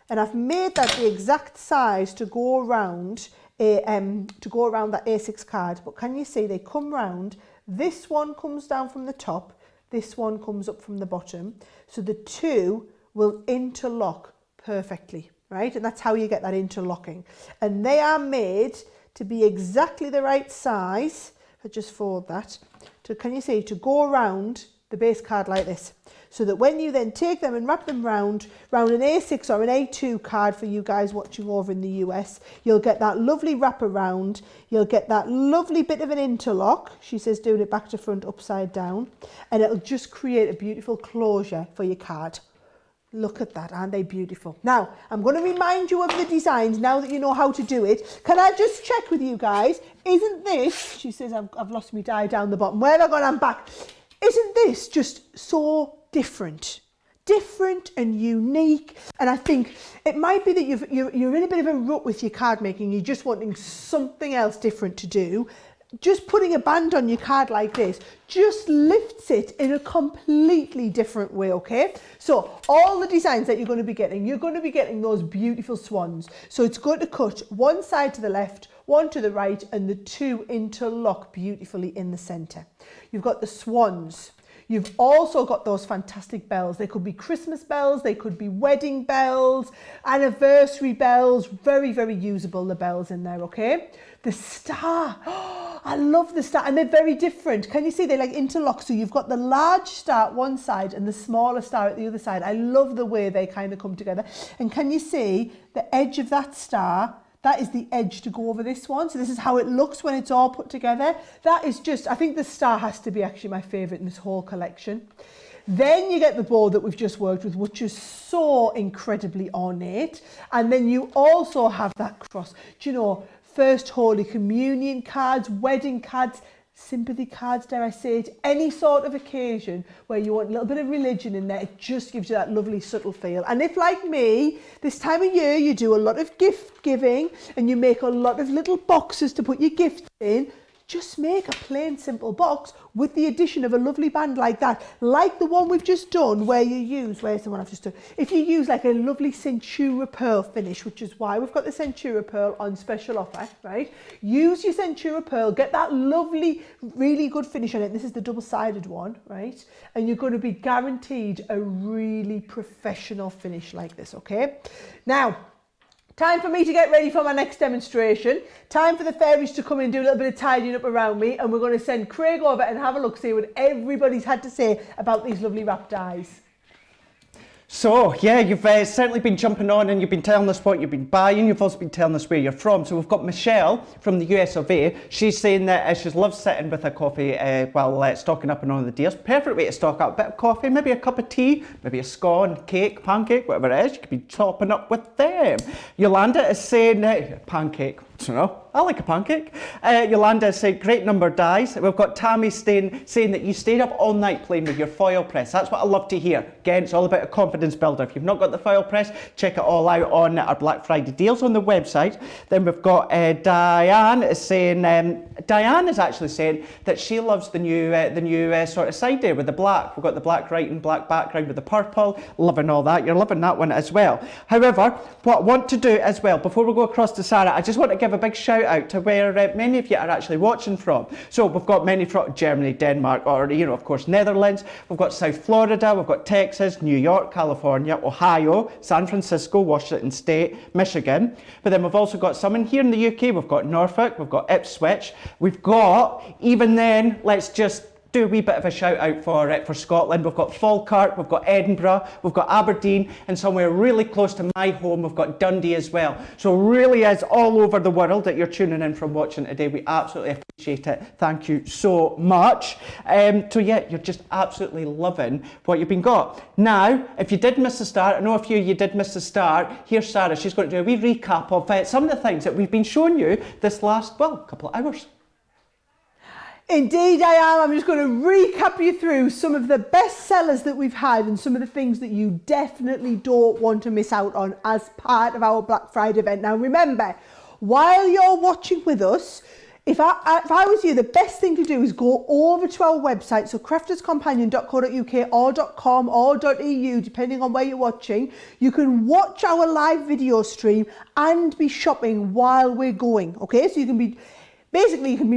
A: and I've made that the exact size to go around that A6 card. But can you see they come round? This one comes down from the top, this one comes up from the bottom, so the two will interlock perfectly, right? And that's how you get that interlocking. And they are made to be exactly the right size. If I just fold that, can you see, to go around the base card like this, so that when you then take them and wrap them round an A6 or an A2 card for you guys watching over in the US, you'll get that lovely wrap around, you'll get that lovely bit of an interlock, she says doing it back to front upside down, and it'll just create a beautiful closure for your card. Look at that, aren't they beautiful? Now, I'm going to remind you of the designs now that you know how to do it. Can I just check with you guys? Isn't this, she says, I've lost my die down the bottom. Where have I gone? I'm back. Isn't this just so different and unique? And I think it might be that you're in a bit of a rut with your card making. You're just wanting something else different to do. Just putting a band on your card like this just lifts it in a completely different way, okay? So all the designs that you're going to be getting those beautiful swans. So it's going to cut one side to the left, one to the right, and the two interlock beautifully in the center. You've got the swans. You've also got those fantastic bells. They could be Christmas bells, they could be wedding bells, anniversary bells, very, very usable, the bells in there, okay? The star, oh, I love the star, and they're very different. Can you see they like interlock? So you've got the large star at one side and the smaller star at the other side. I love the way they kind of come together. And can you see the edge of that star? That is the edge to go over this one. So this is how it looks when it's all put together. That is just, I think the star has to be actually my favourite in this whole collection. Then you get the bow that we've just worked with, which is so incredibly ornate. And then you also have that cross. Do you know, First Holy Communion cards, wedding cards, sympathy cards, dare I say it, any sort of occasion where you want a little bit of religion in there, it just gives you that lovely subtle feel. And if, like me, this time of year you do a lot of gift giving and you make a lot of little boxes to put your gifts in, just make a plain simple box with the addition of a lovely band like that, like the one we've just done where you use, where's the one I've just done? If you use like a lovely Centura pearl finish, which is why we've got the Centura pearl on special offer, right? Use your Centura pearl, get that lovely, really good finish on it. This is the double-sided one, right? And you're going to be guaranteed a really professional finish like this, okay? Now, time for me to get ready for my next demonstration. Time for the fairies to come in and do a little bit of tidying up around me, and we're going to send Craig over and have a look, see what everybody's had to say about these lovely wrap dies.
B: So, yeah, you've certainly been jumping on and you've been telling us what you've been buying. You've also been telling us where you're from. So we've got Michelle from the US of A. She's saying that she loves sitting with a coffee while stocking up on all the deals. Perfect way to stock up. A bit of coffee, maybe a cup of tea, maybe a scone, cake, pancake, whatever it is. You could be topping up with them. Yolanda is saying pancake. You know, I like a pancake. Yolanda said, great number dies. We've got Tammy saying that you stayed up all night playing with your foil press. That's what I love to hear. Again, it's all about a confidence builder. If you've not got the foil press, check it all out on our Black Friday deals on the website. Then we've got Diane is saying, Diane is actually saying that she loves the new sort of side there with the black. We've got the black writing, black background with the purple. Loving all that. You're loving that one as well. However, what I want to do as well, before we go across to Sarah, I just want to give a big shout out to where many of you are actually watching from. So we've got many from Germany, Denmark, or of course Netherlands. We've got South Florida, we've got Texas, New York, California, Ohio, San Francisco, Washington State, Michigan. But then we've also got some in here in the UK. We've got Norfolk, we've got Ipswich. We've got, even then, let's just do a wee bit of a shout out for Scotland. We've got Falkirk, we've got Edinburgh, we've got Aberdeen, and somewhere really close to my home, we've got Dundee as well. So really is all over the world that you're tuning in from watching today. We absolutely appreciate it. Thank you so much. So yeah, you're just absolutely loving what you've been got. Now, if you did miss the start, I know a few of you did miss the start, here's Sarah. She's going to do a wee recap of some of the things that we've been showing you this last, couple of hours.
A: Indeed I am. I'm just going to recap you through some of the best sellers that we've had and some of the things that you definitely don't want to miss out on as part of our Black Friday event. Now remember, while you're watching with us, if I was you, the best thing to do is go over to our website, so crafterscompanion.co.uk or .com or .eu, depending on where you're watching. You can watch our live video stream and be shopping while we're going, okay? So you can be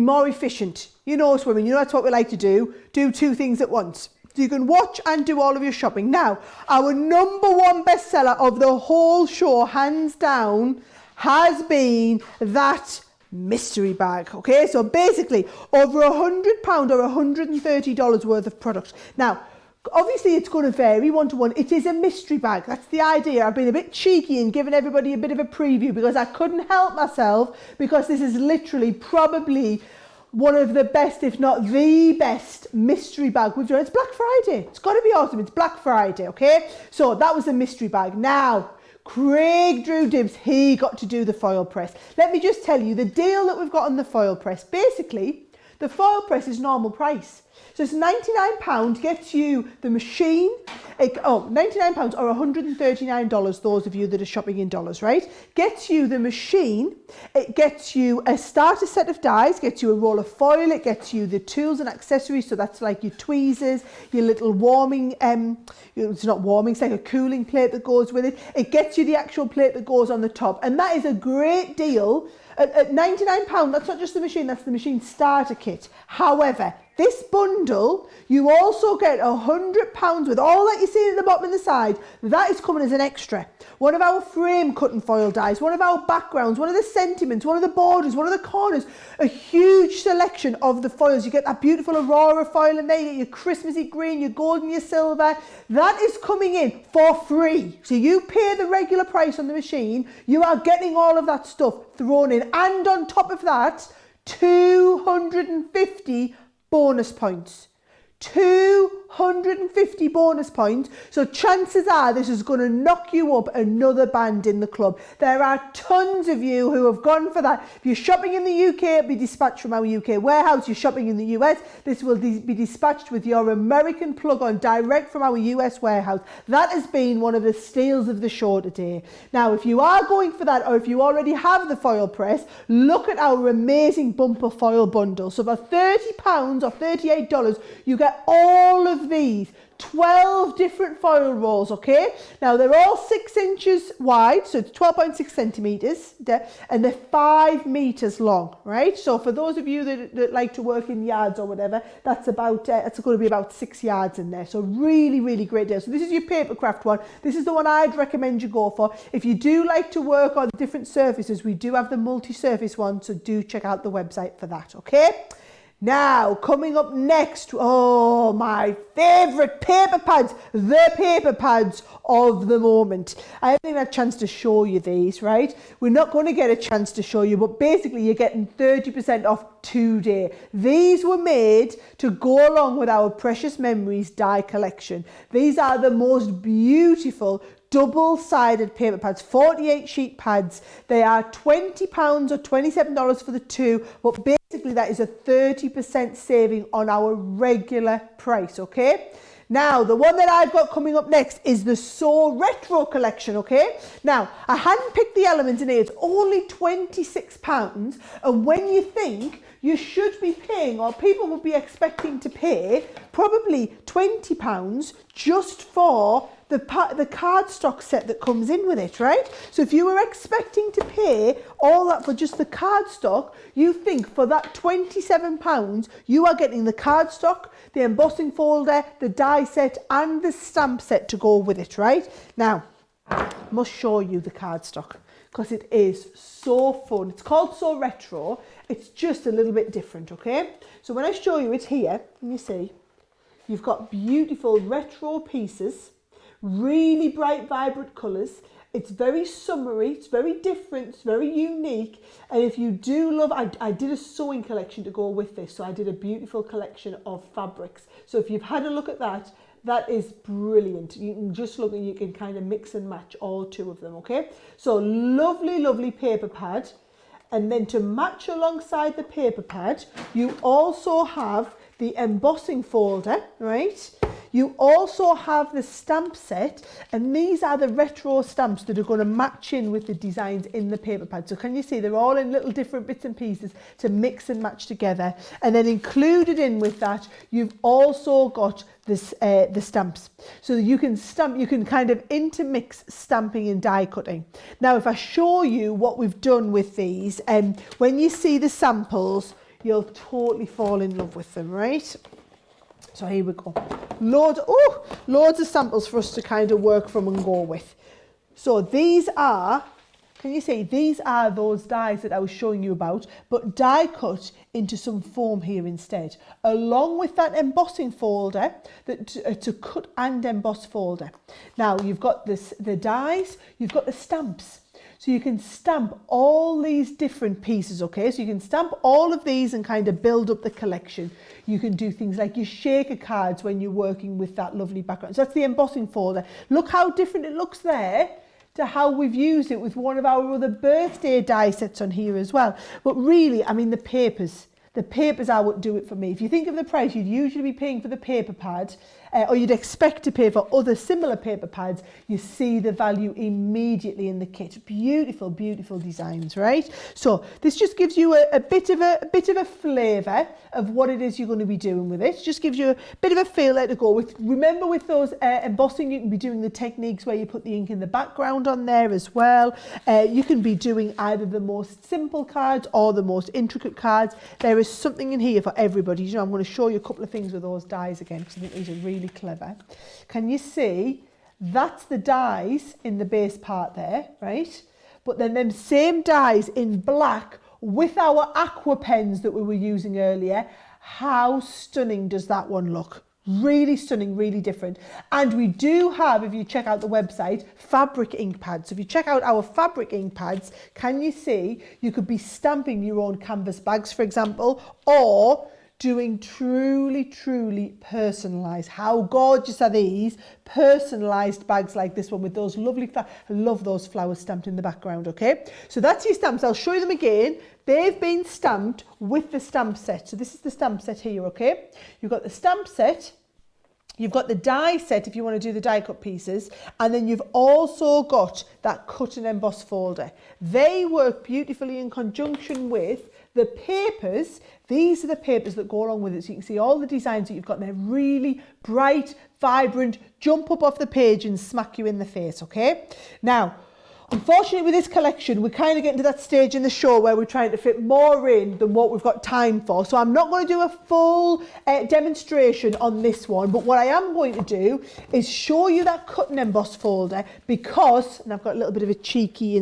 A: more efficient. You know us women, you know that's what we like to do two things at once. So you can watch and do all of your shopping. Now, our number one bestseller of the whole show, hands down, has been that mystery bag, okay? So basically, over £100 or $130 worth of product. Now, obviously it's going to vary one-to-one. It is a mystery bag. That's the idea. I've been a bit cheeky and given everybody a bit of a preview because I couldn't help myself, because this is literally probably one of the best, if not the best mystery bag we've done. It's Black Friday. It's got to be awesome. It's Black Friday, okay? So that was the mystery bag. Now, Craig drew dibs. He got to do the foil press. Let me just tell you the deal that we've got on the foil press. Basically, the foil press is normal price. So it's £99, gets you the machine. £99 or $139, those of you that are shopping in dollars, right? Gets you the machine. It gets you a starter set of dies, gets you a roll of foil, it gets you the tools and accessories. So that's like your tweezers, your little warming, it's not warming, it's like a cooling plate that goes with it. It gets you the actual plate that goes on the top. And that is a great deal. At £99, that's not just the machine, that's the machine starter kit. However, this bundle, you also get £100 with all that you see at the bottom and the side. That is coming as an extra. One of our frame cut and foil dies, one of our backgrounds, one of the sentiments, one of the borders, one of the corners, a huge selection of the foils. You get that beautiful Aurora foil in there, you get your Christmassy green, your gold and your silver. That is coming in for free. So you pay the regular price on the machine, you are getting all of that stuff thrown in. And on top of that, 250 bonus points. 250 bonus points. So chances are this is going to knock you up another band in the club. There are tons of you who have gone for that. If you're shopping in the UK, it'll be dispatched from our UK warehouse. You're shopping in the US, this will be dispatched with your American plug-on direct from our US warehouse. That has been one of the steals of the show today. Now, if you are going for that, or if you already have the foil press, look at our amazing bumper foil bundle. So for £30 or $38, you get all of these 12 different foil rolls, okay? Now they're all 6 inches wide, so it's 12.6 centimeters, and they're 5 meters long, right? So for those of you that like to work in yards or whatever, that's about it's going to be about 6 yards in there. So really, really great deal. So this is your papercraft one. This is the one I'd recommend you go for. If you do like to work on different surfaces, we do have the multi-surface one, so do check out the website for that, okay? Now, coming up next, oh, my favourite paper pads, the paper pads of the moment. I haven't had a chance to show you these, right? We're not going to get a chance to show you, but basically you're getting 30% off today. These were made to go along with our Precious Memories die collection. These are the most beautiful double-sided paper pads, 48 sheet pads. They are £20 or $27 for the two, but basically that is a 30% saving on our regular price, okay? Now, the one that I've got coming up next is the So Retro collection, okay? Now, I hadn't picked the elements in here. It's only £26. And when you think you should be paying, or people would be expecting to pay, probably £20 just for the cardstock set that comes in with it, right? So if you were expecting to pay all that for just the cardstock, you think for that £27, you are getting the cardstock, the embossing folder, the die set, and the stamp set to go with it, right? Now, I must show you the cardstock because it is so fun. It's called So Retro. It's just a little bit different, okay? So when I show you it here, can you see? You've got beautiful retro pieces, really bright, vibrant colours. It's very summery, it's very different, it's very unique. And if you do love, I did a sewing collection to go with this. So I did a beautiful collection of fabrics. So if you've had a look at that, that is brilliant. You can just look and you can kind of mix and match all two of them, okay? So lovely, lovely paper pad. And then to match alongside the paper pad, you also have the embossing folder, right? You also have the stamp set, and these are the retro stamps that are going to match in with the designs in the paper pad. So can you see they're all in little different bits and pieces to mix and match together. And then included in with that, you've also got this, the stamps. So you can stamp, you can kind of intermix stamping and die cutting. Now, if I show you what we've done with these, when you see the samples, you'll totally fall in love with them, right? So here we go. Loads of samples for us to kind of work from and go with. So these are, can you see, these are those dies that I was showing you about, but die cut into some foam here instead, along with that embossing folder, that to cut and emboss folder. Now you've got this, the dies, you've got the stamps. So you can stamp all these different pieces, okay? So you can stamp all of these and kind of build up the collection. You can do things like your shaker cards when you're working with that lovely background. So that's the embossing folder. Look how different it looks there to how we've used it with one of our other birthday die sets on here as well. But really, I mean, the papers are what do it for me. If you think of the price you'd usually be paying for the paper pad, or you'd expect to pay for other similar paper pads, you see the value immediately in the kit. Beautiful, beautiful designs, right? So this just gives you a bit of a flavour of what it is you're going to be doing with it. Just gives you a bit of a feel there to go with. Remember, with those embossing, you can be doing the techniques where you put the ink in the background on there as well. You can be doing either the most simple cards or the most intricate cards. There is something in here for everybody. You know, I'm going to show you a couple of things with those dies again because I think these are really clever. Can you see that's the dies in the base part there, right? But then them same dies in black with our Aqua pens that we were using earlier. How stunning does that one look? Really stunning, really different. And we do have, if you check out the website, fabric ink pads. So if you check out our fabric ink pads, can you see you could be stamping your own canvas bags, for example, or doing truly, truly personalised. How gorgeous are these personalised bags like this one with those lovely, I love those flowers stamped in the background, okay? So that's your stamps. I'll show you them again. They've been stamped with the stamp set. So this is the stamp set here, okay? You've got the stamp set. You've got the die set if you want to do the die cut pieces, and then you've also got that cut and emboss folder. They work beautifully in conjunction with the papers. These are the papers that go along with it, so you can see all the designs that you've got there, really bright, vibrant, jump up off the page and smack you in the face, okay? Now, unfortunately with this collection, we're kind of getting to that stage in the show where we're trying to fit more in than what we've got time for. So I'm not going to do a full demonstration on this one, but what I am going to do is show you that cut and emboss folder because, and I've got a little bit of a cheeky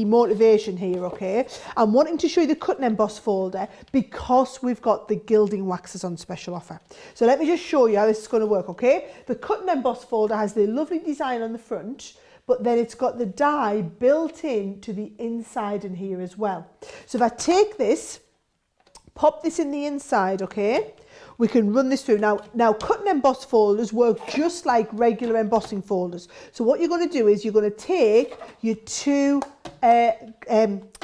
A: motivation here, okay? I'm wanting to show you the cut and emboss folder because we've got the gilding waxes on special offer. So let me just show you how this is going to work, okay? The cut and emboss folder has the lovely design on the front, but then it's got the die built in to the inside in here as well. So if I take this Pop this in the inside, okay? We can run this through. Now cut and emboss folders work just like regular embossing folders. So what you're going to do is you're going to take your two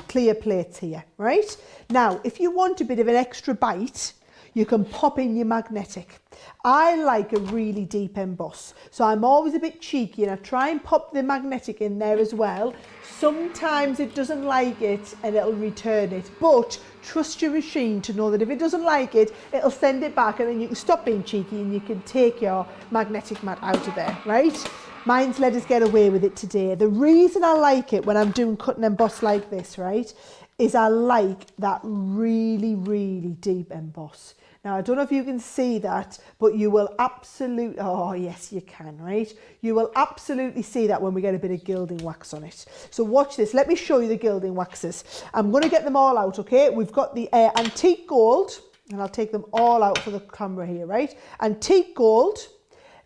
A: clear plates here, right? Now, if you want a bit of an extra bite, you can pop in your magnetic. I like a really deep emboss, so I'm always a bit cheeky and I try and pop the magnetic in there as well. Sometimes it doesn't like it and it'll return it, but trust your machine to know that if it doesn't like it, it'll send it back, and then you can stop being cheeky and you can take your magnetic mat out of there, right? Mine's let us get away with it today. The reason I like it when I'm doing cut and emboss like this, right, is I like that really, really deep emboss. Now, I don't know if you can see that, but you will absolutely, oh yes, you can, right? You will absolutely see that when we get a bit of gilding wax on it. So watch this. Let me show you the gilding waxes. I'm going to get them all out, okay? We've got the antique gold, and I'll take them all out for the camera here, right? Antique gold.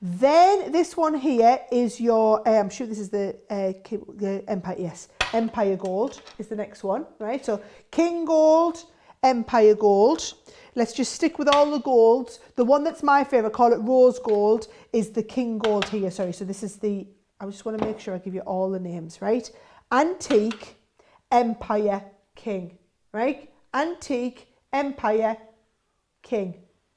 A: Then this one here is your, I'm sure this is the Empire, yes, Empire Gold is the next one, right? So King Gold, Empire Gold. Let's just stick with all the golds. The one that's my favourite, call it Rose Gold, is the King Gold here. Sorry, so this is the, I just want to make sure I give you all the names, right? Antique, Empire, King, right? Antique, Empire, King.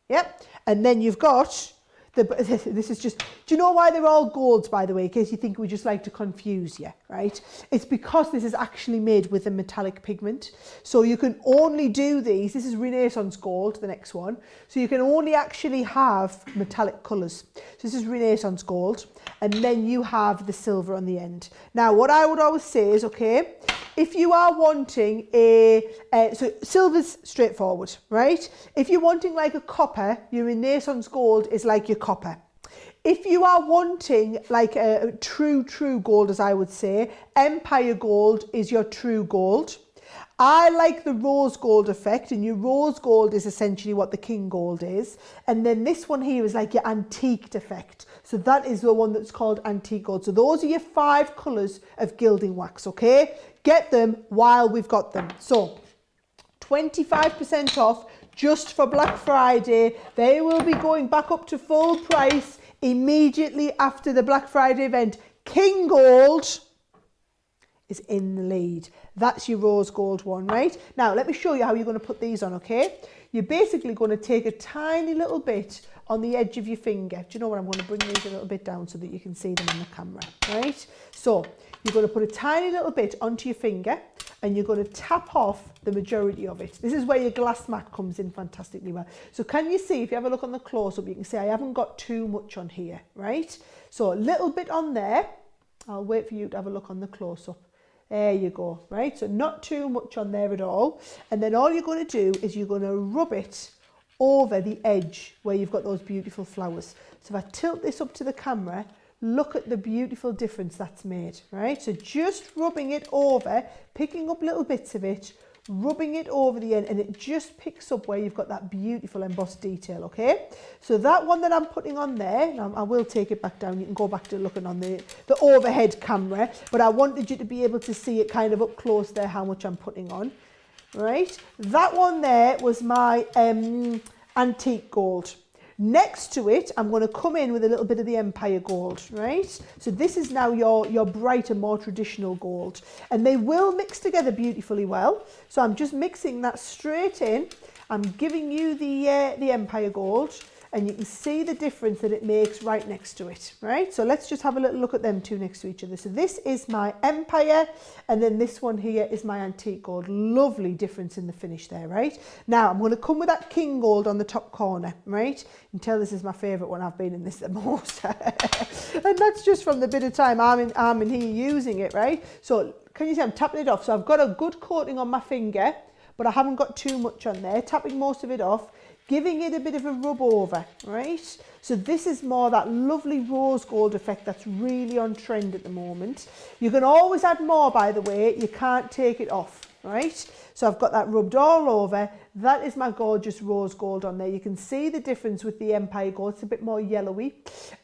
A: Yep. And then you've got, this is just, do you know why they're all golds, by the way, in case you think we just like to confuse you, right? It's because this is actually made with a metallic pigment. So you can only do these, this is Renaissance Gold, the next one. So you can only actually have metallic colours. So this is Renaissance Gold, and then you have the silver on the end. Now, what I would always say is, okay, if you are wanting so silver's straightforward, right? If you're wanting like a copper, your Renaissance Gold is like your copper. If you are wanting like a true gold, as I would say, Empire Gold is your true gold. I like the rose gold effect, and your rose gold is essentially what the King Gold is. And then this one here is like your antiqued effect. So that is the one that's called antique gold. So those are your 5 colours of gilding wax, okay? Get them while we've got them. So 25% off just for Black Friday. They will be going back up to full price immediately after the Black Friday event. King Gold is in the lead. That's your rose gold one, right? Now, let me show you how you're going to put these on, okay? You're basically going to take a tiny little bit on the edge of your finger. Do you know what? I'm going to bring these a little bit down so that you can see them in the camera, right? So you're going to put a tiny little bit onto your finger, and you're going to tap off the majority of it. This is where your glass mat comes in fantastically well. So can you see, if you have a look on the close-up, you can see I haven't got too much on here, right? So a little bit on there. I'll wait for you to have a look on the close-up. There you go, right? So not too much on there at all. And then all you're going to do is you're going to rub it over the edge where you've got those beautiful flowers. So if I tilt this up to the camera, look at the beautiful difference that's made, right? So just rubbing it over, picking up little bits of it, rubbing it over the end, and it just picks up where you've got that beautiful embossed detail, okay? So that one that I'm putting on there, now I will take it back down, you can go back to looking on the overhead camera, but I wanted you to be able to see it kind of up close there, how much I'm putting on, right? That one there was my antique gold. Next to it, I'm going to come in with a little bit of the Empire Gold, right? So this is now your brighter, more traditional gold. And they will mix together beautifully well. So I'm just mixing that straight in. I'm giving you the Empire Gold, and you can see the difference that it makes right next to it, right? So let's just have a little look at them two next to each other. So this is my Empire, and then this one here is my Antique Gold. Lovely difference in the finish there, right? Now I'm going to come with that King Gold on the top corner, right? You can tell this is my favourite one. I've been in this the most. And that's just from the bit of time I'm in here using it, right? So can you see I'm tapping it off? So I've got a good coating on my finger, but I haven't got too much on there. Tapping most of it off, giving it a bit of a rub over, right? So this is more that lovely rose gold effect that's really on trend at the moment. You can always add more, by the way, you can't take it off, right? So I've got that rubbed all over. That is my gorgeous rose gold on there. You can see the difference with the Empire gold. It's a bit more yellowy.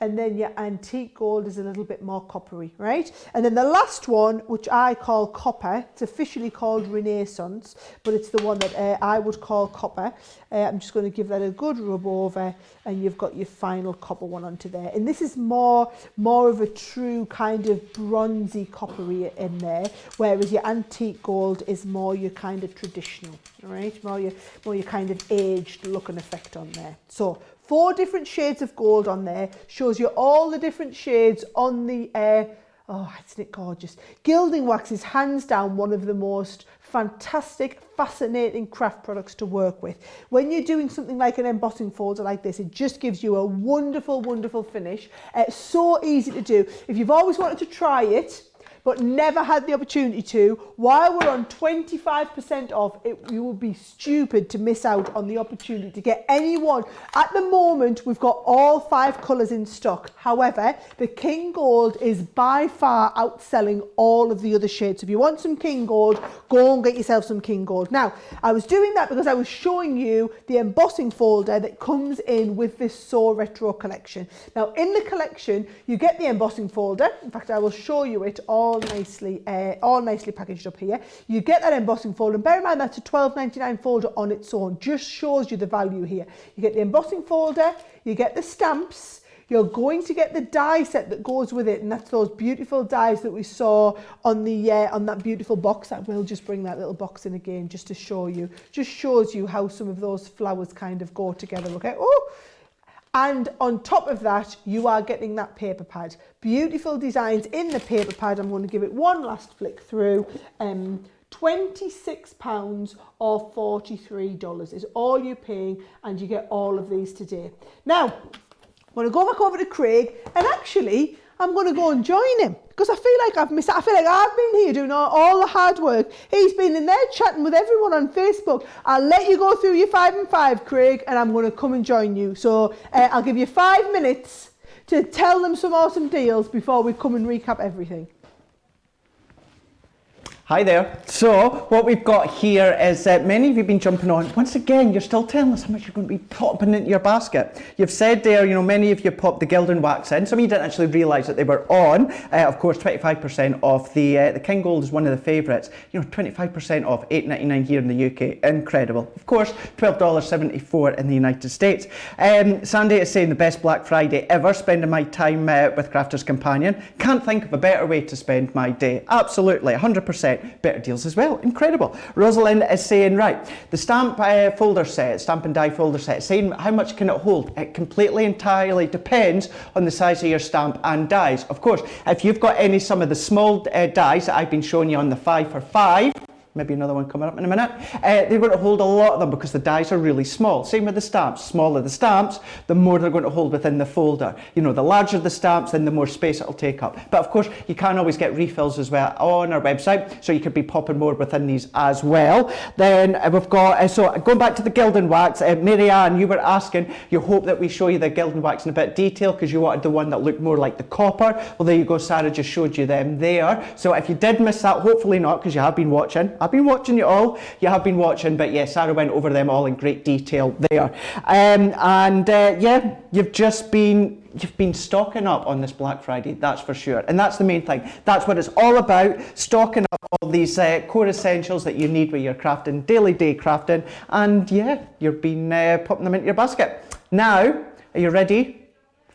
A: And then your antique gold is a little bit more coppery, right? And then the last one, which I call copper, it's officially called Renaissance, but it's the one that I would call copper. I'm just going to give that a good rub over, and you've got your final copper one onto there. And this is more of a true kind of bronzy coppery in there, whereas your antique gold is more your kind of traditional, right? More your kind of aged look and effect on there. So 4 different shades of gold on there, shows you all the different shades on the oh, isn't it gorgeous? Gilding wax is hands down one of the most fantastic, fascinating craft products to work with. When you're doing something like an embossing folder like this, it just gives you a wonderful, wonderful finish. It's so easy to do. If you've always wanted to try it, but never had the opportunity to, while we're on 25% off, you will be stupid to miss out on the opportunity to get any one. At the moment, we've got all 5 colours in stock. However, the King Gold is by far outselling all of the other shades. So if you want some King Gold, go and get yourself some King Gold. Now, I was doing that because I was showing you the embossing folder that comes in with this So Retro collection. Now, in the collection, you get the embossing folder. In fact, I will show you it all nicely packaged up here. You get that embossing folder, and bear in mind that's a $12.99 folder on its own. Just shows you the value here. You get the embossing folder, you get the stamps, you're going to get the die set that goes with it, and that's those beautiful dies that we saw on the on that beautiful box. I will just bring that little box in again just to show you. Just shows you how some of those flowers kind of go together. Okay. Oh. And on top of that, you are getting that paper pad. Beautiful designs in the paper pad. I'm going to give it one last flick through. £26 or $43 is all you're paying, and you get all of these today. Now, I'm going to go back over to Craig, and actually, I'm going to go and join him because I feel like I've missed out. I feel like I've been here doing all the hard work. He's been in there chatting with everyone on Facebook. I'll let you go through your 5 and 5, Craig, and I'm going to come and join you. So I'll give you 5 minutes to tell them some awesome deals before we come and recap everything.
B: Hi there. So what we've got here is many of you have been jumping on. Once again, you're still telling us how much you're going to be popping into your basket. You've said there, you know, many of you popped the Gilding wax in. Some of you didn't actually realise that they were on. Of course, 25% off. The King Gold is one of the favourites. You know, 25% off, $8.99 here in the UK. Incredible. Of course, $12.74 in the United States. Sandy is saying the best Black Friday ever, spending my time with Crafter's Companion. Can't think of a better way to spend my day. Absolutely, 100%. Better deals as well. Incredible. Rosalind is saying, right, the stamp folder set, stamp and die folder set, saying how much can it hold? It completely entirely depends on the size of your stamp and dies. Of course, if you've got some of the small dies that I've been showing you on the 5 for 5, maybe another one coming up in a minute, they're going to hold a lot of them because the dies are really small. Same with the stamps. Smaller the stamps, the more they're going to hold within the folder. You know, the larger the stamps, then the more space it'll take up. But of course, you can always get refills as well on our website, so you could be popping more within these as well. Then we've got, so going back to the Gilding wax, Mary Ann, you were asking, you hope that we show you the Gilding wax in a bit of detail because you wanted the one that looked more like the copper. Well, there you go, Sarah just showed you them there. So if you did miss that, hopefully not, because you have been watching. I've been watching you all. You have been watching, but yes, Sarah went over them all in great detail there. Yeah, you've been stocking up on this Black Friday, that's for sure. And that's the main thing. That's what it's all about, stocking up all these core essentials that you need with your crafting, daily day crafting. And yeah, you've been popping them into your basket. Now, are you ready?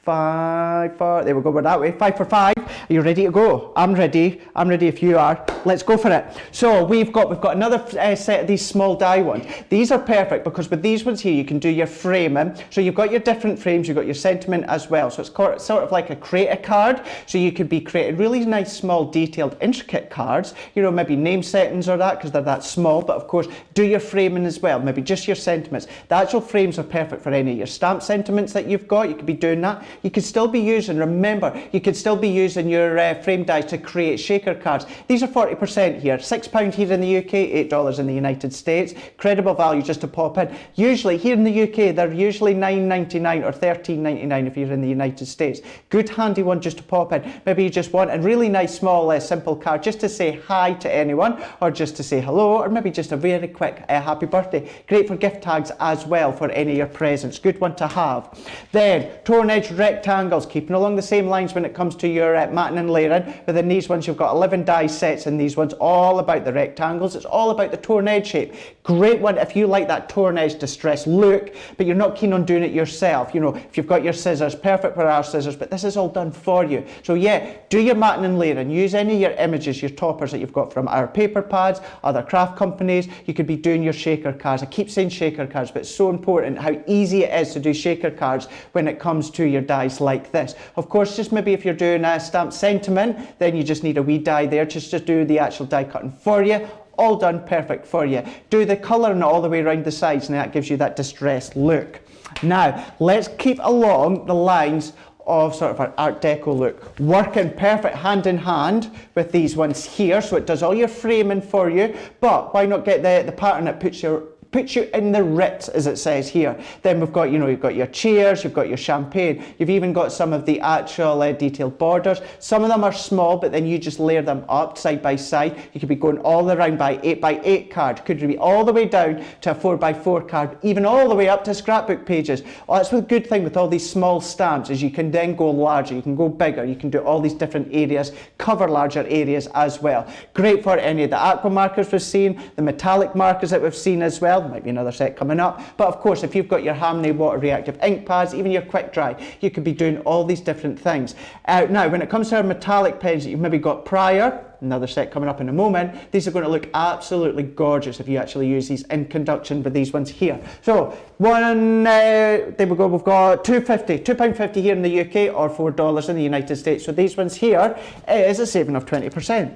B: 5 for, there we go, we're that way, 5 for 5. Are you ready to go? I'm ready if you are. Let's go for it. So we've got another set of these small die ones. These are perfect because with these ones here you can do your framing. So you've got your different frames, you've got your sentiment as well. So it's sort of like a create a card. So you could be creating really nice, small, detailed, intricate cards. You know, maybe name settings or that because they're that small. But of course, do your framing as well. Maybe just your sentiments. The actual frames are perfect for any of your stamp sentiments that you've got. You could be doing that. You could still be using, remember, you could still be using your frame dies to create shaker cards. These are 40% here, £6 here in the UK, $8 in the United States. Credible value just to pop in. Usually here in the UK, they're usually $9.99 or $13.99 if you're in the United States. Good handy one just to pop in. Maybe you just want a really nice small simple card just to say hi to anyone, or just to say hello, or maybe just a very quick happy birthday. Great for gift tags as well for any of your presents. Good one to have. Then torn edge rectangles, keeping along the same lines when it comes to your matting and layering. Within these ones you've got 11 die sets, and these ones all about the rectangles. It's all about the torn edge shape. Great one if you like that torn edge distressed look, but you're not keen on doing it yourself. You know, if you've got your scissors, perfect for our scissors, but this is all done for you. So yeah, do your matting and layering. Use any of your images, your toppers that you've got from our paper pads, other craft companies. You could be doing your shaker cards. I keep saying shaker cards, but it's so important how easy it is to do shaker cards when it comes to your dies like this. Of course, just maybe if you're doing a stamped sentiment, then you just need a wee die there just to do the actual die cutting for you. All done perfect for you. Do the colouring all the way around the sides, and that gives you that distressed look. Now, let's keep along the lines of sort of an Art Deco look. Working perfect hand in hand with these ones here, so it does all your framing for you, but why not get the pattern that puts you in the Ritz, as it says here. Then we've got, you know, you've got your chairs, you've got your champagne, you've even got some of the actual detailed borders. Some of them are small, but then you just layer them up side by side. You could be going all around by 8x8 card, could be all the way down to a 4x4 card, even all the way up to scrapbook pages. Well, that's the good thing with all these small stamps, is you can then go larger, you can go bigger, you can do all these different areas, cover larger areas as well. Great for any of the aqua markers we've seen, the metallic markers that we've seen as well. There might be another set coming up, but of course if you've got your Hamney water reactive ink pads, even your quick dry, you could be doing all these different things. Now when it comes to our metallic pens that you've maybe got prior, another set coming up in a moment, these are going to look absolutely gorgeous if you actually use these in conjunction with these ones here. So there we go, we've got £2.50 here in the UK, or $4 in the United States. So these ones here is a saving of 20%.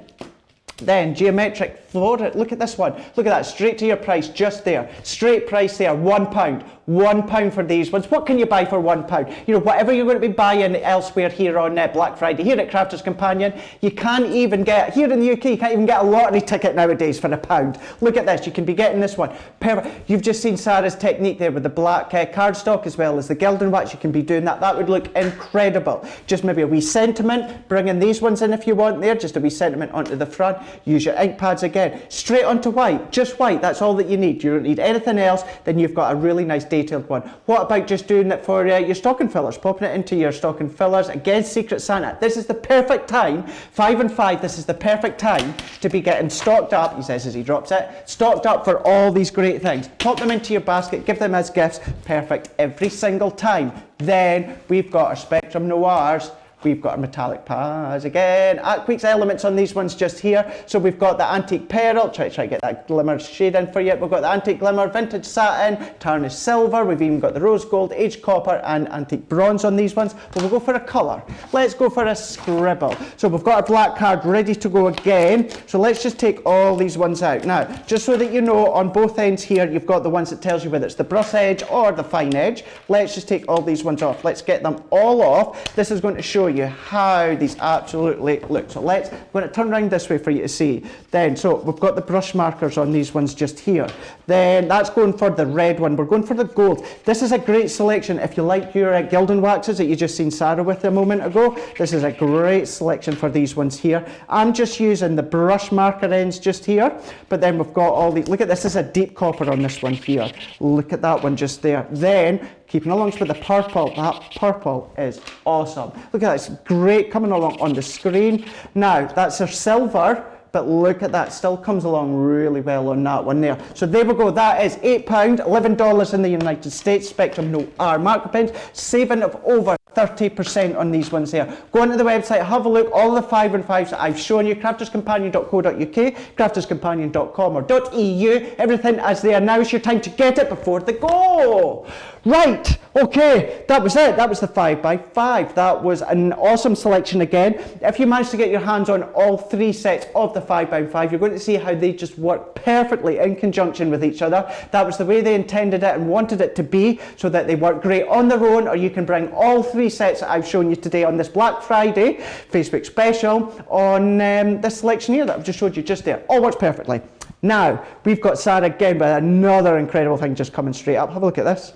B: Then geometric floor, look at this one, look at that, straight to your price just there, straight price there, £1. £1 for these ones. What can you buy for £1? You know, whatever you're going to be buying elsewhere here on Black Friday, here at Crafters Companion, you can't even get, here in the UK, you can't even get a lottery ticket nowadays for £1. Look at this, you can be getting this one. Perfect. You've just seen Sarah's technique there with the black cardstock as well as the Gilding wax. You can be doing that. That would look incredible. Just maybe a wee sentiment, bringing these ones in if you want there, just a wee sentiment onto the front. Use your ink pads again, straight onto white, just white, that's all that you need. You don't need anything else, then you've got a really nice detailed one. What about just doing it for your stocking fillers, popping it into your stocking fillers? Again, Secret Santa, this is the perfect time, 5 and 5, this is the perfect time to be getting stocked up, he says as he drops it, stocked up for all these great things. Pop them into your basket, give them as gifts, perfect every single time. Then we've got our Spectrum Noirs. We've got our metallic pads again. Aqua's elements on these ones just here. So we've got the antique pearl, try to get that glimmer shade in for you. We've got the antique glimmer, vintage satin, tarnished silver. We've even got the rose gold, aged copper and antique bronze on these ones. But we'll go for a colour. Let's go for a scribble. So we've got our black card ready to go again. So let's just take all these ones out. Now, just so that you know, on both ends here, you've got the ones that tells you whether it's the brush edge or the fine edge. Let's just take all these ones off. Let's get them all off. This is going to show you how these absolutely look. So I'm going to turn around this way for you to see. Then, so we've got the brush markers on these ones just here. Then that's going for the red one. We're going for the gold. This is a great selection if you like your Gilding waxes that you just seen Sarah with a moment ago. This is a great selection for these ones here. I'm just using the brush marker ends just here, but then we've got all these. Look at this is a deep copper on this one here. Look at that one just there. Then keeping along with the purple, that purple is awesome. Look at that, it's great coming along on the screen. Now, that's our silver, but look at that, still comes along really well on that one there. So there we go, that is £8, $11 in the United States, Spectrum Noir marker pens, saving of over 30% on these ones here. Go onto the website, have a look, all the 5 and 5s that I've shown you, crafterscompanion.co.uk, crafterscompanion.com or .eu, everything as there. Now is your time to get it before they go. Right, okay, that was it. That was the 5x5. That was an awesome selection again. If you managed to get your hands on all 3 sets of the the 5x5. You're going to see how they just work perfectly in conjunction with each other. That was the way they intended it and wanted it to be, so that they work great on their own, or you can bring all 3 sets that I've shown you today on this Black Friday Facebook special on this selection here that I've just showed you just there. All works perfectly. Now, we've got Sara again with another incredible thing just coming straight up. Have a look at this.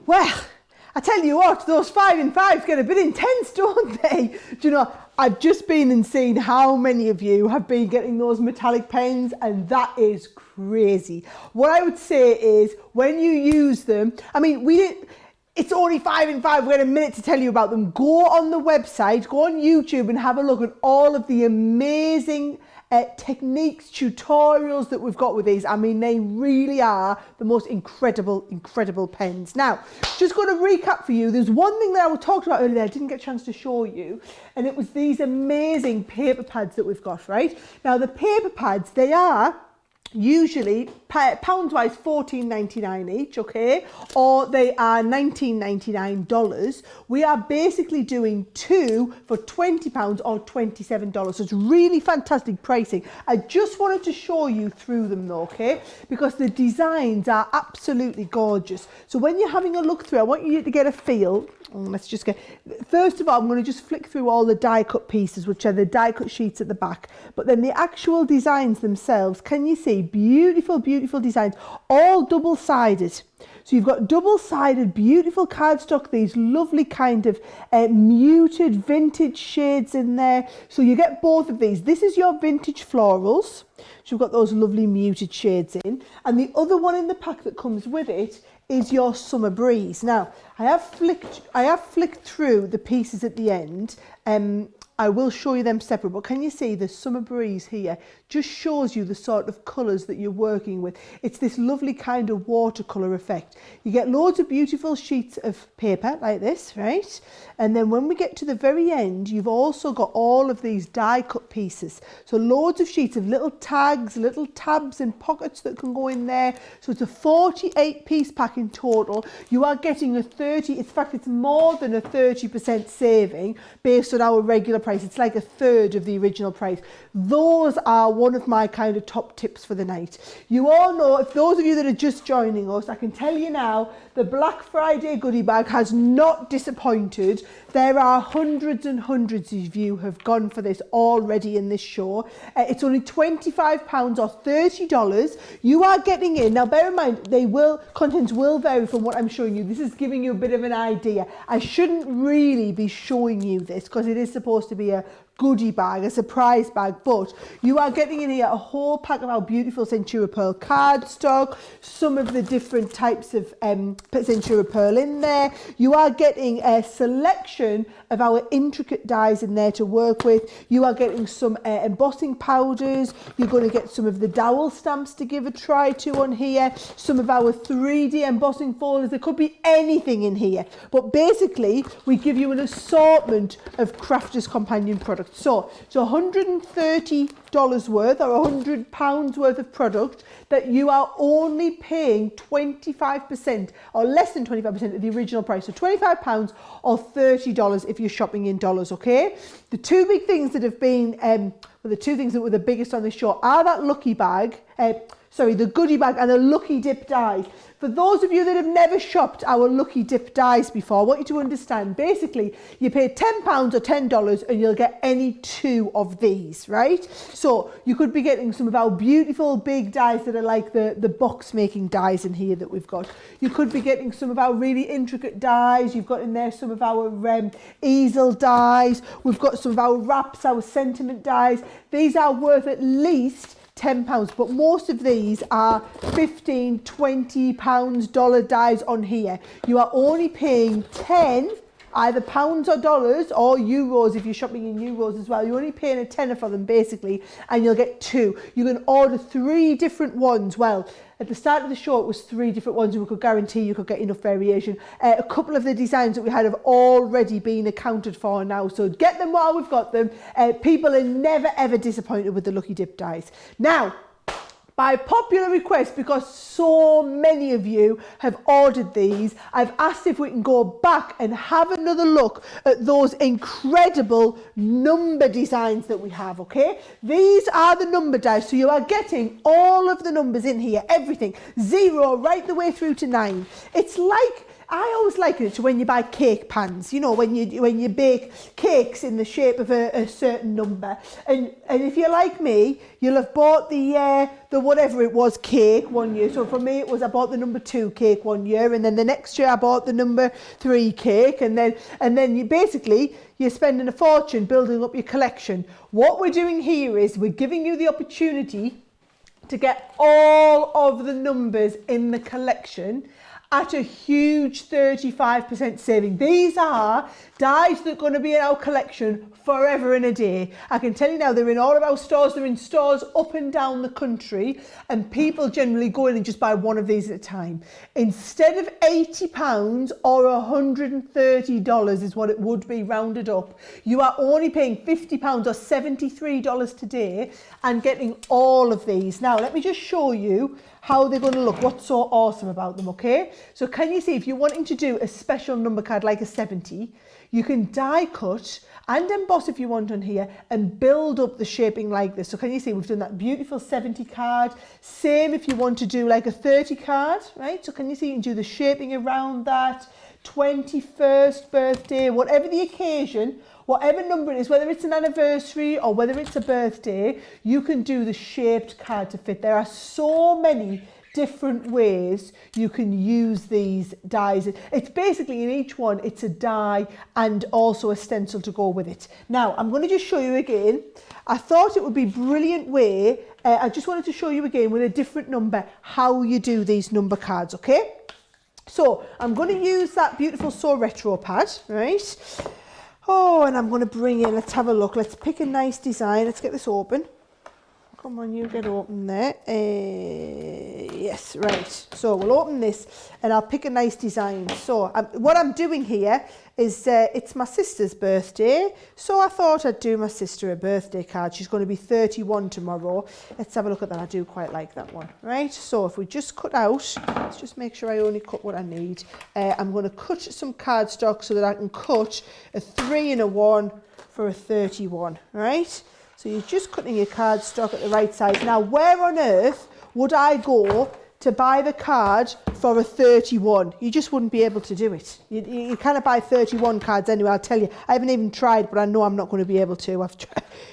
A: Well, I tell you what, those 5x5s get a bit intense, don't they? Do you know, I've just been and seen how many of you have been getting those metallic pens, and that is crazy. What I would say is, when you use them, I mean, it's only 5x5, we had a minute to tell you about them. Go on the website, go on YouTube and have a look at all of the amazing techniques, tutorials that we've got with these. I mean, they really are the most incredible pens. Now, just going to recap for you, there's one thing that I talked about earlier I didn't get a chance to show you, and it was these amazing paper pads that we've got, right? Now, the paper pads, they are usually pounds-wise $14.99 each, okay, or they are $19.99. We are basically doing 2 for £20 or $27, so it's really fantastic pricing. I just wanted to show you through them though, okay, because the designs are absolutely gorgeous. So when you're having a look through, I want you to get a feel. Let's just get, first of all, I'm going to just flick through all the die cut pieces, which are the die cut sheets at the back, but then the actual designs themselves, can you see? Beautiful designs, all double-sided. So you've got double-sided, beautiful cardstock, these lovely kind of muted vintage shades in there. So you get both of these. This is your vintage florals. So you've got those lovely muted shades in. And the other one in the pack that comes with it is your summer breeze. Now, I have flicked through the pieces at the end. I will show you them separate, but can you see the summer breeze here just shows you the sort of colours that you're working with. It's this lovely kind of watercolour effect. You get loads of beautiful sheets of paper like this, right? And then when we get to the very end, you've also got all of these die cut pieces. So loads of sheets of little tags, little tabs and pockets that can go in there. So it's a 48 piece pack in total. You are getting a 30, in fact, it's more than a 30% saving based on our regular price. It's like a third of the original price. Those are one of my kind of top tips for the night. You all know, if those of you that are just joining us, I can tell you now, the Black Friday goodie bag has not disappointed. There are hundreds and hundreds of you have gone for this already in this show. It's only £25 or $30. You are getting in. Now bear in mind, contents will vary from what I'm showing you. This is giving you a bit of an idea. I shouldn't really be showing you this because it is supposed to be a goodie bag, a surprise bag, but you are getting in here a whole pack of our beautiful Centura Pearl cardstock, some of the different types of Centura Pearl in there. You are getting a selection of our intricate dies in there to work with. You are getting some embossing powders. You're going to get some of the dowel stamps to give a try to on here, some of our 3D embossing folders. There could be anything in here, but basically we give you an assortment of Crafters Companion products. So $130 worth or £100 worth of product that you are only paying 25% or less than 25% of the original price. So £25 or $30 if you're shopping in dollars, okay? The two big things that have been, the two things that were the biggest on this show are that lucky bag, the goodie bag and the Lucky Dip dies. For those of you that have never shopped our Lucky Dip dies before, I want you to understand, basically, you pay £10 or $10 and you'll get any 2 of these, right? So you could be getting some of our beautiful big dies that are like the box making dies in here that we've got. You could be getting some of our really intricate dies. You've got in there some of our easel dies. We've got some of our wraps, our sentiment dies. These are worth at least £10, but most of these are £15, £20 dollar dies on here. You are only paying 10, either pounds or dollars or euros if you're shopping in euros as well. You're only paying a tenner for them basically, and you'll get 2. You can order 3 different ones. Well, at the start of the show it was 3 different ones, and we could guarantee you could get enough variation. A couple of the designs that we had have already been accounted for now, so get them while we've got them. People are never ever disappointed with the Lucky Dip dies. Now, By popular request, because so many of you have ordered these, I've asked if we can go back and have another look at those incredible number designs that we have, okay? These are the number dies, so you are getting all of the numbers in here, everything, 0 right the way through to 9. It's like, I always liken it to when you buy cake pans, you know, when you bake cakes in the shape of a certain number. And if you're like me, you'll have bought the whatever it was cake one year. So for me, it was I bought the number 2 cake one year, and then the next year I bought the number 3 cake, and then you're spending a fortune building up your collection. What we're doing here is we're giving you the opportunity to get all of the numbers in the collection at a huge 35% saving. These are dies that are going to be in our collection forever and a day. I can tell you now, they're in all of our stores. They're in stores up and down the country, and people generally go in and just buy one of these at a time. Instead of £80 or $130 is what it would be rounded up, you are only paying £50 or $73 today and getting all of these. Now, let me just show you how they're going to look, what's so awesome about them, okay? So can you see, if you're wanting to do a special number card like a 70, you can die cut and emboss if you want on here and build up the shaping like this. So can you see, we've done that beautiful 70 card. Same if you want to do like a 30 card, right? So can you see, you can do the shaping around that, 21st birthday, whatever the occasion, whatever number it is, whether it's an anniversary or whether it's a birthday, you can do the shaped card to fit. There are so many different ways you can use these dies. It's basically in each one, it's a die and also a stencil to go with it. Now, I'm going to just show you again. I thought it would be a brilliant way. I just wanted to show you again with a different number how you do these number cards, okay? So I'm going to use that beautiful So Retro pad, right? Oh, and I'm going to bring in, let's have a look. Let's pick a nice design. Let's get this open. Come on, you get open there. Yes, right. So we'll open this and I'll pick a nice design. So what I'm doing here is it's my sister's birthday. So I thought I'd do my sister a birthday card. She's going to be 31 tomorrow. Let's have a look at that. I do quite like that one, right? So if we just cut out, let's just make sure I only cut what I need. I'm going to cut some cardstock so that I can cut a 3 and a 1 for a 31, right? So you're just cutting your cardstock at the right size. Now, where on earth would I go to buy the card for a 31? You just wouldn't be able to do it. You cannot buy 31 cards anyway, I'll tell you. I haven't even tried, but I know I'm not going to be able to. I've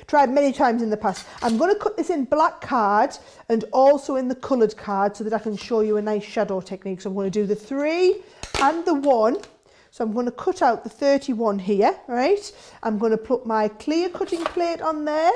A: tried many times in the past. I'm going to cut this in black card and also in the coloured card so that I can show you a nice shadow technique. So I'm going to do the 3 and the 1. So I'm going to cut out the 31 here, right? I'm going to put my clear cutting plate on there.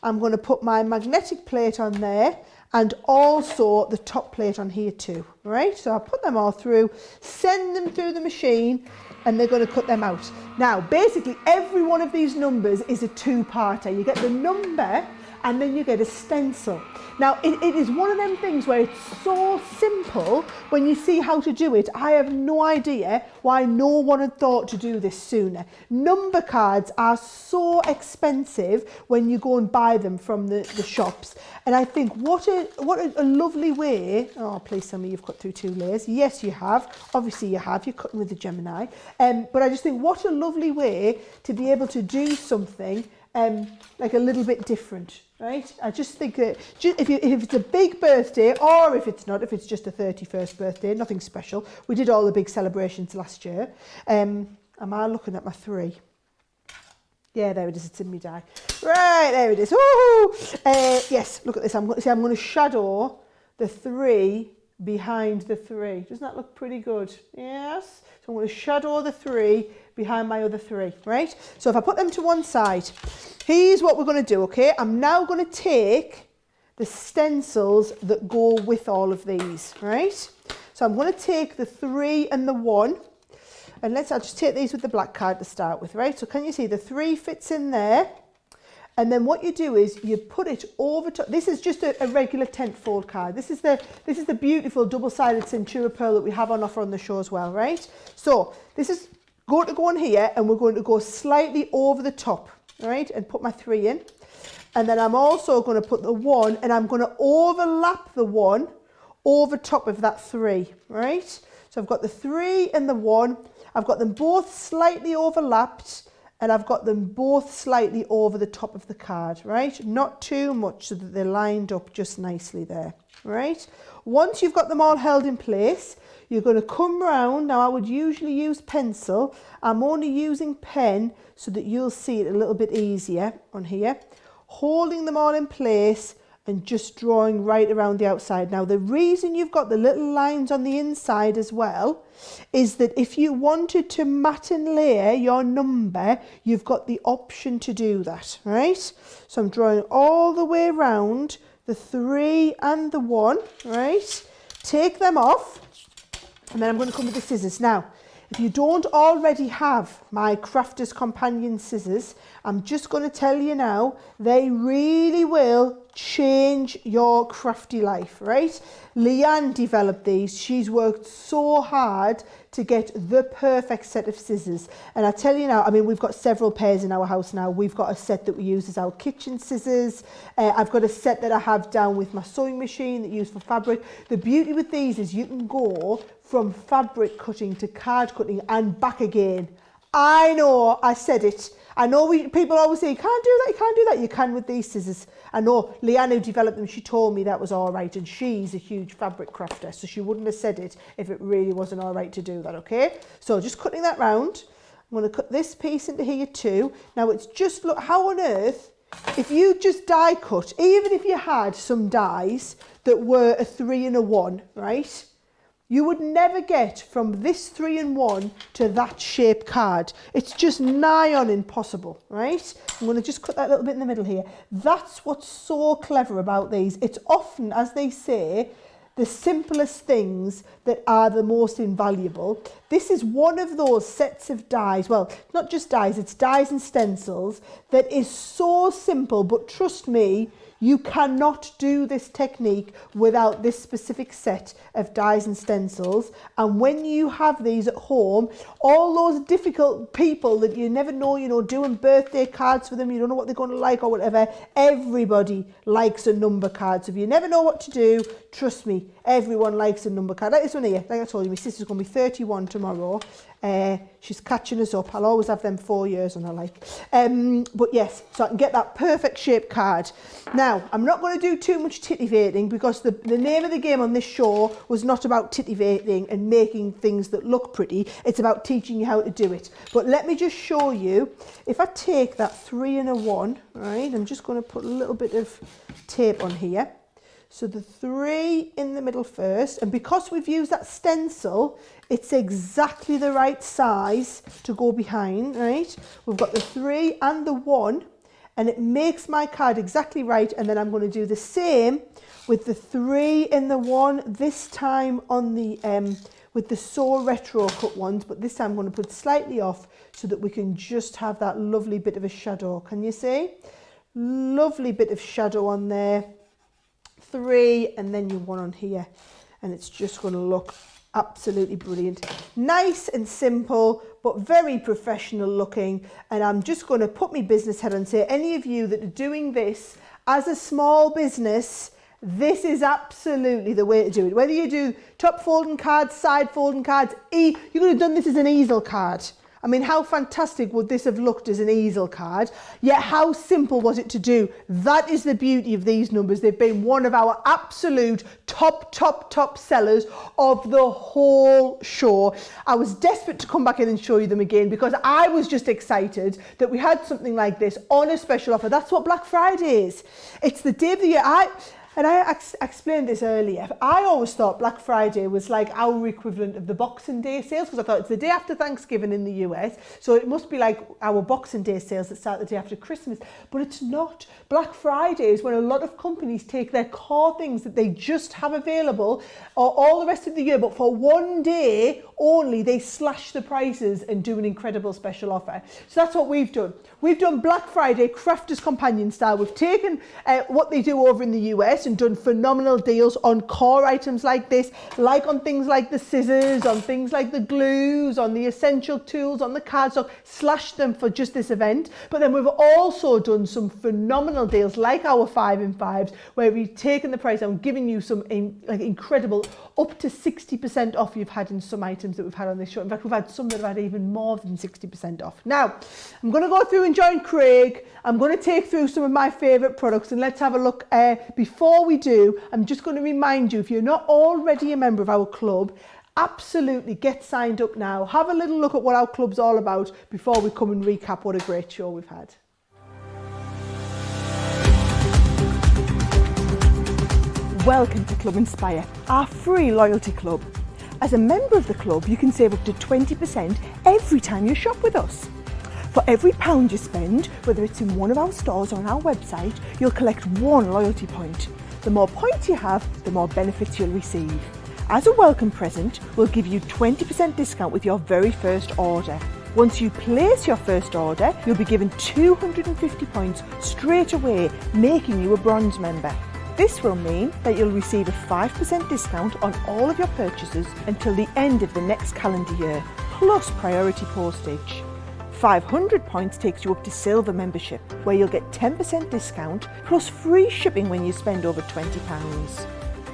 A: I'm going to put my magnetic plate on there and also the top plate on here too, right? So I'll put them all through, send them through the machine, and they're going to cut them out. Now, basically, every one of these numbers is a 2-parter. You get the number and then you get a stencil. Now, it is one of them things where it's so simple when you see how to do it. I have no idea why no one had thought to do this sooner. Number cards are so expensive when you go and buy them from the shops. And I think what a lovely way. Oh, please tell me you've cut through 2 layers. Yes, you have. Obviously you have. You're cutting with the Gemini. But I just think what a lovely way to be able to do something like a little bit different, right? I just think that if it's a big birthday, or if it's not, if it's just a 31st birthday, nothing special. We did all the big celebrations last year. Am I looking at my 3? Yeah, there it is. It's in my die. Right, there it is. Woohoo! Yes, look at this. I'm going to shadow the 3 behind the 3. Doesn't that look pretty good? Yes. So I'm going to shadow the 3 behind my other 3, right? So if I put them to one side, here's what we're going to do, okay? I'm now going to take the stencils that go with all of these, right? So I'm going to take the 3 and the 1, and I'll just take these with the black card to start with, right? So can you see the 3 fits in there? And then what you do is you put it over top. This is just a regular tent fold card. This is the beautiful double-sided Centura Pearl that we have on offer on the show as well, right? So this is going to go on here, and we're going to go slightly over the top, right? And put my 3 in. And then I'm also going to put the 1 and I'm going to overlap the 1 over top of that 3, right? So I've got the 3 and the 1. I've got them both slightly overlapped and I've got them both slightly over the top of the card, right? Not too much so that they're lined up just nicely there, right? Once you've got them all held in place, you're going to come round. Now I would usually use pencil. I'm only using pen so that you'll see it a little bit easier on here. Holding them all in place and just drawing right around the outside. Now the reason you've got the little lines on the inside as well is that if you wanted to mat and layer your number, you've got the option to do that, right? So I'm drawing all the way around the 3 and the 1, right? Take them off and then I'm going to come with the scissors. Now, if you don't already have my Crafter's Companion scissors, I'm just going to tell you now, they really will change your crafty life, right? Leanne developed these. She's worked so hard to get the perfect set of scissors. And I tell you now, I mean, we've got several pairs in our house now. We've got a set that we use as our kitchen scissors. I've got a set that I have down with my sewing machine that I use for fabric. The beauty with these is you can go from fabric cutting to card cutting and back again. I know, I said it. I know people always say, you can't do that, you can't do that. You can with these scissors. I know Leanne, who developed them, she told me that was all right. And she's a huge fabric crafter, so she wouldn't have said it if it really wasn't all right to do that, okay? So just cutting that round. I'm going to cut this piece into here too. Now it's just, look, how on earth, if you just die cut, even if you had some dies that were a 3 and a 1, right? You would never get from this 3 and 1 to that shape card. It's just nigh on impossible, right? I'm going to just cut that little bit in the middle here. That's what's so clever about these. It's often, as they say, the simplest things that are the most invaluable. This is one of those sets of dies, well, not just dies, it's dies and stencils that is so simple, but trust me, you cannot do this technique without this specific set of dies and stencils. And when you have these at home, all those difficult people that you never know, you know, doing birthday cards for them, you don't know what they're going to like or whatever, everybody likes a number card. So if you never know what to do, trust me, everyone likes a number card. Like this one here, like I told you, my sister's going to be 31 tomorrow. She's catching us up. I'll always have them 4 years on her, like. But yes, so I can get that perfect shape card. Now, I'm not going to do too much titivating because the name of the game on this show was not about titivating and making things that look pretty. It's about teaching you how to do it. But let me just show you. If I take that 3 and a 1, right, I'm just going to put a little bit of tape on here. So the 3 in the middle first, and because we've used that stencil, it's exactly the right size to go behind, right? We've got the 3 and the 1, and it makes my card exactly right. And then I'm going to do the same with the 3 and the 1, this time on the, with the So Retro cut ones, but this time I'm going to put it slightly off so that we can just have that lovely bit of a shadow. Can you see? Lovely bit of shadow on there. 3 and then your 1 on here, and it's just going to look absolutely brilliant. Nice and simple, but very professional looking. And I'm just going to put my business head on and say, any of you that are doing this as a small business, this is absolutely the way to do it. Whether you do top folding cards, side folding cards, you could have done this as an easel card. I mean, how fantastic would this have looked as an easel card? Yet how simple was it to do? That is the beauty of these numbers. They've been one of our absolute top sellers of the whole show. I was desperate to come back in and show you them again because I was just excited that we had something like this on a special offer. That's what Black Friday is. It's the day of the year. I explained this earlier. I always thought Black Friday was like our equivalent of the Boxing Day sales because I thought it's the day after Thanksgiving in the US. So it must be like our Boxing Day sales that start the day after Christmas. But it's not. Black Friday is when a lot of companies take their core things that they just have available or all the rest of the year, but for one day only, they slash the prices and do an incredible special offer. So that's what we've done. We've done Black Friday Crafter's Companion style. We've taken what they do over in the US. yes, and done phenomenal deals on core items like this, like on things like the scissors, on things like the glues, on the essential tools, on the cardstock, slashed them for just this event. But then we've also done some phenomenal deals like our 5 in 5s, where we've taken the price down, giving you some incredible up to 60% off you've had in some items that we've had on this show. In fact, we've had some that have had even more than 60% off. Now, I'm going to go through and join Craig. I'm going to take through some of my favourite products, and let's have a look. Before we do, I'm just going to remind you, if you're not already a member of our club, absolutely get signed up now. Have a little look at what our club's all about before we come and recap what a great show we've had. Welcome to Club Inspire, our free loyalty club. As a member of the club, you can save up to 20% every time you shop with us. For every £1 you spend, whether it's in one of our stores or on our website, you'll collect 1 loyalty point. The more points you have, the more benefits you'll receive. As a welcome present, we'll give you 20% discount with your very first order. Once you place your first order, you'll be given 250 points straight away, making you a bronze member. This will mean that you'll receive a 5% discount on all of your purchases until the end of the next calendar year, plus priority postage. 500 points takes you up to silver membership, where you'll get 10% discount plus free shipping when you spend over £20.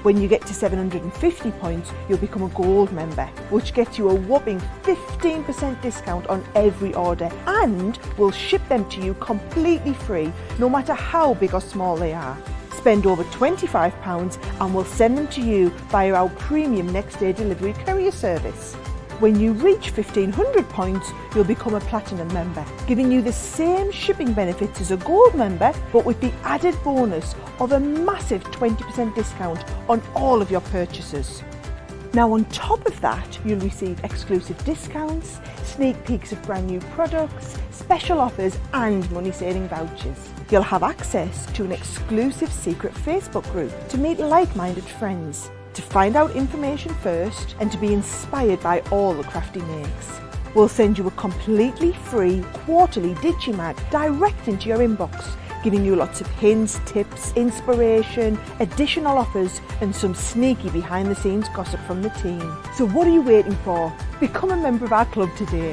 A: When you get to 750 points, you'll become a gold member, which gets you a whopping 15% discount on every order, and we'll ship them to you completely free, no matter how big or small they are. Spend over £25 and we'll send them to you via our premium next day delivery courier service. When you reach 1500 points, you'll become a platinum member, giving you the same shipping benefits as a gold member, but with the added bonus of a massive 20% discount on all of your purchases. Now, on top of that, you'll receive exclusive discounts, sneak peeks of brand new products, special offers and money-saving vouchers. You'll have access to an exclusive secret Facebook group to meet like-minded friends, to find out information first and to be inspired by all the crafty makes. We'll send you a completely free quarterly Digimag direct into your inbox, giving you lots of hints, tips, inspiration, additional offers and some sneaky behind-the-scenes gossip from the team. So what are you waiting for? Become a member of our club today.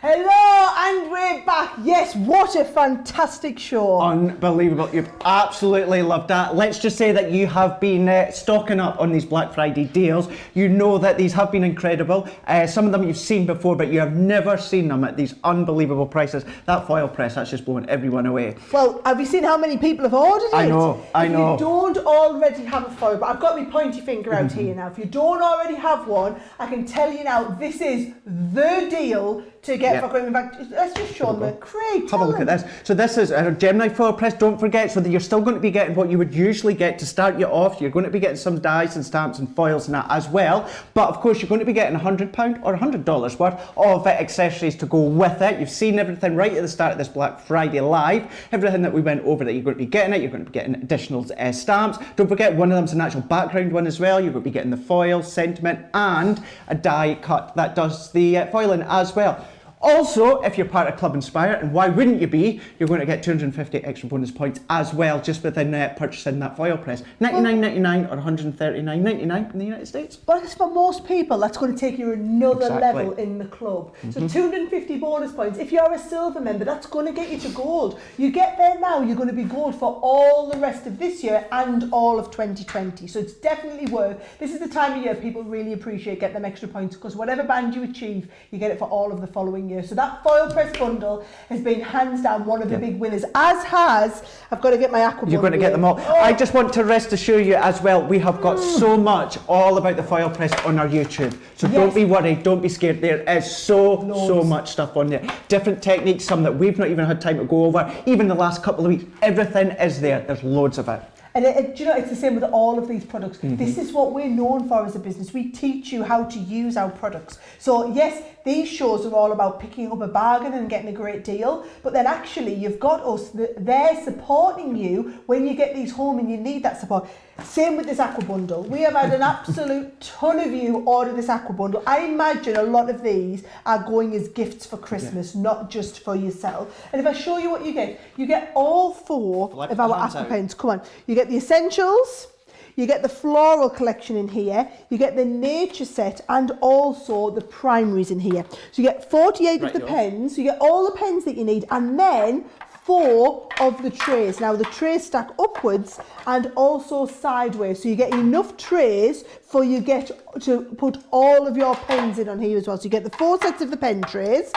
A: Hello, and we're back. Yes, what a fantastic show.
B: Unbelievable. You've absolutely loved that. Let's just say that you have been stocking up on these Black Friday deals. You know that these have been incredible. Some of them you've seen before, but you have never seen them at these unbelievable prices. That foil press, that's just blowing everyone away.
A: Well, have you seen how many people have ordered it?
B: I know.
A: If you don't already have a foil, but I've got my pointy finger out here now. If you don't already have one, I can tell you now, this is the deal to get for Craig. In fact, let's just show them. Craig,
B: have a look at this. So this is a Gemini foil press. Don't forget, so that you're still going to be getting what you would usually get to start you off. You're going to be getting some dies and stamps and foils and that as well. But of course, you're going to be getting £100 or $100 worth of accessories to go with it. You've seen everything right at the start of this Black Friday live. Everything that we went over that you're going to be getting it. You're going to be getting additional stamps. Don't forget, one of them's an actual background one as well. You're going to be getting the foil, sentiment, and a die cut that does the foiling as well. Also, if you're part of Club Inspire, and why wouldn't you be, you're going to get 250 extra bonus points as well, just within purchasing that foil press. $99.99 or $139.99 in the United States.
A: But for most people, that's going to take you another level in the club. So 250 bonus points. If you're a silver member, that's going to get you to gold. You get there now, you're going to be gold for all the rest of this year and all of 2020. So it's definitely worth. This is the time of year people really appreciate getting them extra points, because whatever band you achieve, you get it for all of the following year. So that foil press bundle has been hands down one of the big winners, as has, I've got to get my Aqua bundle.
B: You're going to get them all. I just want to rest assure you as well, we have got so much all about the foil press on our YouTube. So don't be worried, don't be scared. There is so much stuff on there. Different techniques, some that we've not even had time to go over. Even the last couple of weeks, everything is there. There's loads of it.
A: And do you know, it's the same with all of these products. This is what we're known for as a business. We teach you how to use our products. So yes, these shows are all about picking up a bargain and getting a great deal, but then actually you've got us there supporting you when you get these home and you need that support. Same with this Aqua bundle. We have had an absolute ton of you order this Aqua bundle. I imagine a lot of these are going as gifts for Christmas, not just for yourself. And if I show you what you get all 4 of our Aqua pens. Come on. You get the essentials, you get the floral collection in here, you get the nature set, and also the primaries in here. So you get 48 of the pens, you get all the pens that you need, and then 4 of the trays. Now the trays stack upwards and also sideways, so you get enough trays for you get to put all of your pens in on here as well. So you get the 4 sets of the pen trays,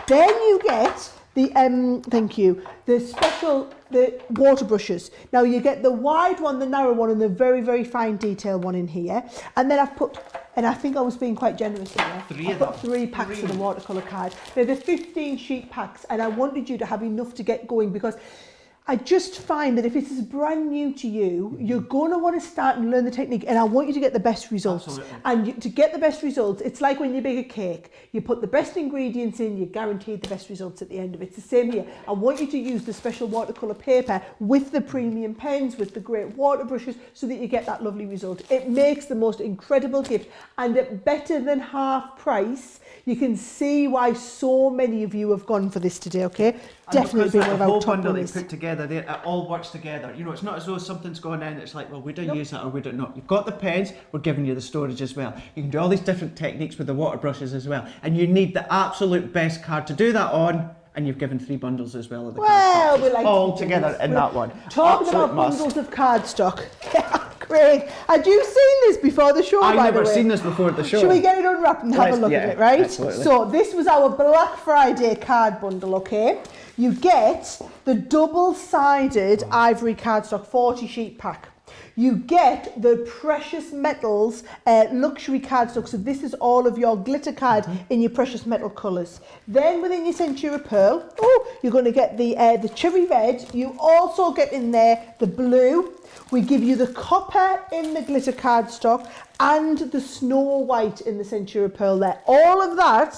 A: then you get the the water brushes. Now you get the wide one, the narrow one, and the very, very fine detail one in here. And then I've put, and I think I was being quite generous here, I've got 3 packs of the watercolour card. They're the 15 sheet packs, and I wanted you to have enough to get going, because I just find that if this is brand new to you, you're going to want to start and learn the technique, and I want you to get the best results. Absolutely. And to get the best results, it's like when you bake a cake. You put the best ingredients in, you're guaranteed the best results at the end of it. It's the same here. I want you to use the special watercolour paper with the premium pens, with the great water brushes, so that you get that lovely result. It makes the most incredible gift, and at better than half price. You can see why so many of you have gone for this today, okay?
B: And
A: definitely
B: because the whole bundle that you put together there, it all works together. You know, it's not as though something's gone in, it's like, well, we don't use that or we don't know. You've got the pens, we're giving you the storage as well. You can do all these different techniques with the water brushes as well. And you need the absolute best card to do that on, and you've given 3 bundles as well of the cardstock.
A: We like
B: all together in that one.
A: Talking about bundles of cardstock. Great. Had you seen this before the show, by the way?
B: I've never seen this before the show.
A: Should we get it unwrapped and have a look at it, right?
B: Absolutely.
A: So this was our Black Friday card bundle, okay? You get the double-sided ivory cardstock 40 sheet pack. You get the precious metals luxury cardstock. So this is all of your glitter card in your precious metal colours. Then within your Centura Pearl, you're going to get the cherry red. You also get in there the blue. We give you the copper in the glitter cardstock and the snow white in the Centura Pearl there. All of that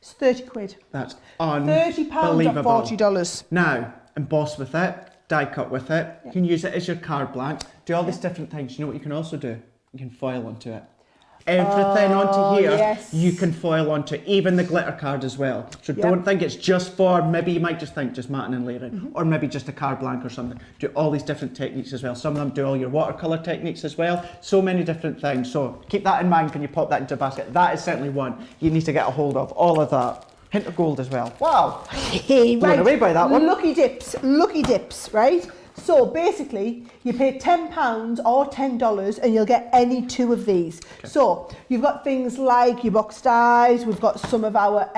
A: is 30 quid.
B: That's unbelievable.
A: £30 or $40.
B: Now, emboss with it, die cut with it. You can use it as your card blank. Do all these different things. You know what you can also do? You can foil onto it. Everything onto here, you can foil onto, even the glitter card as well. So don't think it's just for, maybe you might just think just matting and layering, or maybe just a card blank or something. Do all these different techniques as well. Some of them do all your watercolour techniques as well. So many different things. So keep that in mind when you pop that into a basket. That is certainly one you need to get a hold of, all of that. Hint of gold as well. Wow. Blown away by that one.
A: Lucky dips, right? So basically, you pay £10 or $10 and you'll get any 2 of these. Okay. So you've got things like your box dies, we've got some of our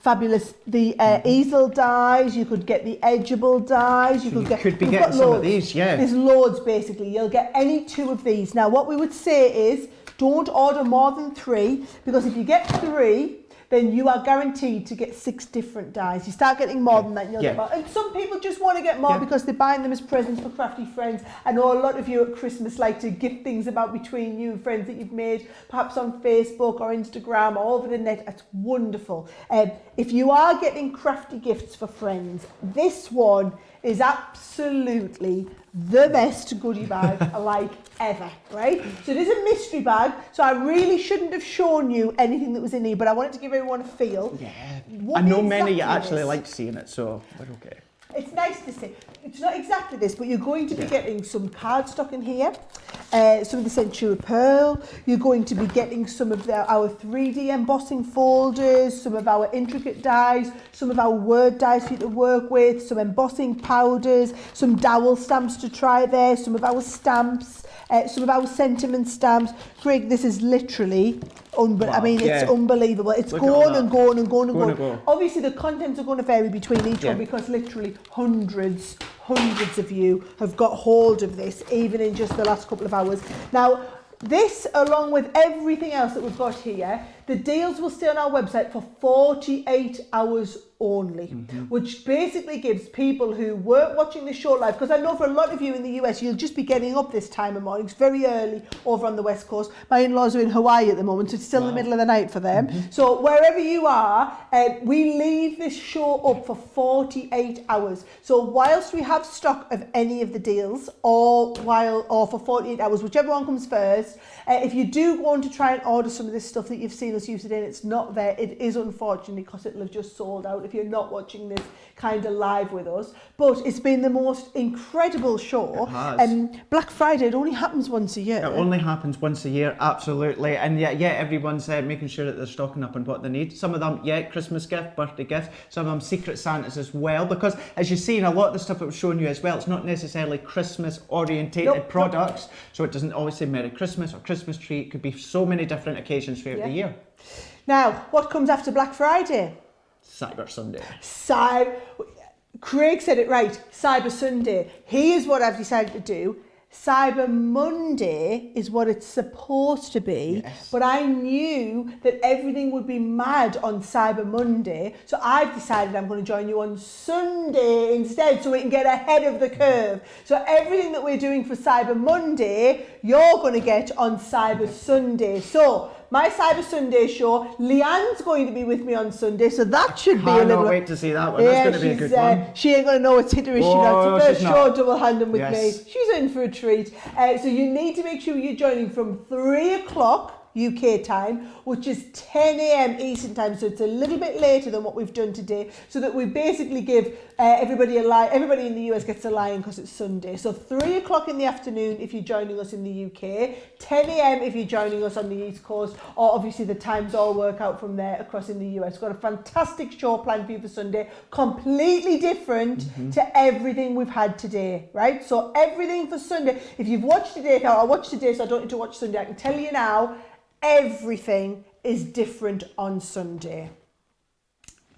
A: fabulous, easel dies, you could get the edgeable dies, you
B: could be getting some of these,
A: There's loads basically, you'll get any 2 of these. Now what we would say is, don't order more than 3, because if you get 3, then you are guaranteed to get 6 different dies. You start getting more than that, and you'll get more. And some people just want to get more because they're buying them as presents for crafty friends. I know a lot of you at Christmas like to gift things about between you and friends that you've made, perhaps on Facebook or Instagram or over the net. That's wonderful. If you are getting crafty gifts for friends, this one is absolutely the best goodie bag like ever, right? So it is a mystery bag, so I really shouldn't have shown you anything that was in here, but I wanted to give everyone a feel.
B: Yeah, I know many of you actually like seeing it, so we're okay.
A: It's nice to see. It's not exactly this, but you're going to be getting some cardstock in here, some of the Centura Pearl. You're going to be getting some of our 3D embossing folders, some of our intricate dies, some of our word dies for you to work with, some embossing powders, some dowel stamps to try there, some of our stamps, some of our sentiment stamps. Greg, this is literally it's unbelievable. It's going and going and going and going. Obviously, the contents are going to vary between each one, because literally hundreds of you have got hold of this, even in just the last couple of hours. Now, this, along with everything else that we've got here, The deals will stay on our website for 48 hours only, which basically gives people who weren't watching the show live, because I know for a lot of you in the US, you'll just be getting up this time of morning. It's very early over on the West Coast. My in-laws are in Hawaii at the moment, so it's still the middle of the night for them. So wherever you are, we leave this show up for 48 hours. So whilst we have stock of any of the deals, or for 48 hours, whichever one comes first, if you do want to try and order some of this stuff that you've seen us use today and it's not there, it is unfortunately because it'll have just sold out if you're not watching this kind of live with us. But it's been the most incredible show.
B: It has.
A: Black Friday, it only happens once a year.
B: It only happens once a year, absolutely. And yeah, everyone's making sure that they're stocking up on what they need. Some of them, Christmas gift, birthday gift. Some of them Secret Santas as well. Because as you've seen, a lot of the stuff that we're showing you as well, it's not necessarily Christmas orientated products. So it doesn't always say Merry Christmas or Christmas tree. It could be so many different occasions throughout the year.
A: Now, what comes after Black Friday?
B: Cyber Sunday.
A: Craig said it right, Cyber Sunday. Here's what I've decided to do. Cyber Monday is what it's supposed to be, but I knew that everything would be mad on Cyber Monday, so I've decided I'm going to join you on Sunday instead, so we can get ahead of the curve. So everything that we're doing for Cyber Monday, you're going to get on Cyber Sunday. So my Cyber Sunday show, Leanne's going to be with me on Sunday, so that should be a little...
B: I can't wait to see that one. That's going to be a good one.
A: She ain't going to know what's hit her if she knows. It's the first show double-handing with me. She's in for a treat. So you need to make sure you're joining from 3 o'clock UK time, which is 10 a.m. Eastern time, so it's a little bit later than what we've done today, so that we basically give everybody in the US gets a line because it's Sunday. So 3 o'clock in the afternoon if you're joining us in the UK, 10 a.m. if you're joining us on the East Coast, or obviously the times all work out from there across in the US. We've got a fantastic show planned for you for Sunday, completely different to everything we've had today, right? So everything for Sunday, if you've watched today, I watched today so I don't need to watch Sunday, I can tell you now, everything is different on Sunday.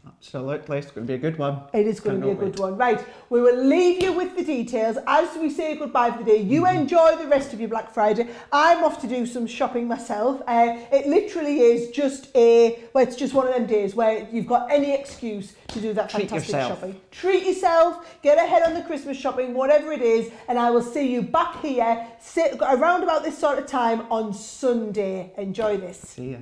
B: Absolutely, it's going to be a good one.
A: It is going to be a good one. Right, we will leave you with the details as we say goodbye for the day. You enjoy the rest of your Black Friday. I'm off to do some shopping myself. It literally is just it's just one of them days where you've got any excuse to do that fantastic shopping. Treat yourself, get ahead on the Christmas shopping, whatever it is, and I will see you back here around about this sort of time on Sunday. Enjoy this.
B: See ya.